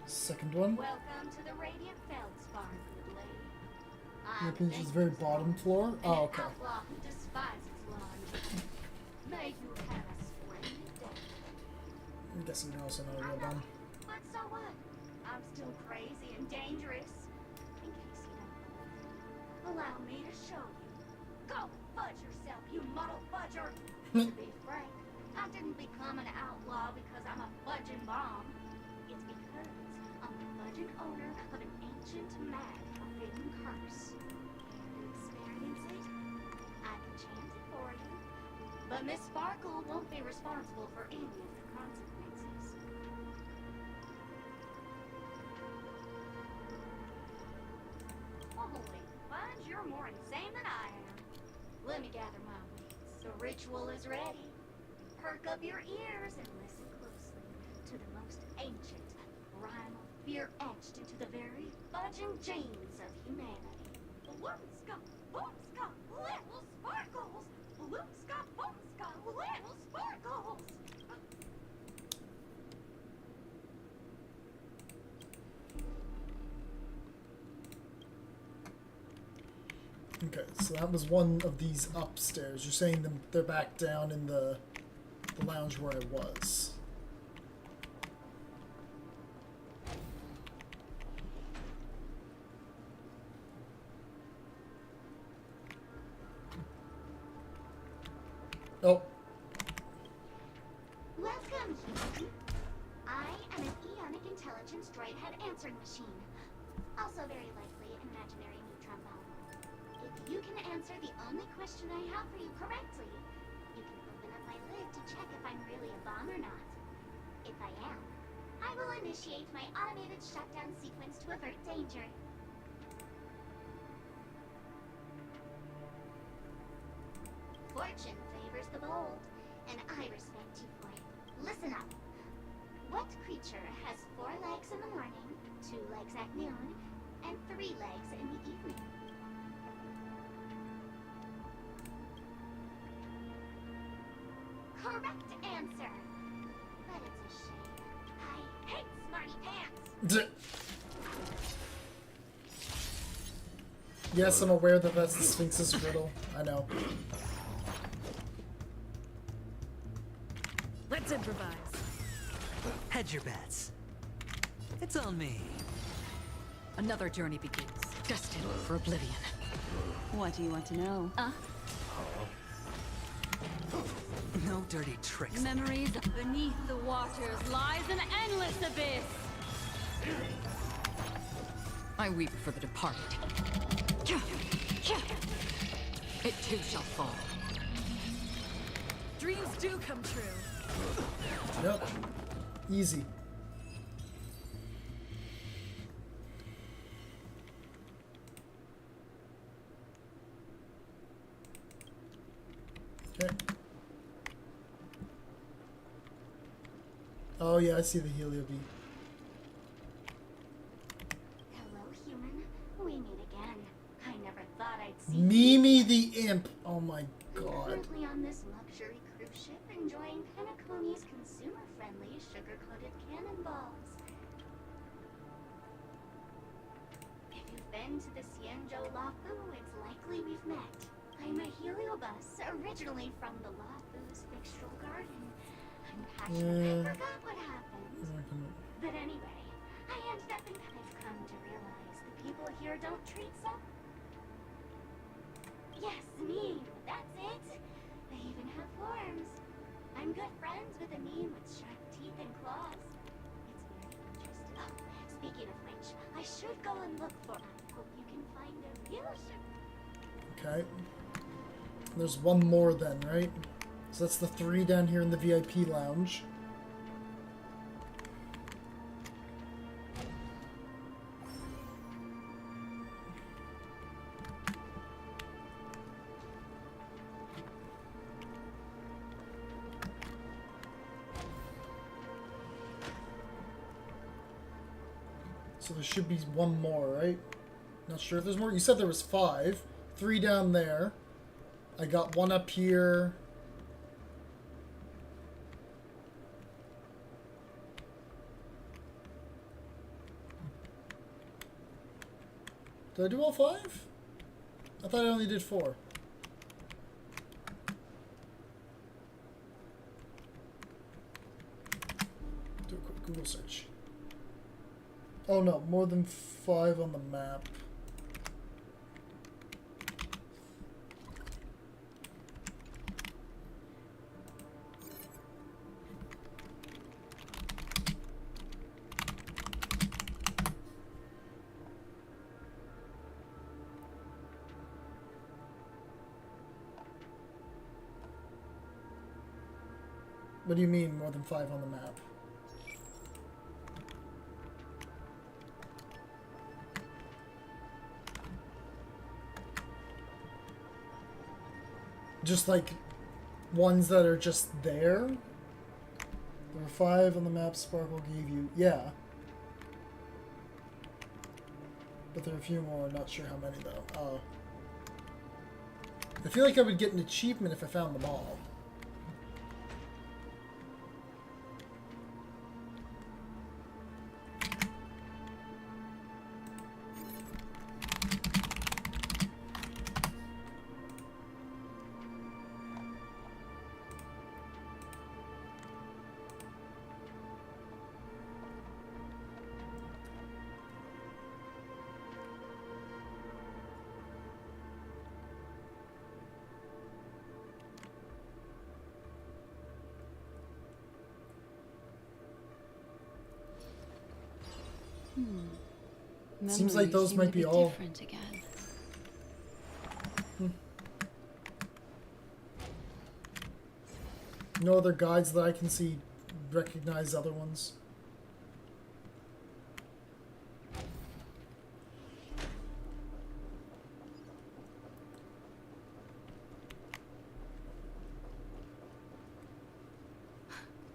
Second one. Welcome to the Radiant Feldspark, good lady. Your pinch is very bottom floor? Oh, okay. Outlaw who despises laundry. May you have a splendid day. I'm guessing you're also not a real bomb. But so what? I'm still crazy and dangerous. In case you don't believe, allow me to show you. Go fudge yourself, you muddle fudger! To be frank, I didn't become an outlaw because I'm a fudging bomb. It's because I'm the fudging owner of an ancient, mad, forbidden curse. To experience it, I can chant it for you. But Miss Sparkle won't be responsible for any of the consequences. Holy fudge, you're more insane than I am. Let me gather my wits. The ritual is ready. Perk up your ears and listen closely to the most ancient rhyme of fear etched into the very fudging genes of humanity. Bloomska, boomska, little sparkles! Bloomska, boomska, little sparkles! Okay, so that was one of these upstairs. You're saying they're back down in the lounge where I was. Oh. Welcome, human. I am an eonic intelligence droid-head answering machine. Also very likely an imaginary neutron bomb. If you can answer the only question I have for you correctly, you can open up my lid to check if I'm really a bomb or not. If I am, I will initiate my automated shutdown sequence to avert danger. Fortune favors the bold, and I respect you for it. Listen up. What creature has 4 legs in the morning, 2 legs at noon, and 3 legs in the evening? Correct answer. But it's a shame. I hate smarty pants. Yes, I'm aware that that's the Sphinx's riddle. I know. Let's improvise. Hedge your bets. It's on me. Another journey begins, destined for oblivion. What do you want to know? No dirty tricks. Memories beneath the waters lies an endless abyss. I weep for the departed. It too shall fall. Dreams do come true. Yep. Easy. Oh yeah, I see the Helio bee. Hello, human. We meet again. I never thought I'd see Mimi the imp. Oh my god. currently on this luxury cruise ship enjoying PENACONY's consumer-friendly sugar-coated cannonballs. If you've been to the Xianzhou Lafu, it's likely we've met. I'm a heliobus, originally from the Lafu's Fixtural Garden. I'm passionate. I forgot what happened. But anyway, I ended up in I've come to realize the people here don't treat some. Yes, me. That's it. They even have forms. I'm good friends with a meme with sharp teeth and claws. It's very interesting. Oh, speaking of which, I should go and look for. I hope you can find a real sugar. Okay. There's one more then, right? So that's the 3 down here in the VIP lounge. So there should be one more, right? Not sure if there's more. You said there was 5. 3 down there. I got 1 up here. Did I do all 5? I thought I only did 4. Do a quick Google search. Oh no, more than 5 on the map. What do you mean, more than 5 on the map? Just like ones that are just there? There were 5 on the map Sparkle gave you. Yeah. But there are a few more, not sure how many though. Oh. I feel like I would get an achievement if I found them all. Seems like those might be all different again. No other guides that I can see recognize other ones.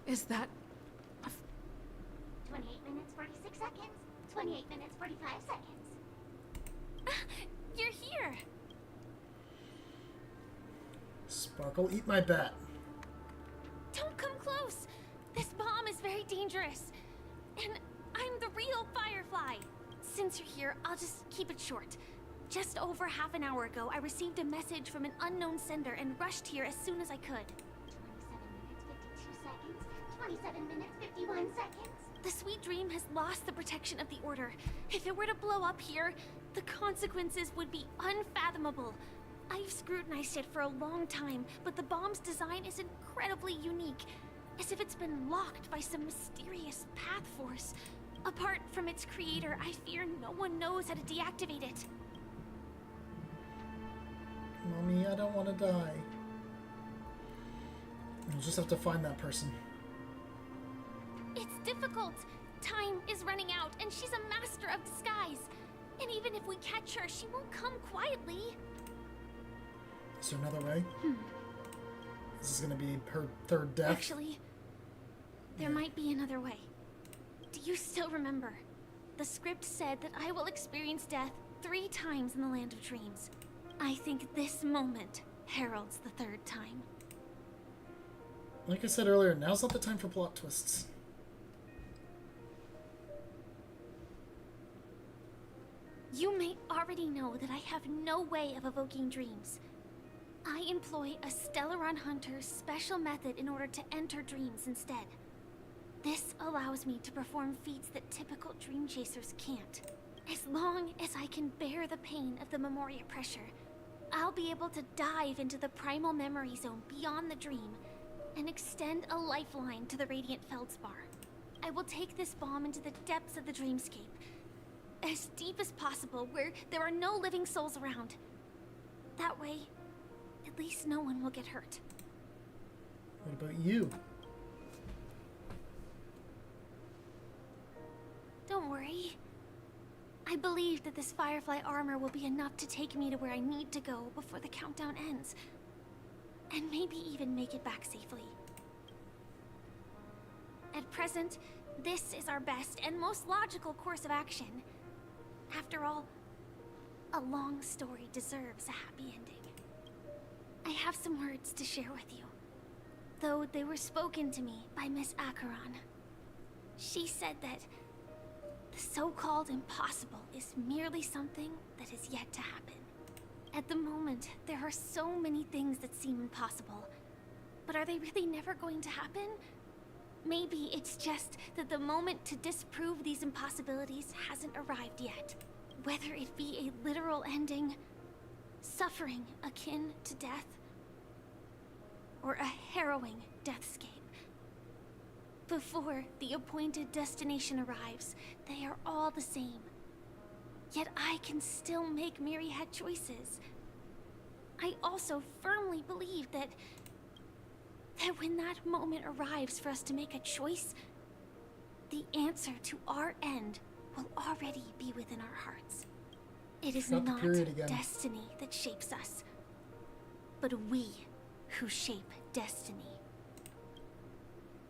Is that 28 minutes, 46 seconds. 28 minutes, 45 seconds. You're here! Sparkle, eat my bat. Don't come close! This bomb is very dangerous. And I'm the real Firefly. Since you're here, I'll just keep it short. Just over half an hour ago, I received a message from an unknown sender and rushed here as soon as I could. 27 minutes, 51 seconds. The Sweet Dream has lost the protection of the Order. If it were to blow up here, the consequences would be unfathomable. I've scrutinized it for a long time, but the bomb's design is incredibly unique. As if it's been locked by some mysterious path force. Apart from its creator, I fear no one knows how to deactivate it. Mommy, I don't want to die. We'll just have to find that person. It's difficult. Time is running out, and she's a master of disguise. And even if we catch her, she won't come quietly. Is there another way? This is gonna be her 3rd death. Actually, There might be another way. Do you still remember? The script said that I will experience death 3 times in the Land of Dreams. I think this moment heralds the 3rd time. Like I said earlier, now's not the time for plot twists. You may already know that I have no way of evoking dreams. I employ a Stellaron Hunter's special method in order to enter dreams instead. This allows me to perform feats that typical dream chasers can't. As long as I can bear the pain of the Memoria pressure, I'll be able to dive into the primal memory zone beyond the dream and extend a lifeline to the Radiant Feldspar. I will take this bomb into the depths of the dreamscape, as deep as possible, where there are no living souls around. That way, at least no one will get hurt. What about you? Don't worry. I believe that this Firefly armor will be enough to take me to where I need to go before the countdown ends. And maybe even make it back safely. At present, this is our best and most logical course of action. After all, a long story deserves a happy ending. I have some words to share with you, though they were spoken to me by Miss Acheron. She said that the so-called impossible is merely something that is yet to happen. At the moment, there are so many things that seem impossible, but are they really never going to happen? Maybe it's just that the moment to disprove these impossibilities hasn't arrived yet. Whether it be a literal ending, suffering akin to death, or a harrowing deathscape. Before the appointed destination arrives, they are all the same. Yet I can still make myriad choices. I also firmly believe that when that moment arrives for us to make a choice, the answer to our end will already be within our hearts. It is not destiny that shapes us, but we who shape destiny.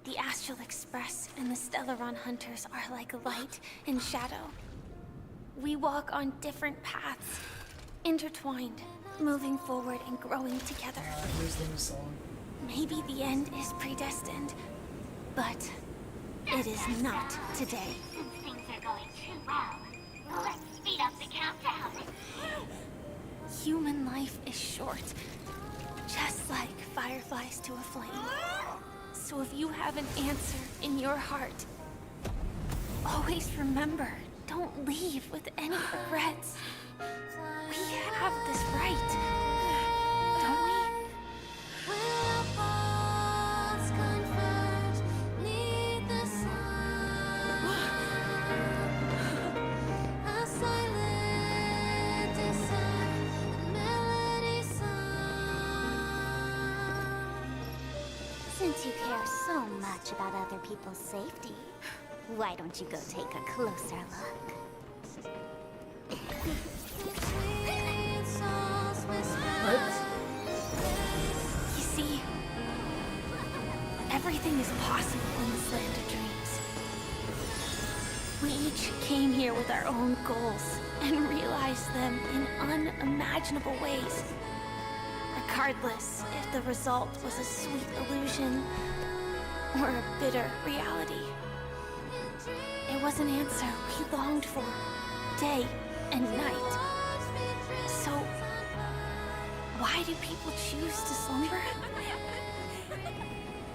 The Astral Express and the Stellaron Hunters are like light and shadow. We walk on different paths, intertwined, moving forward and growing together. Here's the new song. Maybe the end is predestined, but it is not today. Things are going too well. Let's speed up the countdown. Human life is short, just like fireflies to a flame. So if you have an answer in your heart, always remember, don't leave with any regrets. We have this right, don't we? Since you care so much about other people's safety, why don't you go take a closer look? You see, everything is possible in this land of dreams. We each came here with our own goals and realized them in unimaginable ways. Regardless if the result was a sweet illusion or a bitter reality. It was an answer we longed for, day and night. So, why do people choose to slumber?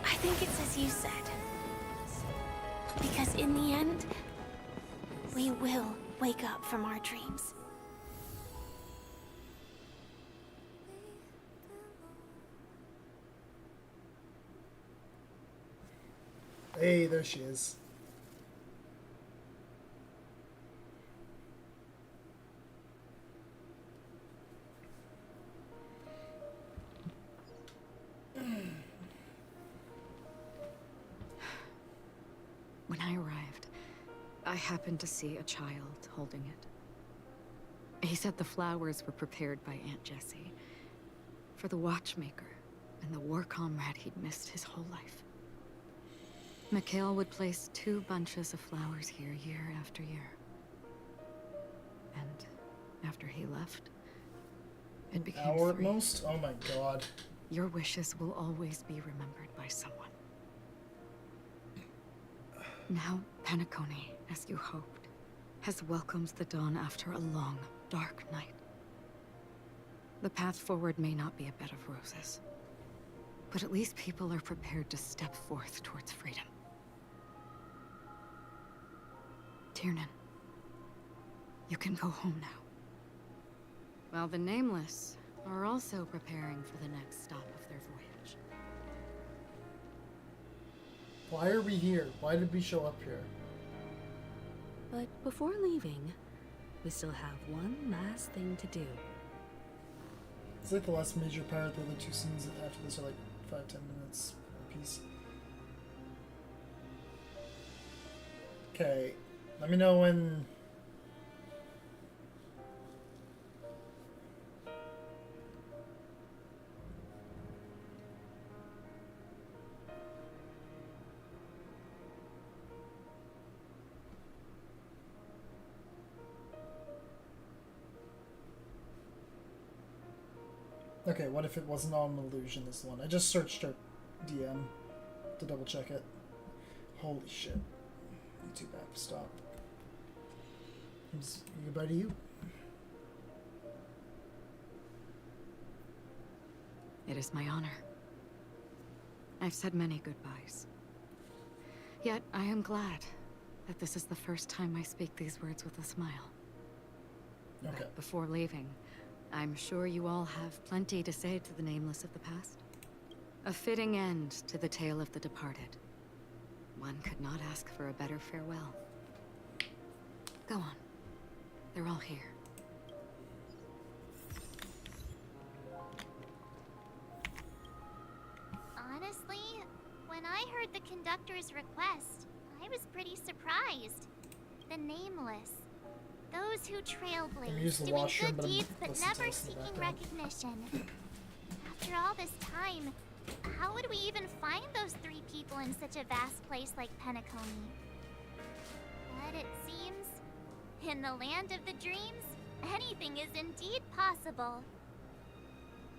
I think it's as you said. Because in the end, we will wake up from our dreams. Hey, there she is. When I arrived, I happened to see a child holding it. He said the flowers were prepared by Aunt Jessie for the watchmaker and the war comrade he'd missed his whole life. Mikhail would place 2 bunches of flowers here year after year. And after he left, it became hour at 3. most? Oh my god. Your wishes will always be remembered by someone. Now, PENACONY, as you hoped, has welcomed the dawn after a long, dark night. The path forward may not be a bed of roses, but at least people are prepared to step forth towards freedom. Tyrant, you can go home now. While the Nameless are also preparing for the next stop of their voyage. Why are we here? Why did we show up here? But before leaving, we still have one last thing to do. It's like the last major part. The other 2 scenes after this are like 5-10 minutes a piece. Okay, let me know when. Okay, what if it wasn't all an illusion, this one? I just searched her DM to double check it. Holy shit. YouTube app, stop. Goodbye to you. It is my honor. I've said many goodbyes. Yet I am glad that this is the first time I speak these words with a smile. Okay. But before leaving, I'm sure you all have plenty to say to the Nameless of the past. A fitting end to the tale of the departed. One could not ask for a better farewell. Go on. They're all here. Honestly, when I heard the conductor's request, I was pretty surprised. The Nameless. Those who trailblaze, doing washroom, good deeds but listen to never us in the seeking background. recognition. After all this time, how would we even find those 3 people in such a vast place like PENACONY? But it seems, in the land of the dreams, anything is indeed possible.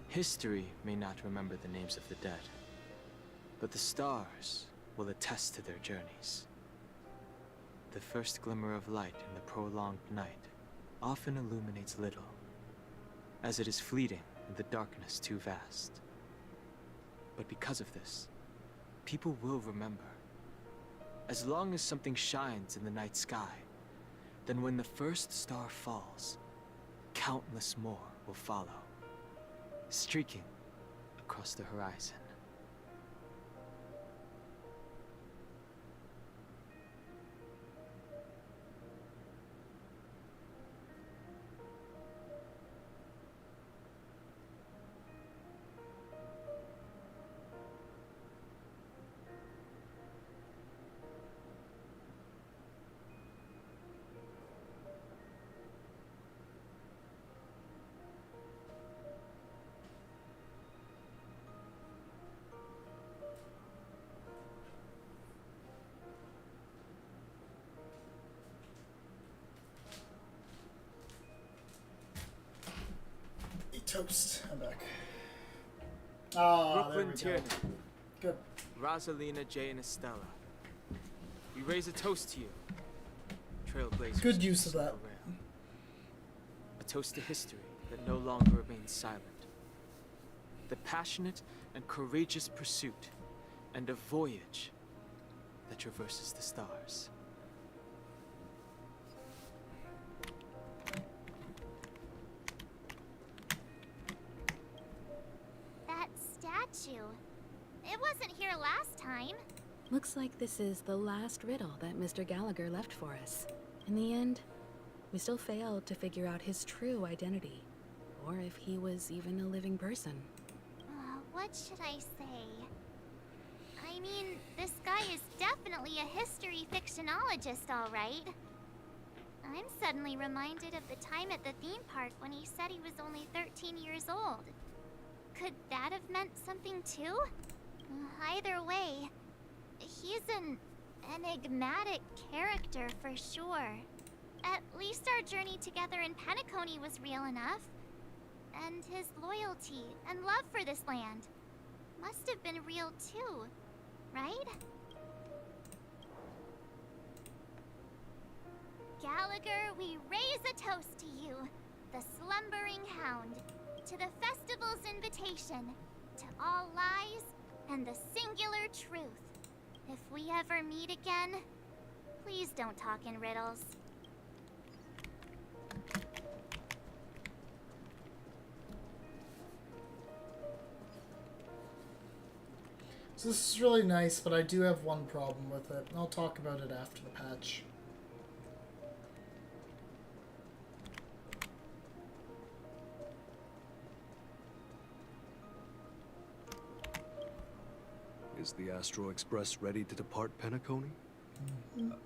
History may not remember the names of the dead, but the stars will attest to their journeys. The first glimmer of light in the prolonged night often illuminates little, as it is fleeting and the darkness too vast. But because of this, people will remember. As long as something shines in the night sky, then when the first star falls, countless more will follow, streaking across the horizon. Toast. I'm back. Ah, there Brooklyn we go. Tierney. Good. Rosalina, Jay, and Estella. We raise a toast to you, trailblazers. Good use of that. A toast to history that no longer remains silent. The passionate and courageous pursuit, and a voyage that traverses the stars. That statue. It wasn't here last time. Looks like this is the last riddle that Mr. Gallagher left for us. In the end, we still failed to figure out his true identity, or if he was even a living person. What should I say? I mean, this guy is definitely a history fictionologist, all right. I'm suddenly reminded of the time at the theme park when he said he was only 13 years old. Could that have meant something too? Either way, He's an enigmatic character for sure. At least our journey together in PENACONY was real enough. And his loyalty and love for this land must have been real too, right? Gallagher, we raise a toast to you, the slumbering hound, to the festival's invitation, to all lies and the singular truth. If we ever meet again, please don't talk in riddles. So this is really nice, but I do have one problem with it. I'll talk about it after the patch. Is the Astro Express ready to depart Penacony?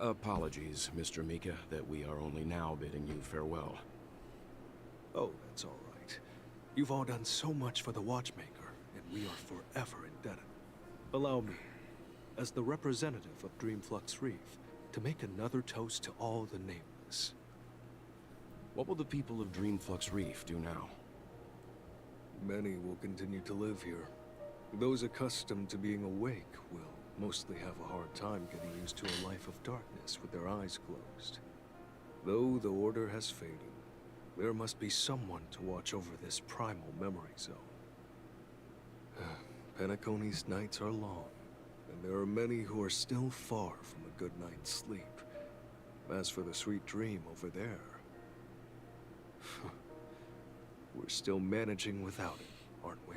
Apologies, Mr. Mika, that we are only now bidding you farewell. Oh, that's all right. You've all done so much for the Watchmaker, and we are forever indebted. Allow me, as the representative of Dreamflux Reef, to make another toast to all the nameless. What will the people of Dreamflux Reef do now? Many will continue to live here. Those accustomed to being awake will mostly have a hard time getting used to a life of darkness with their eyes closed. Though the order has faded, there must be someone to watch over this primal memory zone. Penacony's nights are long, and there are many who are still far from a good night's sleep. As for the sweet dream over there, we're still managing without it, aren't we?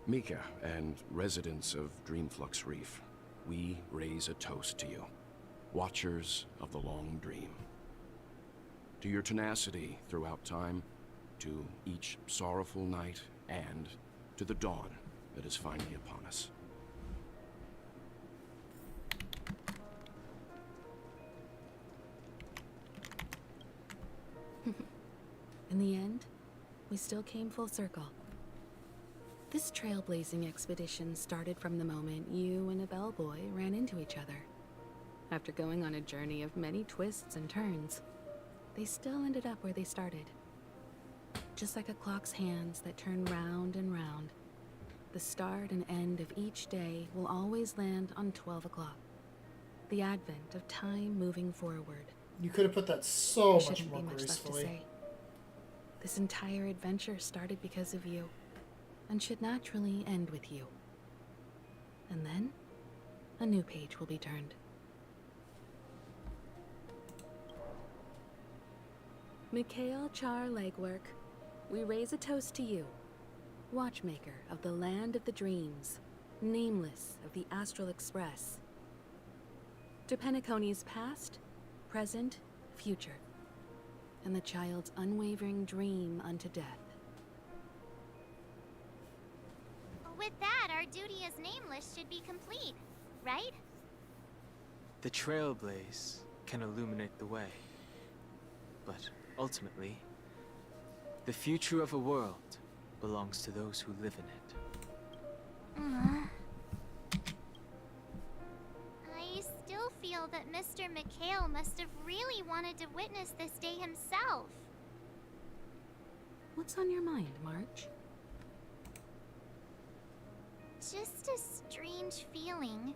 Mika and residents of Dreamflux Reef, we raise a toast to you, watchers of the long dream. To your tenacity throughout time, to each sorrowful night, and to the dawn that is finally upon us. In the end, we still came full circle. This trailblazing expedition started from the moment you and a bellboy ran into each other. After going on a journey of many twists and turns, they still ended up where they started. Just like a clock's hands that turn round and round, the start and end of each day will always land on 12 o'clock. The advent of time moving forward. You could have put that so much Shouldn't more be much left to gracefully. say. This entire adventure started because of you, and should naturally end with you. And then, a new page will be turned. Mikhail Char Legwork, we raise a toast to you, watchmaker of the land of the dreams, nameless of the Astral Express. To Penacony's past, present, future, and the child's unwavering dream unto death. With that, our duty as nameless should be complete, right? The trailblaze can illuminate the way. But ultimately, the future of a world belongs to those who live in it. I still feel that Mr. Mikhail must have really wanted to witness this day himself. What's on your mind, March? Just a strange feeling.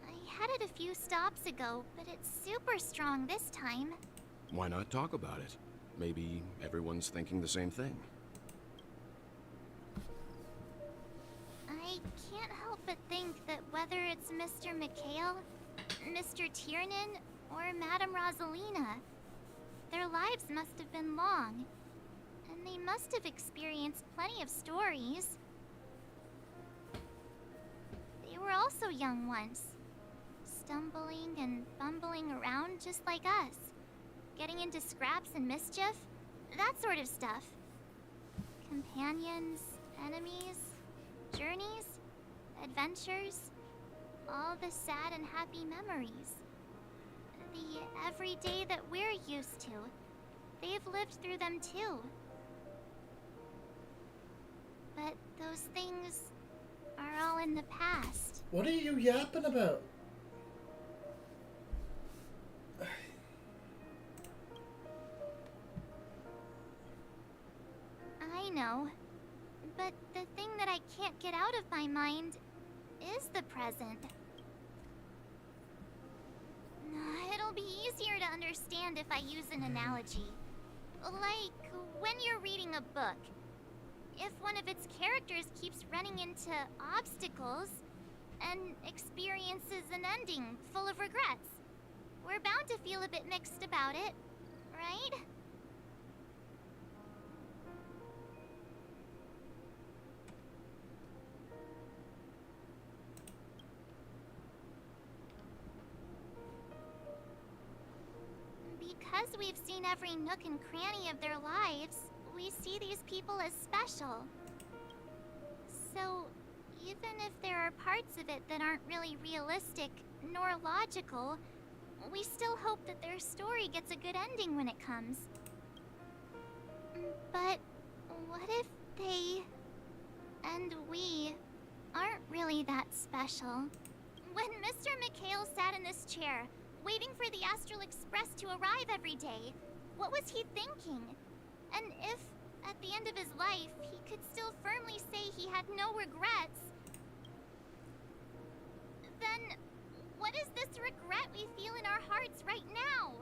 I had it a few stops ago, but it's super strong this time. Why not talk about it? Maybe everyone's thinking the same thing. I can't help but think that whether it's Mr. Mikhail, Mr. Tyrant, or Madame Rosalina, their lives must have been long, and they must have experienced plenty of stories. They were also young once, stumbling and bumbling around just like us, getting into scraps and mischief, that sort of stuff. Companions, enemies, journeys, adventures, all the sad and happy memories. The everyday that we're used to, they've lived through them too. But those things are all in the past. What are you yapping about? I know. But the thing that I can't get out of my mind is the present. It'll be easier to understand if I use an analogy. Like when you're reading a book. If one of its characters keeps running into obstacles and experiences an ending full of regrets, we're bound to feel a bit mixed about it, right? Because we've seen every nook and cranny of their lives, we see these people as special. So, even if there are parts of it that aren't really realistic nor logical, we still hope that their story gets a good ending when it comes. But what if they and we aren't really that special? When Mr. McHale sat in this chair, waiting for the Astral Express to arrive every day, what was he thinking? And if, at the end of his life, he could still firmly say he had no regrets, then what is this regret we feel in our hearts right now?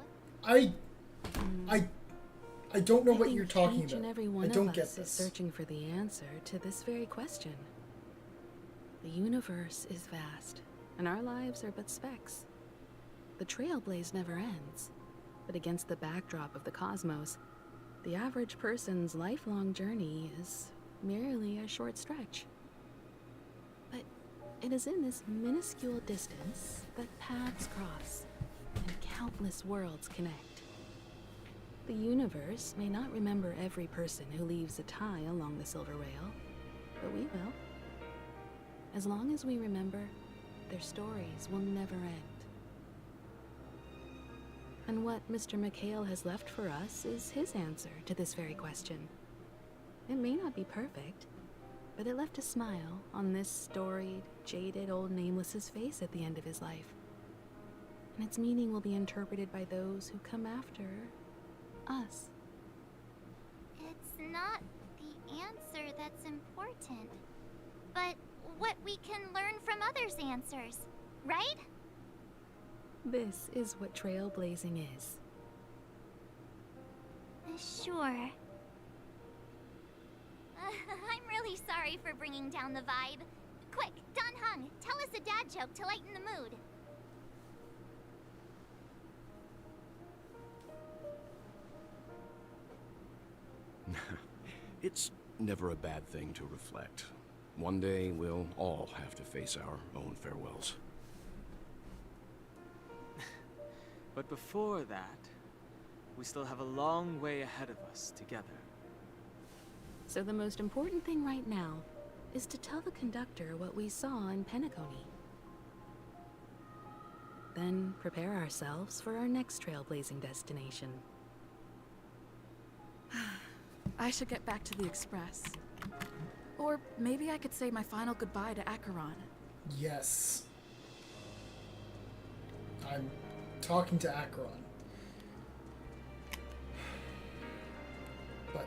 I don't know what you're talking each about. And every one I don't of get us this. is searching for the answer to this very question. The universe is vast, and our lives are but specks. The trailblaze never ends, but against the backdrop of the cosmos, the average person's lifelong journey is merely a short stretch. But it is in this minuscule distance that paths cross and countless worlds connect. The universe may not remember every person who leaves a tie along the silver rail, but we will. As long as we remember, their stories will never end. And what Mr. McHale has left for us is his answer to this very question. It may not be perfect, but it left a smile on this storied, jaded old Nameless's face at the end of his life. And its meaning will be interpreted by those who come after us. It's not the answer that's important, but what we can learn from others' answers, right? This is what trailblazing is. Sure. I'm really sorry for bringing down the vibe. Quick, Don Hung, tell us a dad joke to lighten the mood. It's never a bad thing to reflect. One day, we'll all have to face our own farewells. But before that, we still have a long way ahead of us together. So the most important thing right now is to tell the conductor what we saw in PENACONY. Then prepare ourselves for our next trailblazing destination. I should get back to the Express. Or maybe I could say my final goodbye to Acheron. Yes. I'm talking to Acheron. But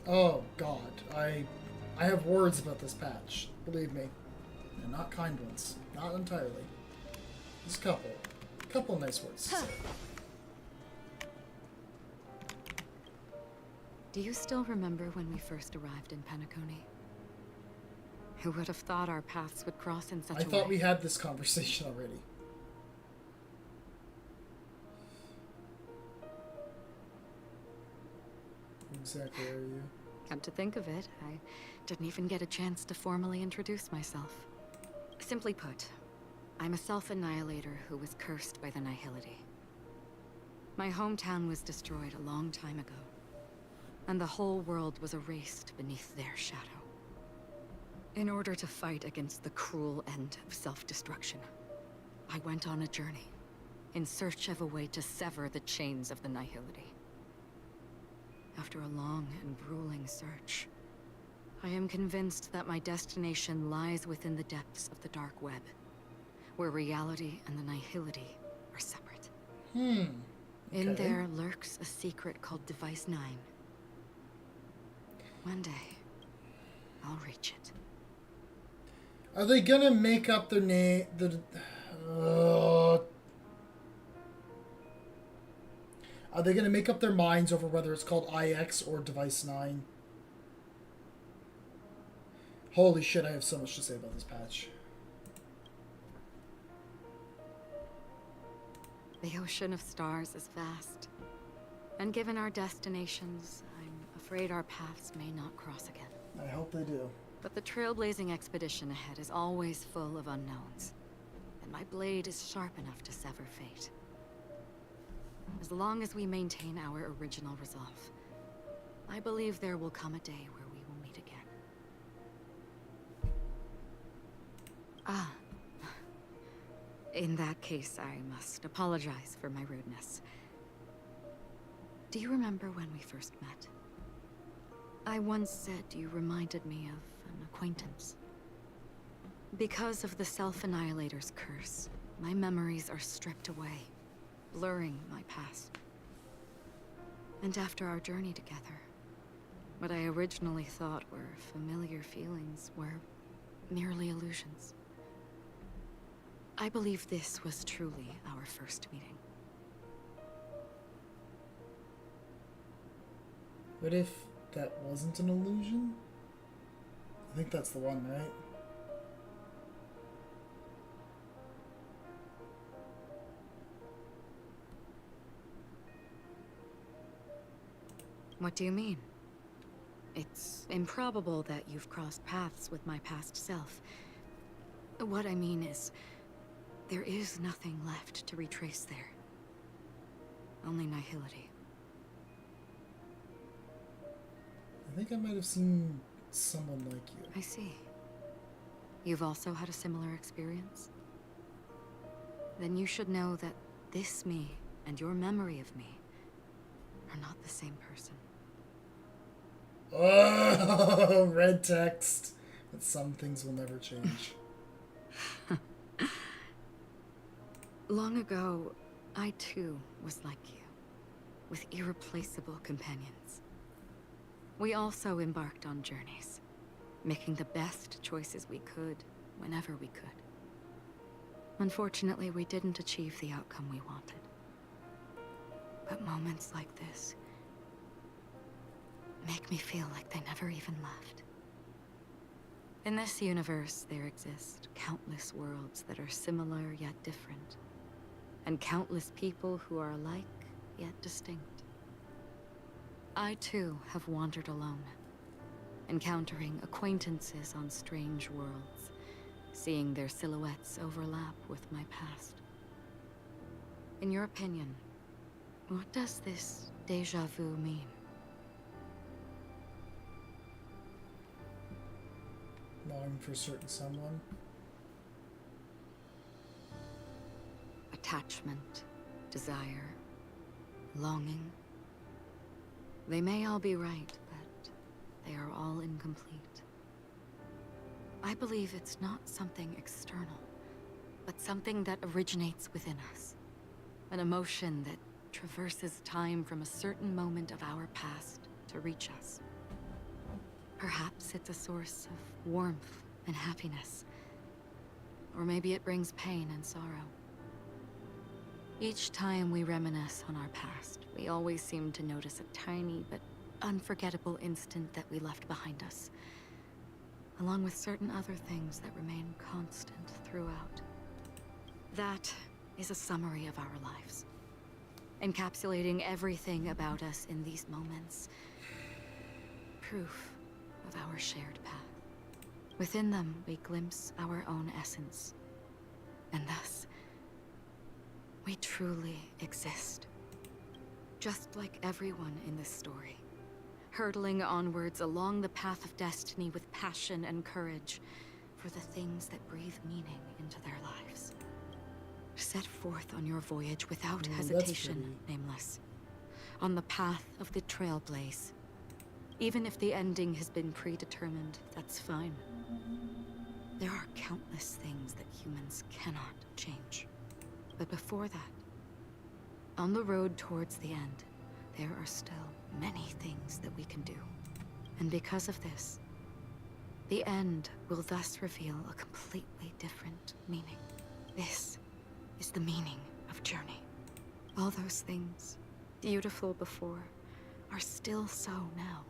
oh god, I have words about this patch, believe me. And not kind ones. Not entirely. Just a couple nice words to say. Do you still remember when we first arrived in PENACONY? Who would have thought our paths would cross in such a way? I thought we had this conversation already. Exactly are you? Come to think of it, I didn't even get a chance to formally introduce myself. Simply put, I'm a self-annihilator who was cursed by the Nihility. My hometown was destroyed a long time ago, and the whole world was erased beneath their shadow. In order to fight against the cruel end of self-destruction, I went on a journey, in search of a way to sever the chains of the Nihility. After a long and grueling search, I am convinced that my destination lies within the depths of the dark web, where reality and the nihility are separate. In there lurks a secret called Device 9. One day, I'll reach it. Are they gonna make up their name? Are they gonna make up their minds over whether it's called IX or Device 9? Holy shit, I have so much to say about this patch. The ocean of stars is vast, and given our destinations, I'm afraid our paths may not cross again. I hope they do. But the trailblazing expedition ahead is always full of unknowns, and my blade is sharp enough to sever fate. As long as we maintain our original resolve, I believe there will come a day where we will meet again. In that case, I must apologize for my rudeness. Do you remember when we first met? I once said you reminded me of an acquaintance. Because of the Self-Annihilator's curse, my memories are stripped away, blurring my past. And after our journey together, what I originally thought were familiar feelings were merely illusions. I believe this was truly our first meeting. What if that wasn't an illusion? I think that's the one, right? What do you mean? It's improbable that you've crossed paths with my past self. What I mean is, there is nothing left to retrace there. Only nihility. I think I might have seen someone like you. I see. You've also had a similar experience? Then you should know that this me and your memory of me are not the same person. Oh, red text. But some things will never change. Long ago, I too was like you, with irreplaceable companions. We also embarked on journeys, making the best choices we could, whenever we could. Unfortunately, we didn't achieve the outcome we wanted. But moments like this make me feel like they never even left. In this universe, there exist countless worlds that are similar yet different, and countless people who are alike yet distinct. I too have wandered alone, encountering acquaintances on strange worlds, seeing their silhouettes overlap with my past. In your opinion, what does this déjà vu mean? Longing for a certain someone. Attachment, desire, longing. They may all be right, but they are all incomplete. I believe it's not something external, but something that originates within us. An emotion that traverses time from a certain moment of our past to reach us. Perhaps it's a source of warmth and happiness. Or maybe it brings pain and sorrow. Each time we reminisce on our past, we always seem to notice a tiny but unforgettable instant that we left behind us, along with certain other things that remain constant throughout. That is a summary of our lives, encapsulating everything about us in these moments. Proof of our shared path. Within them, we glimpse our own essence, and thus, we truly exist. Just like everyone in this story, hurtling onwards along the path of destiny with passion and courage for the things that breathe meaning into their lives. Set forth on your voyage without hesitation, Nameless, on the path of the Trailblaze. Even if the ending has been predetermined, that's fine. There are countless things that humans cannot change. But before that, on the road towards the end, there are still many things that we can do. And because of this, the end will thus reveal a completely different meaning. This is the meaning of journey. All those things, beautiful before, are still so now.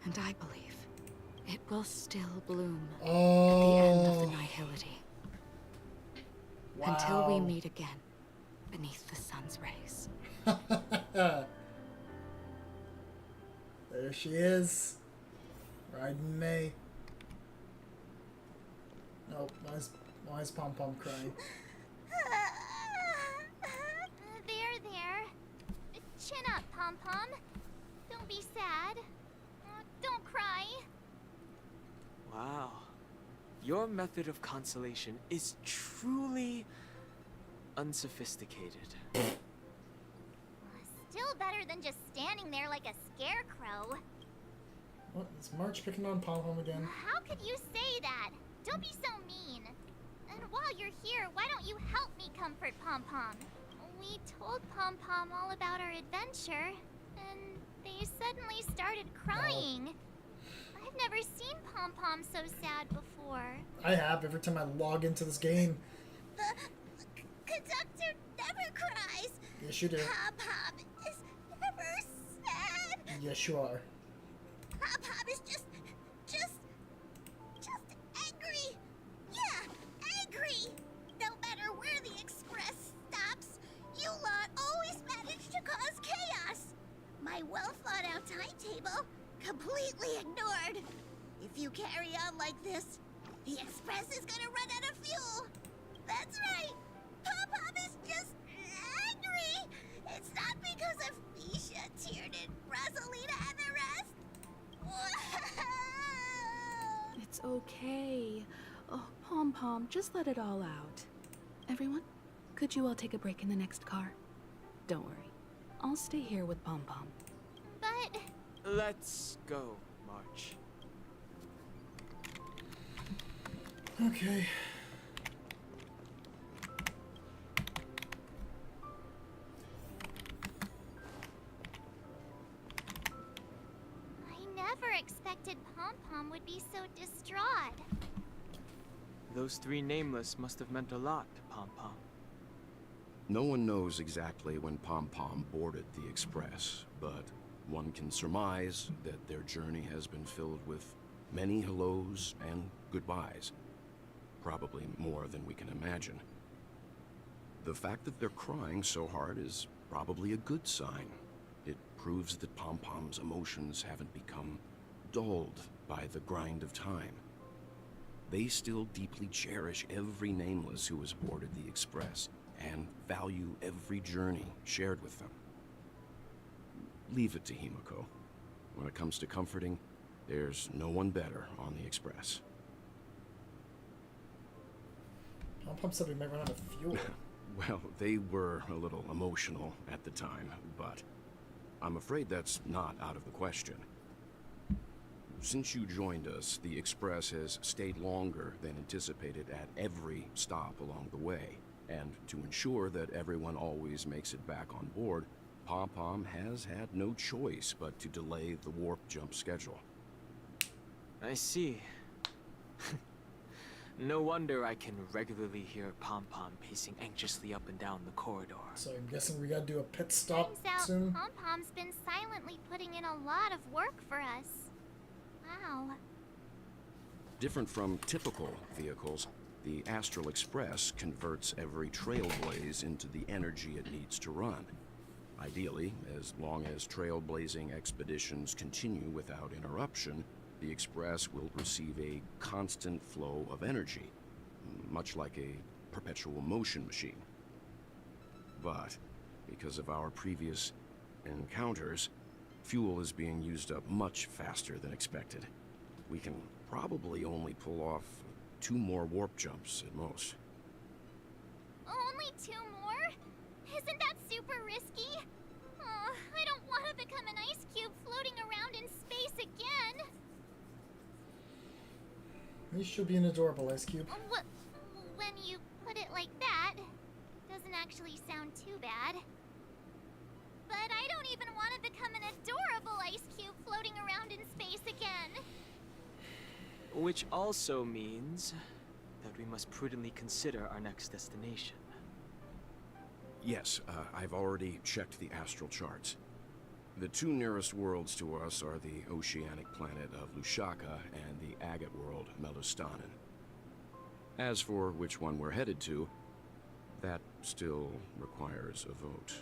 And I believe it will still bloom at the end of the nihility. Until we meet again beneath the sun's rays. There she is. Riding May. Oh, why is Pom Pom crying? There. Chin up, Pom Pom. Don't be sad. Don't cry. Wow. Your method of consolation is truly unsophisticated. Still better than just standing there like a scarecrow. What? Is March picking on Pom Pom again? How could you say that? Don't be so mean. And while you're here, why don't you help me comfort Pom Pom? We told Pom Pom all about our adventure, and they suddenly started crying. I've never seen Pom Pom so sad before. I have, every time I log into this game. The conductor never cries. Yes, you do. Pom Pom is never sad. Yes, you are. Pom Pom is just angry. Yeah, angry. No matter where the express stops, you lot always manage to cause chaos. My well-thought-out timetable completely ignored. If you carry on like this, the express is gonna run out of fuel. That's right. Pom Pom is just angry. It's not because of Misha, Tyrant, Rosalina, and the rest. It's okay. Oh, Pom Pom, just let it all out. Everyone, could you all take a break in the next car? Don't worry. I'll stay here with Pom Pom. But... Let's go, March. Okay. I never expected Pom Pom would be so distraught. Those three nameless must have meant a lot to Pom Pom. No one knows exactly when Pom Pom boarded the Express, but one can surmise that their journey has been filled with many hellos and goodbyes. Probably more than we can imagine. The fact that they're crying so hard is probably a good sign. It proves that Pom Pom's emotions haven't become dulled by the grind of time. They still deeply cherish every nameless who has boarded the Express and value every journey shared with them. Leave it to Himiko. When it comes to comforting, there's no one better on the Express. Pom Pom said we might run out of fuel. Well, they were a little emotional at the time, but I'm afraid that's not out of the question. Since you joined us, the Express has stayed longer than anticipated at every stop along the way. And to ensure that everyone always makes it back on board, Pom Pom has had no choice but to delay the warp jump schedule. I see. No wonder I can regularly hear Pom Pom pacing anxiously up and down the corridor. So I'm guessing we gotta do a pit stop Turns out soon. Pom Pom's been silently putting in a lot of work for us. Wow. Different from typical vehicles, the Astral Express converts every trailblaze into the energy it needs to run. Ideally, as long as trailblazing expeditions continue without interruption, the Express will receive a constant flow of energy, much like a perpetual motion machine. But, because of our previous encounters, fuel is being used up much faster than expected. We can probably only pull off 2 more warp jumps at most. Only 2 more? Isn't that super risky? Oh, I don't want to become an ice cube floating around in space again. At least you'll be an adorable ice cube. When you put it like that, doesn't actually sound too bad. But I don't even want to become an adorable ice cube floating around in space again. Which also means that we must prudently consider our next destination. Yes, I've already checked the astral charts. The two nearest worlds to us are the oceanic planet of Lushaka and the agate world, Melostanin. As for which one we're headed to, that still requires a vote.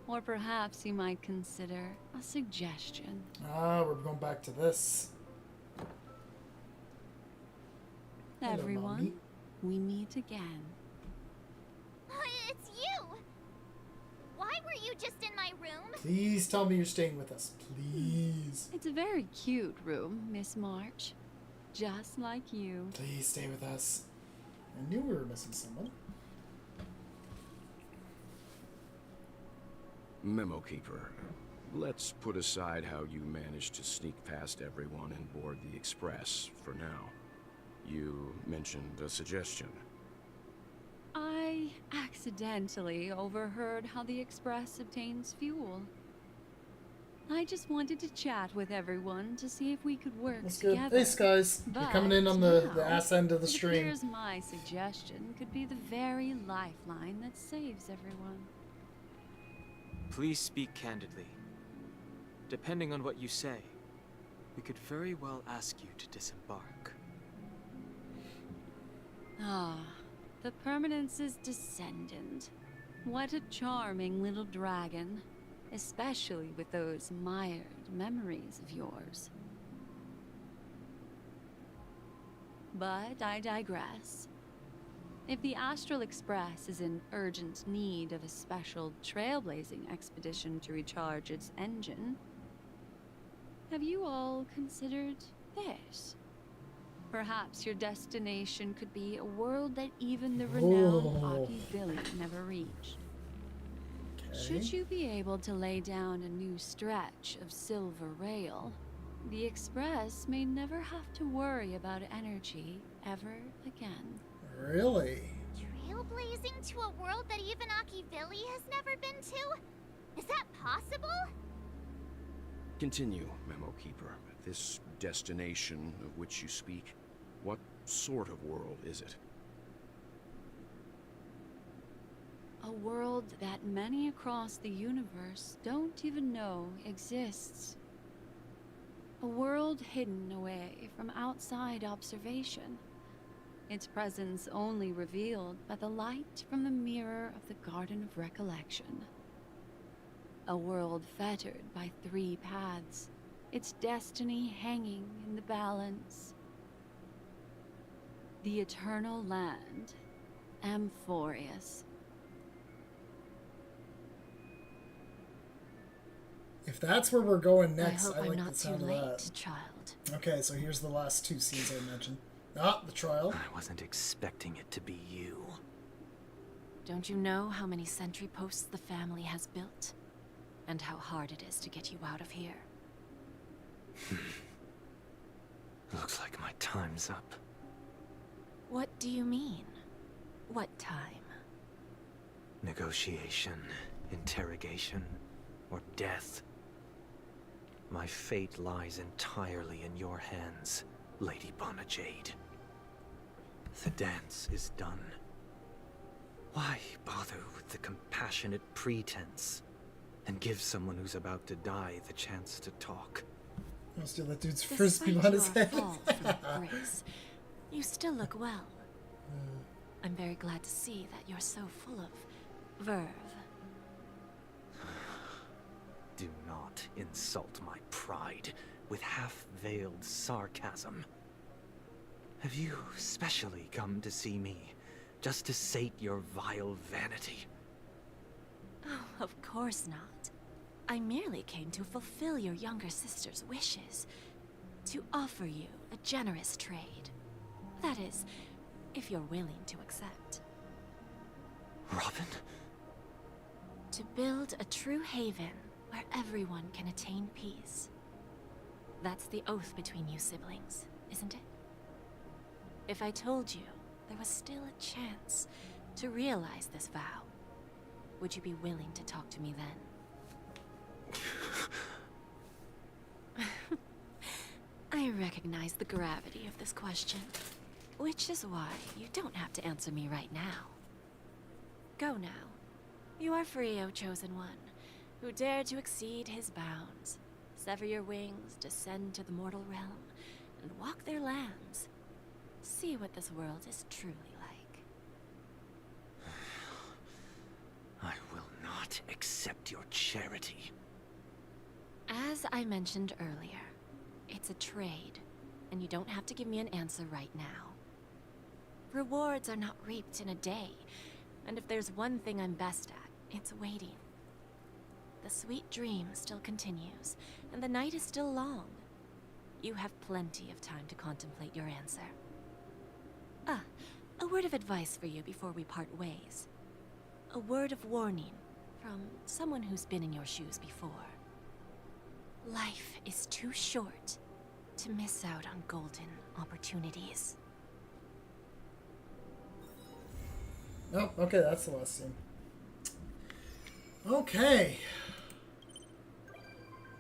Or perhaps you might consider a suggestion. Ah, we're going back to this. Hello, Everyone, Mommy. we meet again. It's you! Why were you just in my room? Please tell me you're staying with us. Please. It's a very cute room, Miss March. Just like you. Please stay with us. I knew we were missing someone. Memo Keeper, let's put aside how you managed to sneak past everyone and board the Express for now. You mentioned a suggestion. I accidentally overheard how the Express obtains fuel. I just wanted to chat with everyone to see if we could work That's good. together. Thanks, guys. You're coming in on the ass end of the it stream. appears my suggestion could be the very lifeline that saves everyone. Please speak candidly. Depending on what you say, we could very well ask you to disembark. Ah, the Permanence's descendant. What a charming little dragon. Especially with those mired memories of yours. But I digress. If the Astral Express is in urgent need of a special trailblazing expedition to recharge its engine, have you all considered this? Perhaps your destination could be a world that even the renowned Aki Billy never reached. Should you be able to lay down a new stretch of silver rail, the Express may never have to worry about energy ever again. Really? Trailblazing to a world that even Akivili has never been to? Is that possible? Continue, Memo Keeper. This destination of which you speak, what sort of world is it? A world that many across the universe don't even know exists. A world hidden away from outside observation. Its presence only revealed by the light from the mirror of the Garden of Recollection. A world fettered by 3 paths, its destiny hanging in the balance. The Eternal Land, Amphorius. If that's where we're going next, I hope I I'm like not the sound too of late, that. child. Okay, so here's the last 2 scenes I mentioned. Ah, the trial. I wasn't expecting it to be you. Don't you know how many sentry posts the family has built? And how hard it is to get you out of here? Looks like my time's up. What do you mean? What time? Negotiation, interrogation, or death. My fate lies entirely in your hands, Lady Bonajade. The dance is done. Why bother with the compassionate pretense and give someone who's about to die the chance to talk? I'll steal that dude's frisbee on his head. Fall from grace, you still look well. I'm very glad to see that you're so full of verve. Do not insult my pride with half-veiled sarcasm. Have you specially come to see me, just to sate your vile vanity? Oh, of course not. I merely came to fulfill your younger sister's wishes. To offer you a generous trade. That is, if you're willing to accept. Robin? To build a true haven where everyone can attain peace. That's the oath between you siblings, isn't it? If I told you there was still a chance to realize this vow, would you be willing to talk to me then? I recognize the gravity of this question, which is why you don't have to answer me right now. Go now. You are free, O Chosen One, who dared to exceed his bounds, sever your wings, descend to the mortal realm, and walk their lands. See what this world is truly like. I will not accept your charity. As I mentioned earlier, it's a trade, and you don't have to give me an answer right now. Rewards are not reaped in a day, and if there's one thing I'm best at, it's waiting. The sweet dream still continues, and the night is still long. You have plenty of time to contemplate your answer. Ah, a word of advice for you before we part ways. A word of warning from someone who's been in your shoes before. Life is too short to miss out on golden opportunities. Oh, okay, that's the last scene. Okay.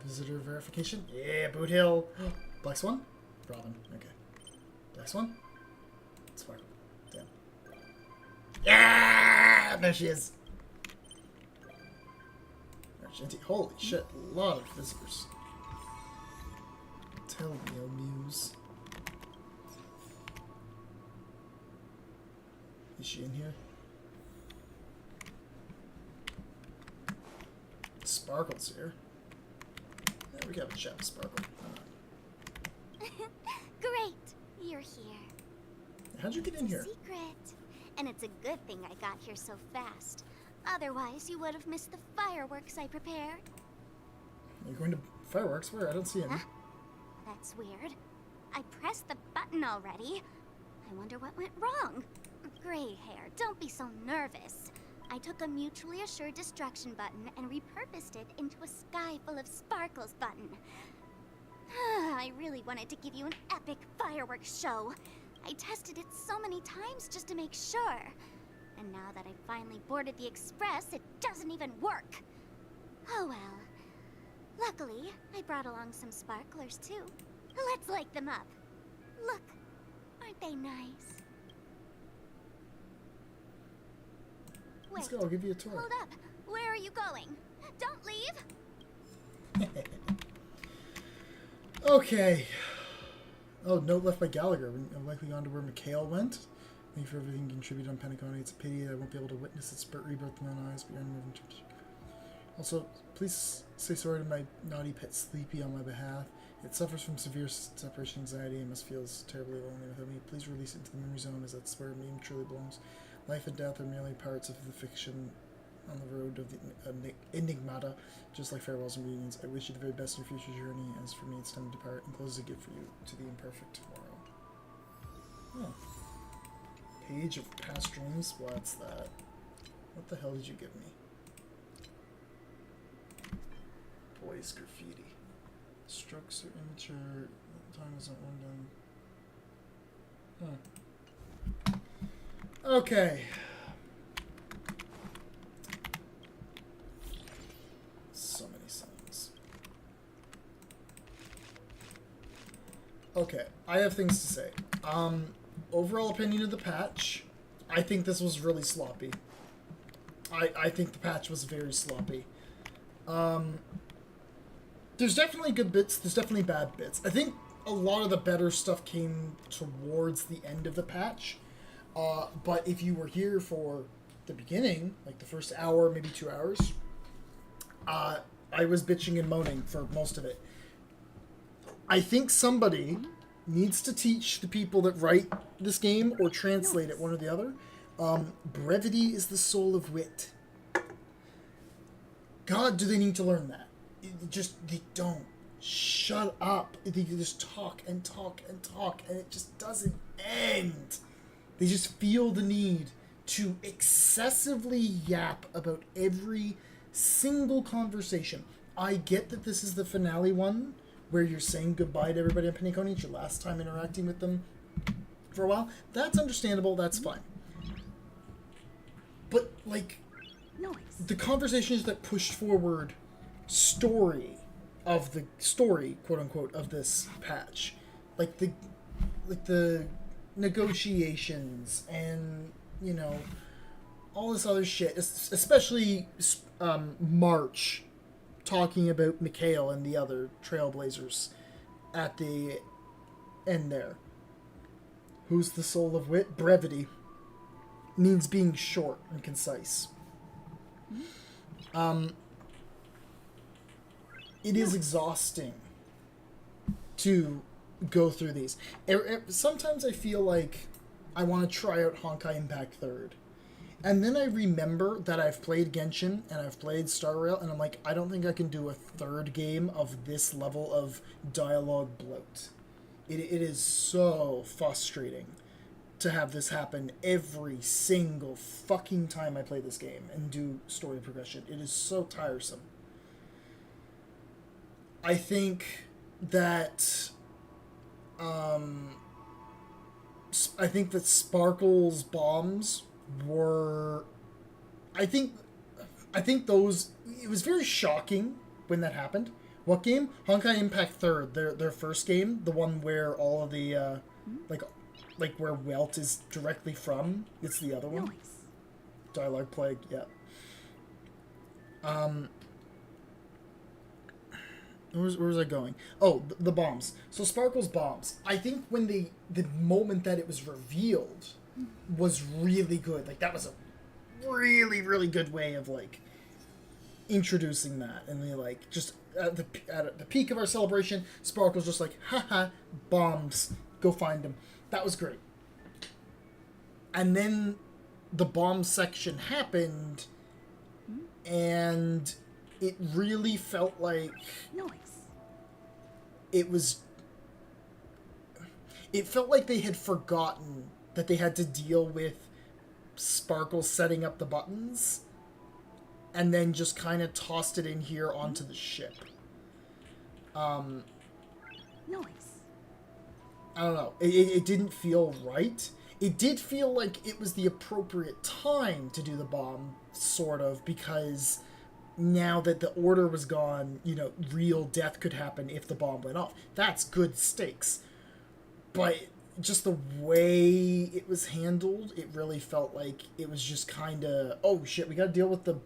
Visitor verification. Yeah, Boot Hill. Black Swan? Robin. Okay. Black Swan? Sparkle. Damn. Yeah! There she is. Holy shit, a lot of visitors. Tell me, oh Muse. Is she in here? Sparkle's here. Yeah, we can have a chat with Sparkle. Great, you're here. How'd you get in here? Secret. And it's a good thing I got here so fast. Otherwise, you would have missed the fireworks I prepared. You're going to fireworks? Where? I don't see any. Huh? That's weird. I pressed the button already. I wonder what went wrong. Gray hair, don't be so nervous. I took a mutually assured destruction button and repurposed it into a sky full of sparkles button. I really wanted to give you an epic fireworks show. I tested it so many times just to make sure. And now that I've finally boarded the express, it doesn't even work. Oh well. Luckily, I brought along some sparklers too. Let's light them up. Look, aren't they nice? Let's go, I'll give you a tour. Hold up. Where are you going? Don't leave. Okay. Oh, note left by Gallagher. I'm likely gone to where Mikhail went. Thank you for everything you contributed on PENACONY. It's a pity that I won't be able to witness its rebirth in my own eyes, but you're unmoving. Also, please say sorry to my naughty pet Sleepy on my behalf. It suffers from severe separation anxiety and must feel terribly lonely without me. Please release it into the memory zone, as that's where Meme truly belongs. Life and death are merely parts of the fiction on the road of the enigmata, just like farewells and reunions. I wish you the very best in your future journey. As for me, it's time to depart and close a gift for you to the imperfect tomorrow. Oh. Page of past dreams? What's that? What the hell did you give me? Boys graffiti. Strokes are immature. Time isn't one done. Okay. So many signs. Okay, I have things to say. Overall opinion of the patch, I think this was really sloppy. I think the patch was very sloppy. There's definitely good bits, there's definitely bad bits. I think a lot of the better stuff came towards the end of the patch. But if you were here for the beginning, like the first hour, maybe 2 hours, I was bitching and moaning for most of it. I think somebody needs to teach the people that write this game or translate it, one or the other. Brevity is the soul of wit. God, do they need to learn that? They don't. Shut up. They just talk and talk and talk, and it just doesn't end. They just feel the need to excessively yap about every single conversation. I get that this is the finale one, where you're saying goodbye to everybody on PENACONY. It's your last time interacting with them for a while. That's understandable. That's fine. But, like, the conversations that pushed forward story, quote unquote, of this patch, like the negotiations and, you know, all this other shit, especially March talking about Mikhail and the other Trailblazers at the end there. Who's the soul of wit? Brevity means being short and concise. It is exhausting to go through these. Sometimes I feel like I want to try out Honkai Impact 3rd. And then I remember that I've played Genshin and I've played Star Rail, and I'm like, I don't think I can do a third game of this level of dialogue bloat. It is so frustrating to have this happen every single fucking time I play this game and do story progression. It is so tiresome. I think that Sparkle's bombs were, I think those, it was very shocking when that happened. What game? Honkai Impact 3rd, their first game, the one where all of the like where Welt is directly from. It's the other one. Nice. Dialogue Plague, yeah. Where was I going? Oh, the bombs. So Sparkle's bombs. I think when the moment that it was revealed was really good. Like, that was a really, really good way of, like, introducing that. And they, like, just at the peak of our celebration, Sparkle's just like, haha, bombs, go find them. That was great. And then the bomb section happened, and it really felt like it felt like they had forgotten that they had to deal with Sparkle setting up the buttons, and then just kind of tossed it in here onto the ship. I don't know. It didn't feel right. It did feel like it was the appropriate time to do the bomb, sort of, because now that the order was gone, you know, real death could happen if the bomb went off. That's good stakes. But just the way it was handled, it really felt like it was just kind of, oh shit, we gotta deal with the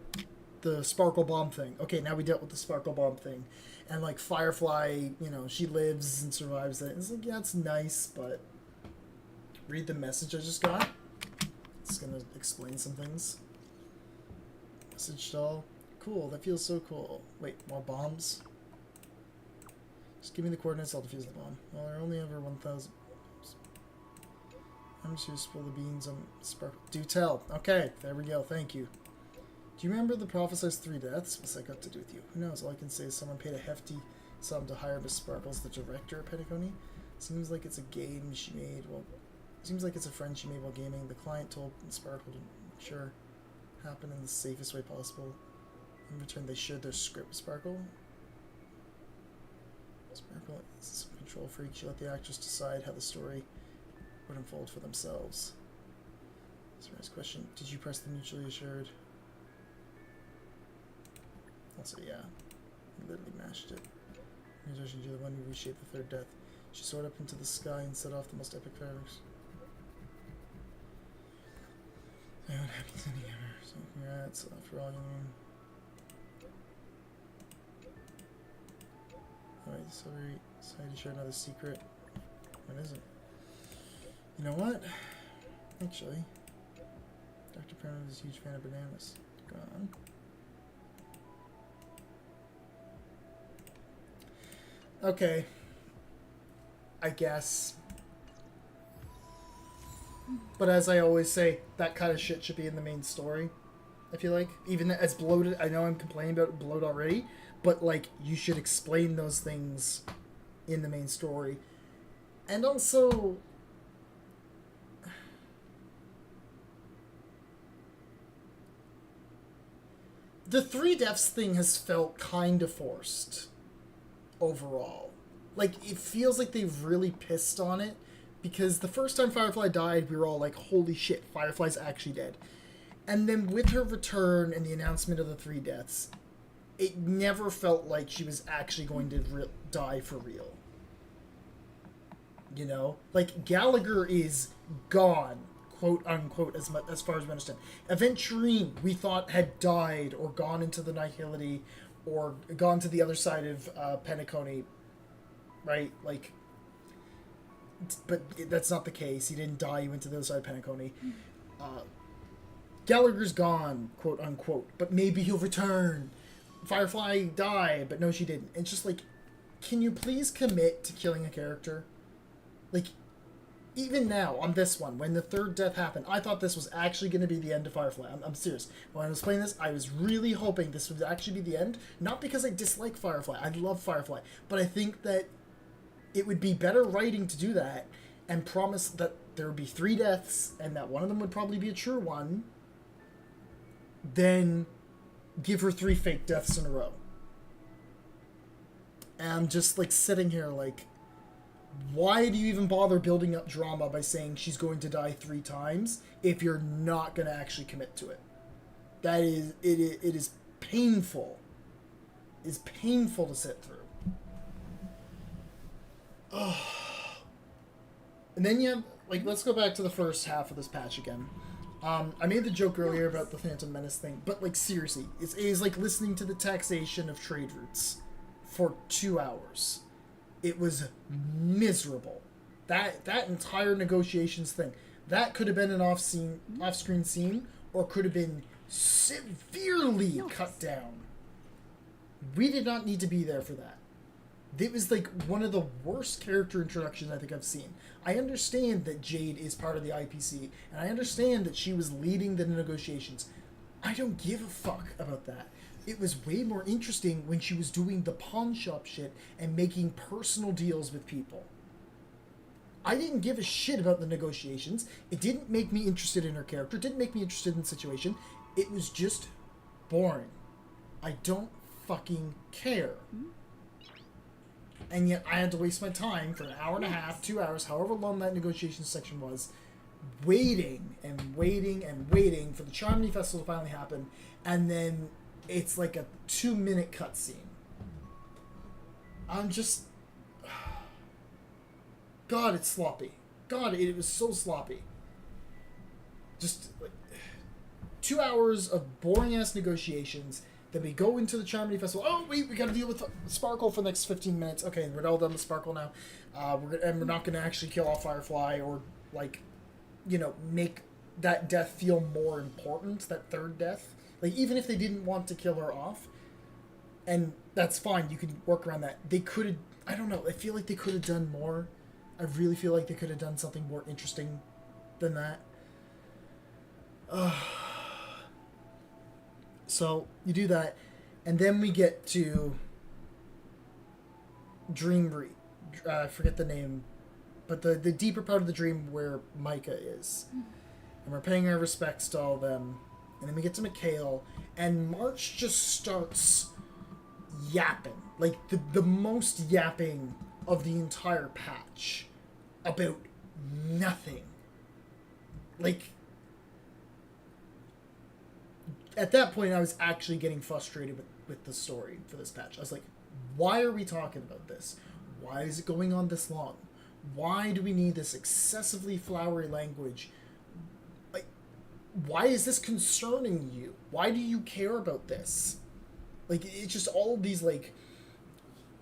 Sparkle bomb thing. Okay, now we dealt with the Sparkle bomb thing. And like Firefly, you know, she lives and survives that. It's like, yeah, it's nice, but read the message I just got. It's gonna explain some things. Message doll. Cool, that feels so cool. Wait, more bombs? Just give me the coordinates, I'll defuse the bomb. Well, there are only ever 1,000 bombs. I'm just here to spill the beans on Sparkle. Do tell. Okay, there we go, thank you. Do you remember the prophesized 3 deaths? What's that got to do with you? Who knows? All I can say is someone paid a hefty sum to hire Miss Sparkles, the director of PENACONY. Seems like it's a game she made while... Seems like it's a friend she made while gaming. The client told Sparkle to make sure it happened in the safest way possible. In return, they shared their script with Sparkle. Sparkle is some control freak. She let the actress decide how the story would unfold for themselves. Sorry, question. Did you press the mutually assured? Also, yeah. I literally mashed it. In addition to the one who reshaped the 3rd death. She soared up into the sky and set off the most epic fireworks. I don't have any ever, so congrats for all you learn. Alright, so we decided to share another secret. What is it? You know what? Actually, Dr. Perrin is a huge fan of bananas. Go on. Okay. I guess. But as I always say, that kind of shit should be in the main story. I feel like. Even as bloated, I know I'm complaining about bloat already, but like, you should explain those things in the main story. And also... the 3 deaths thing has felt kind of forced overall. Like, it feels like they've really pissed on it, because the first time Firefly died, we were all like, holy shit, Firefly's actually dead. And then with her return and the announcement of the 3 deaths, it never felt like she was actually going to die for real. You know? Like, Gallagher is gone, quote unquote, as far as we understand. Aventurine, we thought, had died or gone into the Nihility or gone to the other side of PENACONY, right? Like, but that's not the case. He didn't die, he went to the other side of PENACONY. Gallagher's gone, quote unquote, but maybe he'll return. Firefly died, but no, she didn't. It's just like, can you please commit to killing a character? Like, even now, on this one, when the 3rd death happened, I thought this was actually going to be the end of Firefly. I'm serious. When I was playing this, I was really hoping this would actually be the end. Not because I dislike Firefly. I love Firefly. But I think that it would be better writing to do that and promise that there would be 3 deaths and that one of them would probably be a true one, than give her 3 fake deaths in a row. And I'm just, like, sitting here like, why do you even bother building up drama by saying she's going to die 3 times if you're not going to actually commit to it? That is, it is painful. It's painful to sit through. Ugh. And then you have, like, let's go back to the first half of this patch again. I made the joke earlier about the Phantom Menace thing, but, like, seriously, it is like listening to the taxation of trade routes for 2 hours. It was miserable. That entire negotiations thing, that could have been an off-screen scene, or could have been severely cut down. We did not need to be there for that. It was like one of the worst character introductions I think I've seen. I understand that Jade is part of the IPC, and I understand that she was leading the negotiations. I don't give a fuck about that. It was way more interesting when she was doing the pawn shop shit and making personal deals with people. I didn't give a shit about the negotiations. It didn't make me interested in her character. It didn't make me interested in the situation. It was just boring. I don't fucking care. And yet I had to waste my time for an hour and a half, 2 hours, however long that negotiation section was, waiting and waiting and waiting for the Charmony Festival to finally happen, and then it's like a 2-minute cutscene. I'm just... God, it's sloppy. God, it was so sloppy. Just, like, 2 hours of boring-ass negotiations. Then we go into the Charmony Festival. Oh, wait, we gotta deal with Sparkle for the next 15 minutes. Okay, we're all done with Sparkle now. We're not gonna actually kill off Firefly or, like, you know, make that death feel more important, that 3rd death. Like, even if they didn't want to kill her off, and that's fine, you can work around that. They could have, I don't know, I feel like they could have done more. I really feel like they could have done something more interesting than that. So, you do that, and then we get to Dream Breed. I forget the name, but the deeper part of the dream where Micah is. And we're paying our respects to all of them. And then we get to McHale, and March just starts yapping. Like, the most yapping of the entire patch about nothing. Like, at that point, I was actually getting frustrated with the story for this patch. I was like, why are we talking about this? Why is it going on this long? Why do we need this excessively flowery language? Like, why is this concerning you? Why do you care about this? Like, it's just all of these, like,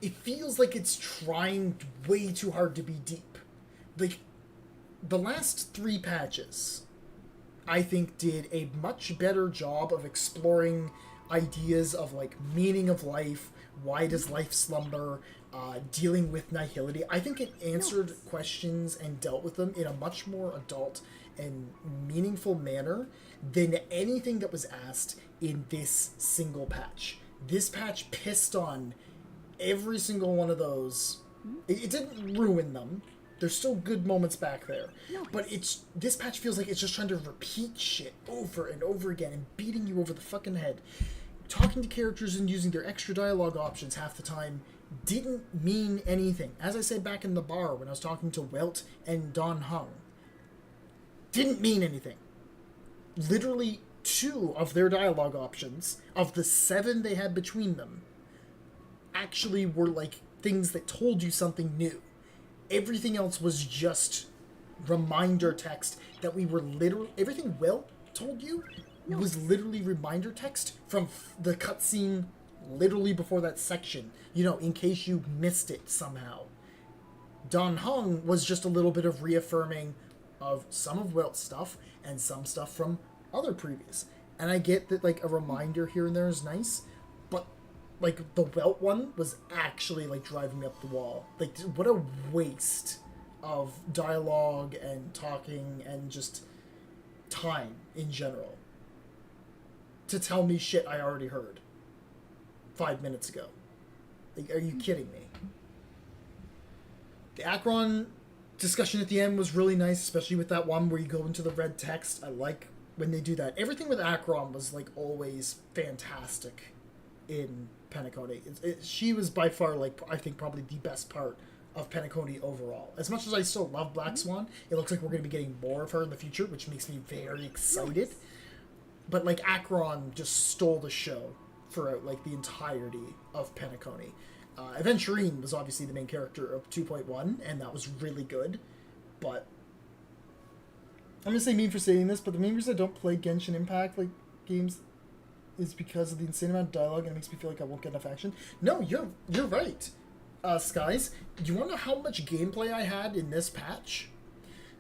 it feels like it's trying way too hard to be deep. Like, the last 3 patches, I think, did a much better job of exploring ideas of, like, meaning of life, why does life slumber, dealing with nihility. I think it answered questions and dealt with them in a much more adult and meaningful manner than anything that was asked in this single patch. This patch pissed on every single one of those. It didn't ruin them. There's still good moments back there. But this patch feels like it's just trying to repeat shit over and over again and beating you over the fucking head talking to characters and using their extra dialogue options half the time didn't mean anything. As I said back in the bar when I was talking to Welt and Don Hung, didn't mean anything. Literally 2 of their dialogue options, of the 7 they had between them, actually were like things that told you something new. Everything else was just reminder text that we were literally... Everything Will told you was literally reminder text from the cutscene literally before that section. You know, in case you missed it somehow. Don Hung was just a little bit of reaffirming of some of Wilt's stuff and some stuff from other previous. And I get that, like, a reminder here and there is nice, but, like, the Welt one was actually, like, driving me up the wall. Like, what a waste of dialogue and talking and just time in general to tell me shit I already heard 5 minutes ago. Like, are you kidding me? The Akron discussion at the end was really nice, especially with that one where you go into the red text. I like when they do that. Everything with Akron was, like, always fantastic in PENACONY. She was by far, like, I think probably the best part of PENACONY overall. As much as I still love Black Swan, it looks like we're going to be getting more of her in the future, which makes me very excited. But, like, Akron just stole the show throughout, like, the entirety of PENACONY. Aventurine was obviously the main character of 2.1, and that was really good. But I'm gonna say mean for saying this, but the main reason I don't play Genshin Impact like games is because of the insane amount of dialogue, and it makes me feel like I won't get enough action. No, you're right, Skies. Do you want to know how much gameplay I had in this patch?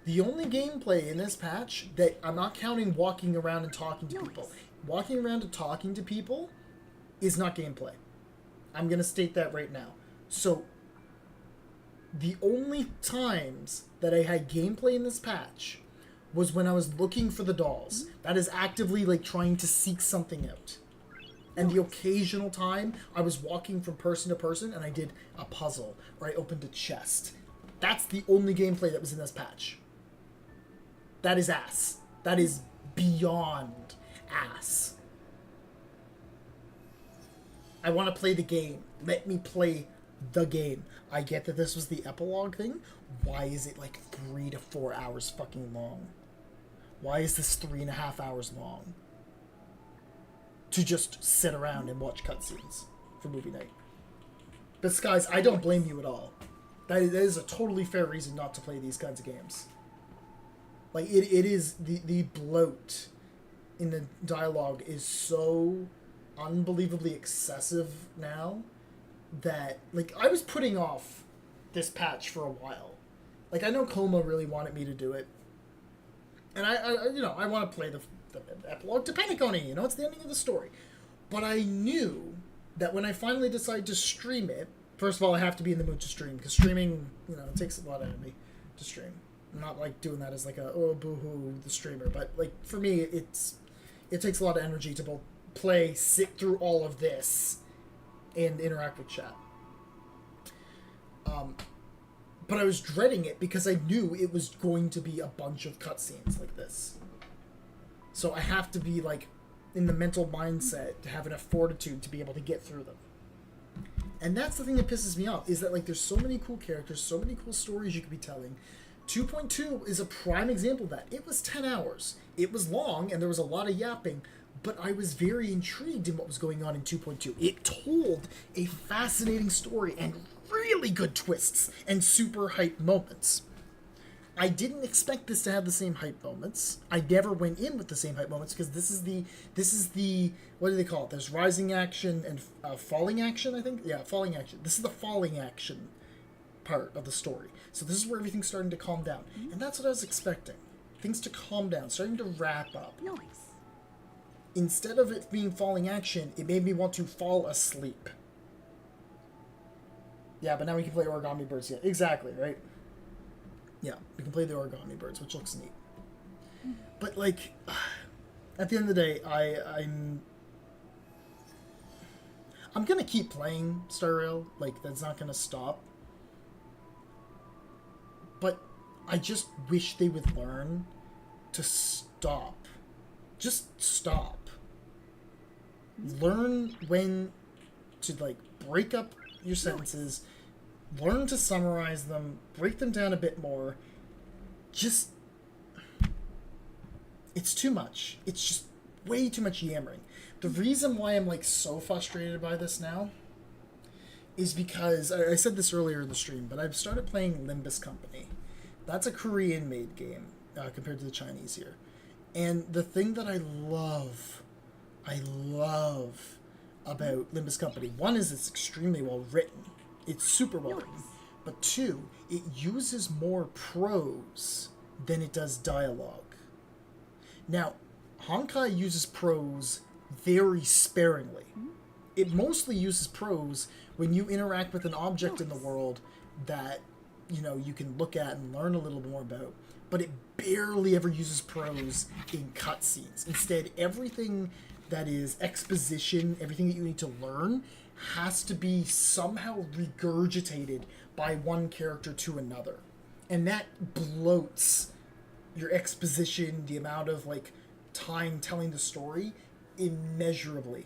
The only gameplay in this patch that I'm not counting walking around and talking to people. Walking around and talking to people is not gameplay. I'm going to state that right now. So, the only times that I had gameplay in this patch was when I was looking for the dolls. That is actively, like, trying to seek something out. And the occasional time, I was walking from person to person and I did a puzzle, or I opened a chest. That's the only gameplay that was in this patch. That is ass. That is beyond ass. I want to play the game. Let me play the game. I get that this was the epilogue thing. Why is it like 3 to 4 hours fucking long? Why is this 3.5 hours long? To just sit around and watch cutscenes for movie night. But Skies, I don't blame you at all. That is a totally fair reason not to play these kinds of games. Like, it is... The bloat in the dialogue is so unbelievably excessive now that, like, I was putting off this patch for a while. Like, I know Coma really wanted me to do it. And I you know, I want to play the epilogue to PENACONY, you know, it's the ending of the story. But I knew that when I finally decided to stream it, first of all, I have to be in the mood to stream, because streaming, you know, it takes a lot out of me to stream. I'm not, like, doing that as, like, a, oh, boo-hoo, the streamer, but, like, for me, it takes a lot of energy to both play, sit through all of this, and interact with chat. But I was dreading it because I knew it was going to be a bunch of cutscenes like this. So I have to be, like, in the mental mindset to have enough fortitude to be able to get through them. And that's the thing that pisses me off, is that, like, there's so many cool characters, so many cool stories you could be telling. 2.2 is a prime example of that. It was 10 hours. It was long, and there was a lot of yapping, but I was very intrigued in what was going on in 2.2. It told a fascinating story and really good twists and super hype moments. I didn't expect this to have the same hype moments. I never went in with the same hype moments because this is the what do they call it? There's rising action and falling action, I think. Yeah, falling action. This is the falling action part of the story. So this is where everything's starting to calm down. And that's what I was expecting. Things to calm down, starting to wrap up. Nice. Instead of it being falling action, it made me want to fall asleep. Yeah, but now we can play Origami Birds. Yeah, exactly, right? Yeah, we can play the Origami Birds, which looks neat. But, like, at the end of the day, I'm gonna keep playing Star Rail. Like, that's not gonna stop. But I just wish they would learn to stop. Just stop. Learn when to, like, break up your sentences, learn to summarize them, break them down a bit more. Just... It's too much. It's just way too much yammering. The reason why I'm, like, so frustrated by this now is because, I said this earlier in the stream, but I've started playing Limbus Company. That's a Korean-made game, compared to the Chinese here. And the thing that I love about Limbus Company, one is it's extremely well written. It's super well written. But two, it uses more prose than it does dialogue. Now, Honkai uses prose very sparingly. It mostly uses prose when you interact with an object in the world that, you know, you can look at and learn a little more about. But it barely ever uses prose in cutscenes. Instead, everything that is exposition, everything that you need to learn, has to be somehow regurgitated by one character to another. And that bloats your exposition, the amount of, like, time telling the story, immeasurably.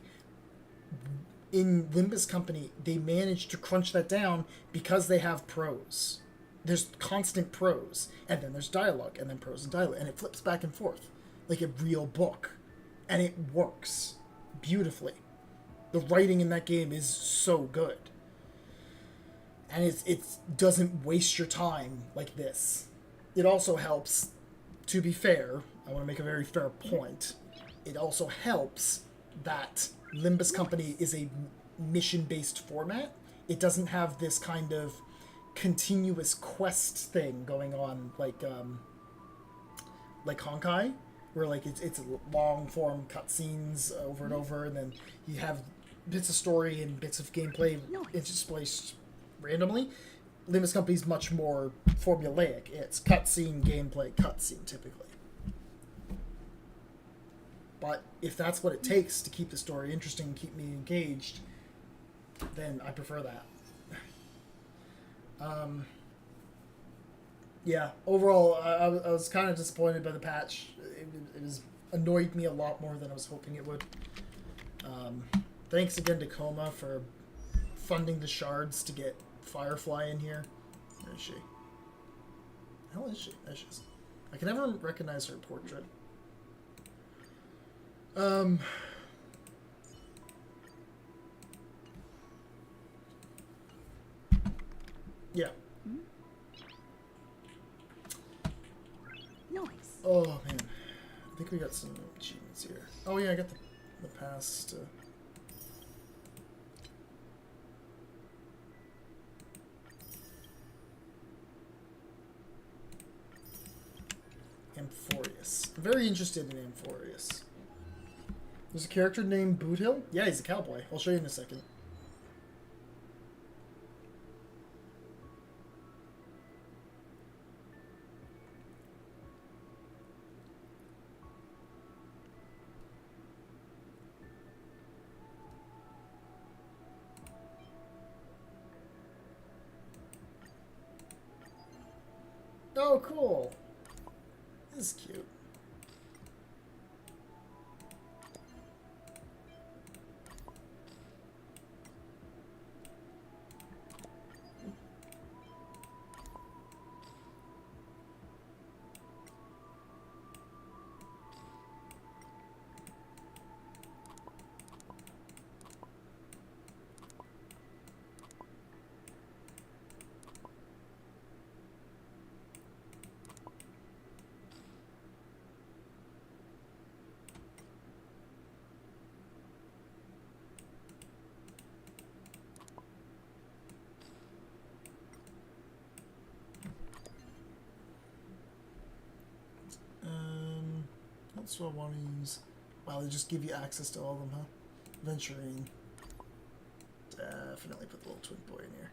In Limbus Company, they managed to crunch that down because they have prose. There's constant prose, and then there's dialogue, and then prose and dialogue, and it flips back and forth like a real book. And it works beautifully. The writing in that game is so good. And it doesn't waste your time like this. It also helps, to be fair, I want to make a very fair point, it also helps that Limbus Company is a mission-based format. It doesn't have this kind of continuous quest thing going on like Honkai, where like it's long form cutscenes over and over, and then you have bits of story and bits of gameplay interspaced randomly. Limbus Company is much more formulaic. It's cutscene, gameplay, cutscene typically. But if that's what it takes to keep the story interesting and keep me engaged, then I prefer that. Yeah, overall, I was kind of disappointed by the patch. It was annoyed me a lot more than I was hoping it would. Thanks again to Coma for funding the shards to get Firefly in here. Where is she? How is she? There she is. I can never recognize her portrait. Yeah. Nice. Oh man, I think we got some achievements here. Oh yeah, I got the past. Amphorius. I'm very interested in Amphorius. There's a character named Boothill? Yeah, he's a cowboy. I'll show you in a second. Oh, cool. This is cute. That's what I want to use. Wow, they just give you access to all of them, huh? Venturing. Definitely put the little twin boy in here.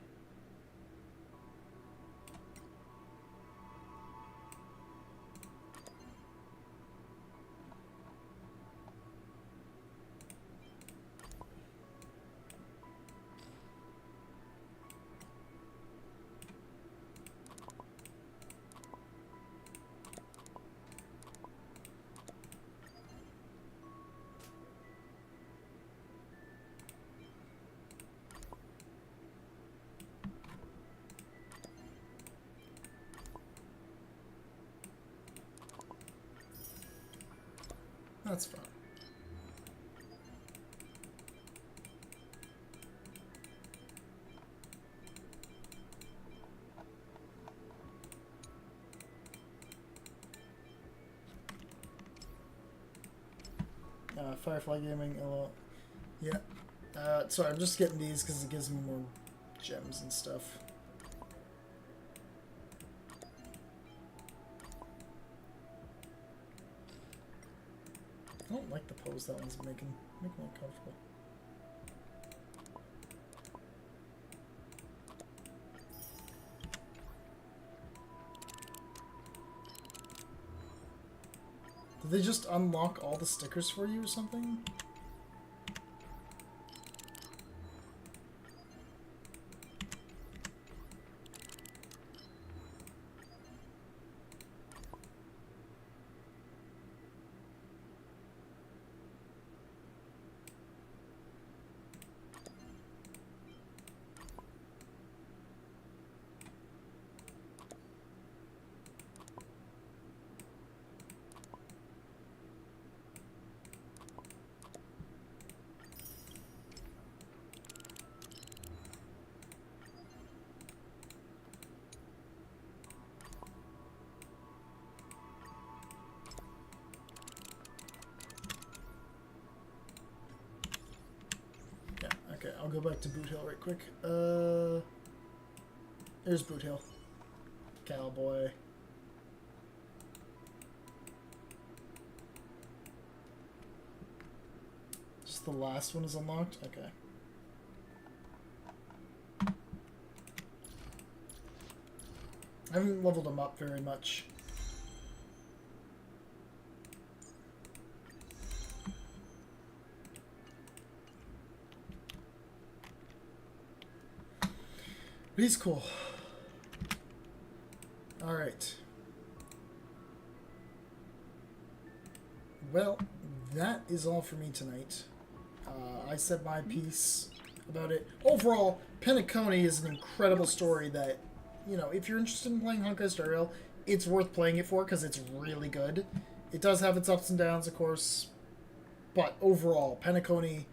That's fun. Firefly Gaming, yeah. Sorry, I'm just getting these because it gives me more gems and stuff. I don't like the pose that one's making me uncomfortable. Did they just unlock all the stickers for you or something? Okay, I'll go back to Boot Hill right quick. There's Boot Hill. Cowboy. Just the last one is unlocked? Okay. I haven't leveled him up very much. But he's cool. Alright. Well, that is all for me tonight. I said my piece about it. Overall, PENACONY is an incredible story that, you know, if you're interested in playing Honkai Star Rail, it's worth playing it for because it's really good. It does have its ups and downs, of course, but overall, PENACONY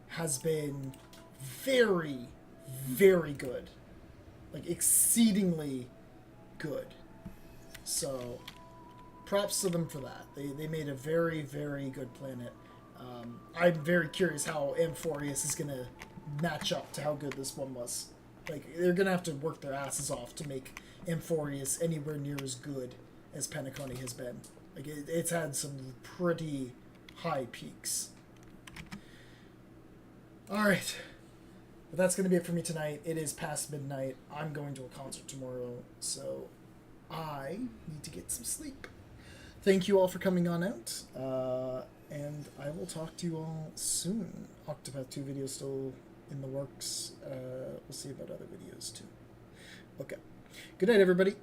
has been very, very good. Like, exceedingly good. So, props to them for that. They made a very, very good planet. I'm very curious how Amphorius is going to match up to how good this one was. Like, they're going to have to work their asses off to make Amphorius anywhere near as good as PENACONY has been. Like, it's had some pretty high peaks. Alright. But that's going to be it for me tonight. It is past midnight. I'm going to a concert tomorrow, so I need to get some sleep. Thank you all for coming on out, and I will talk to you all soon. Octopath 2 video still in the works. We'll see about other videos too. Okay. Good night, everybody.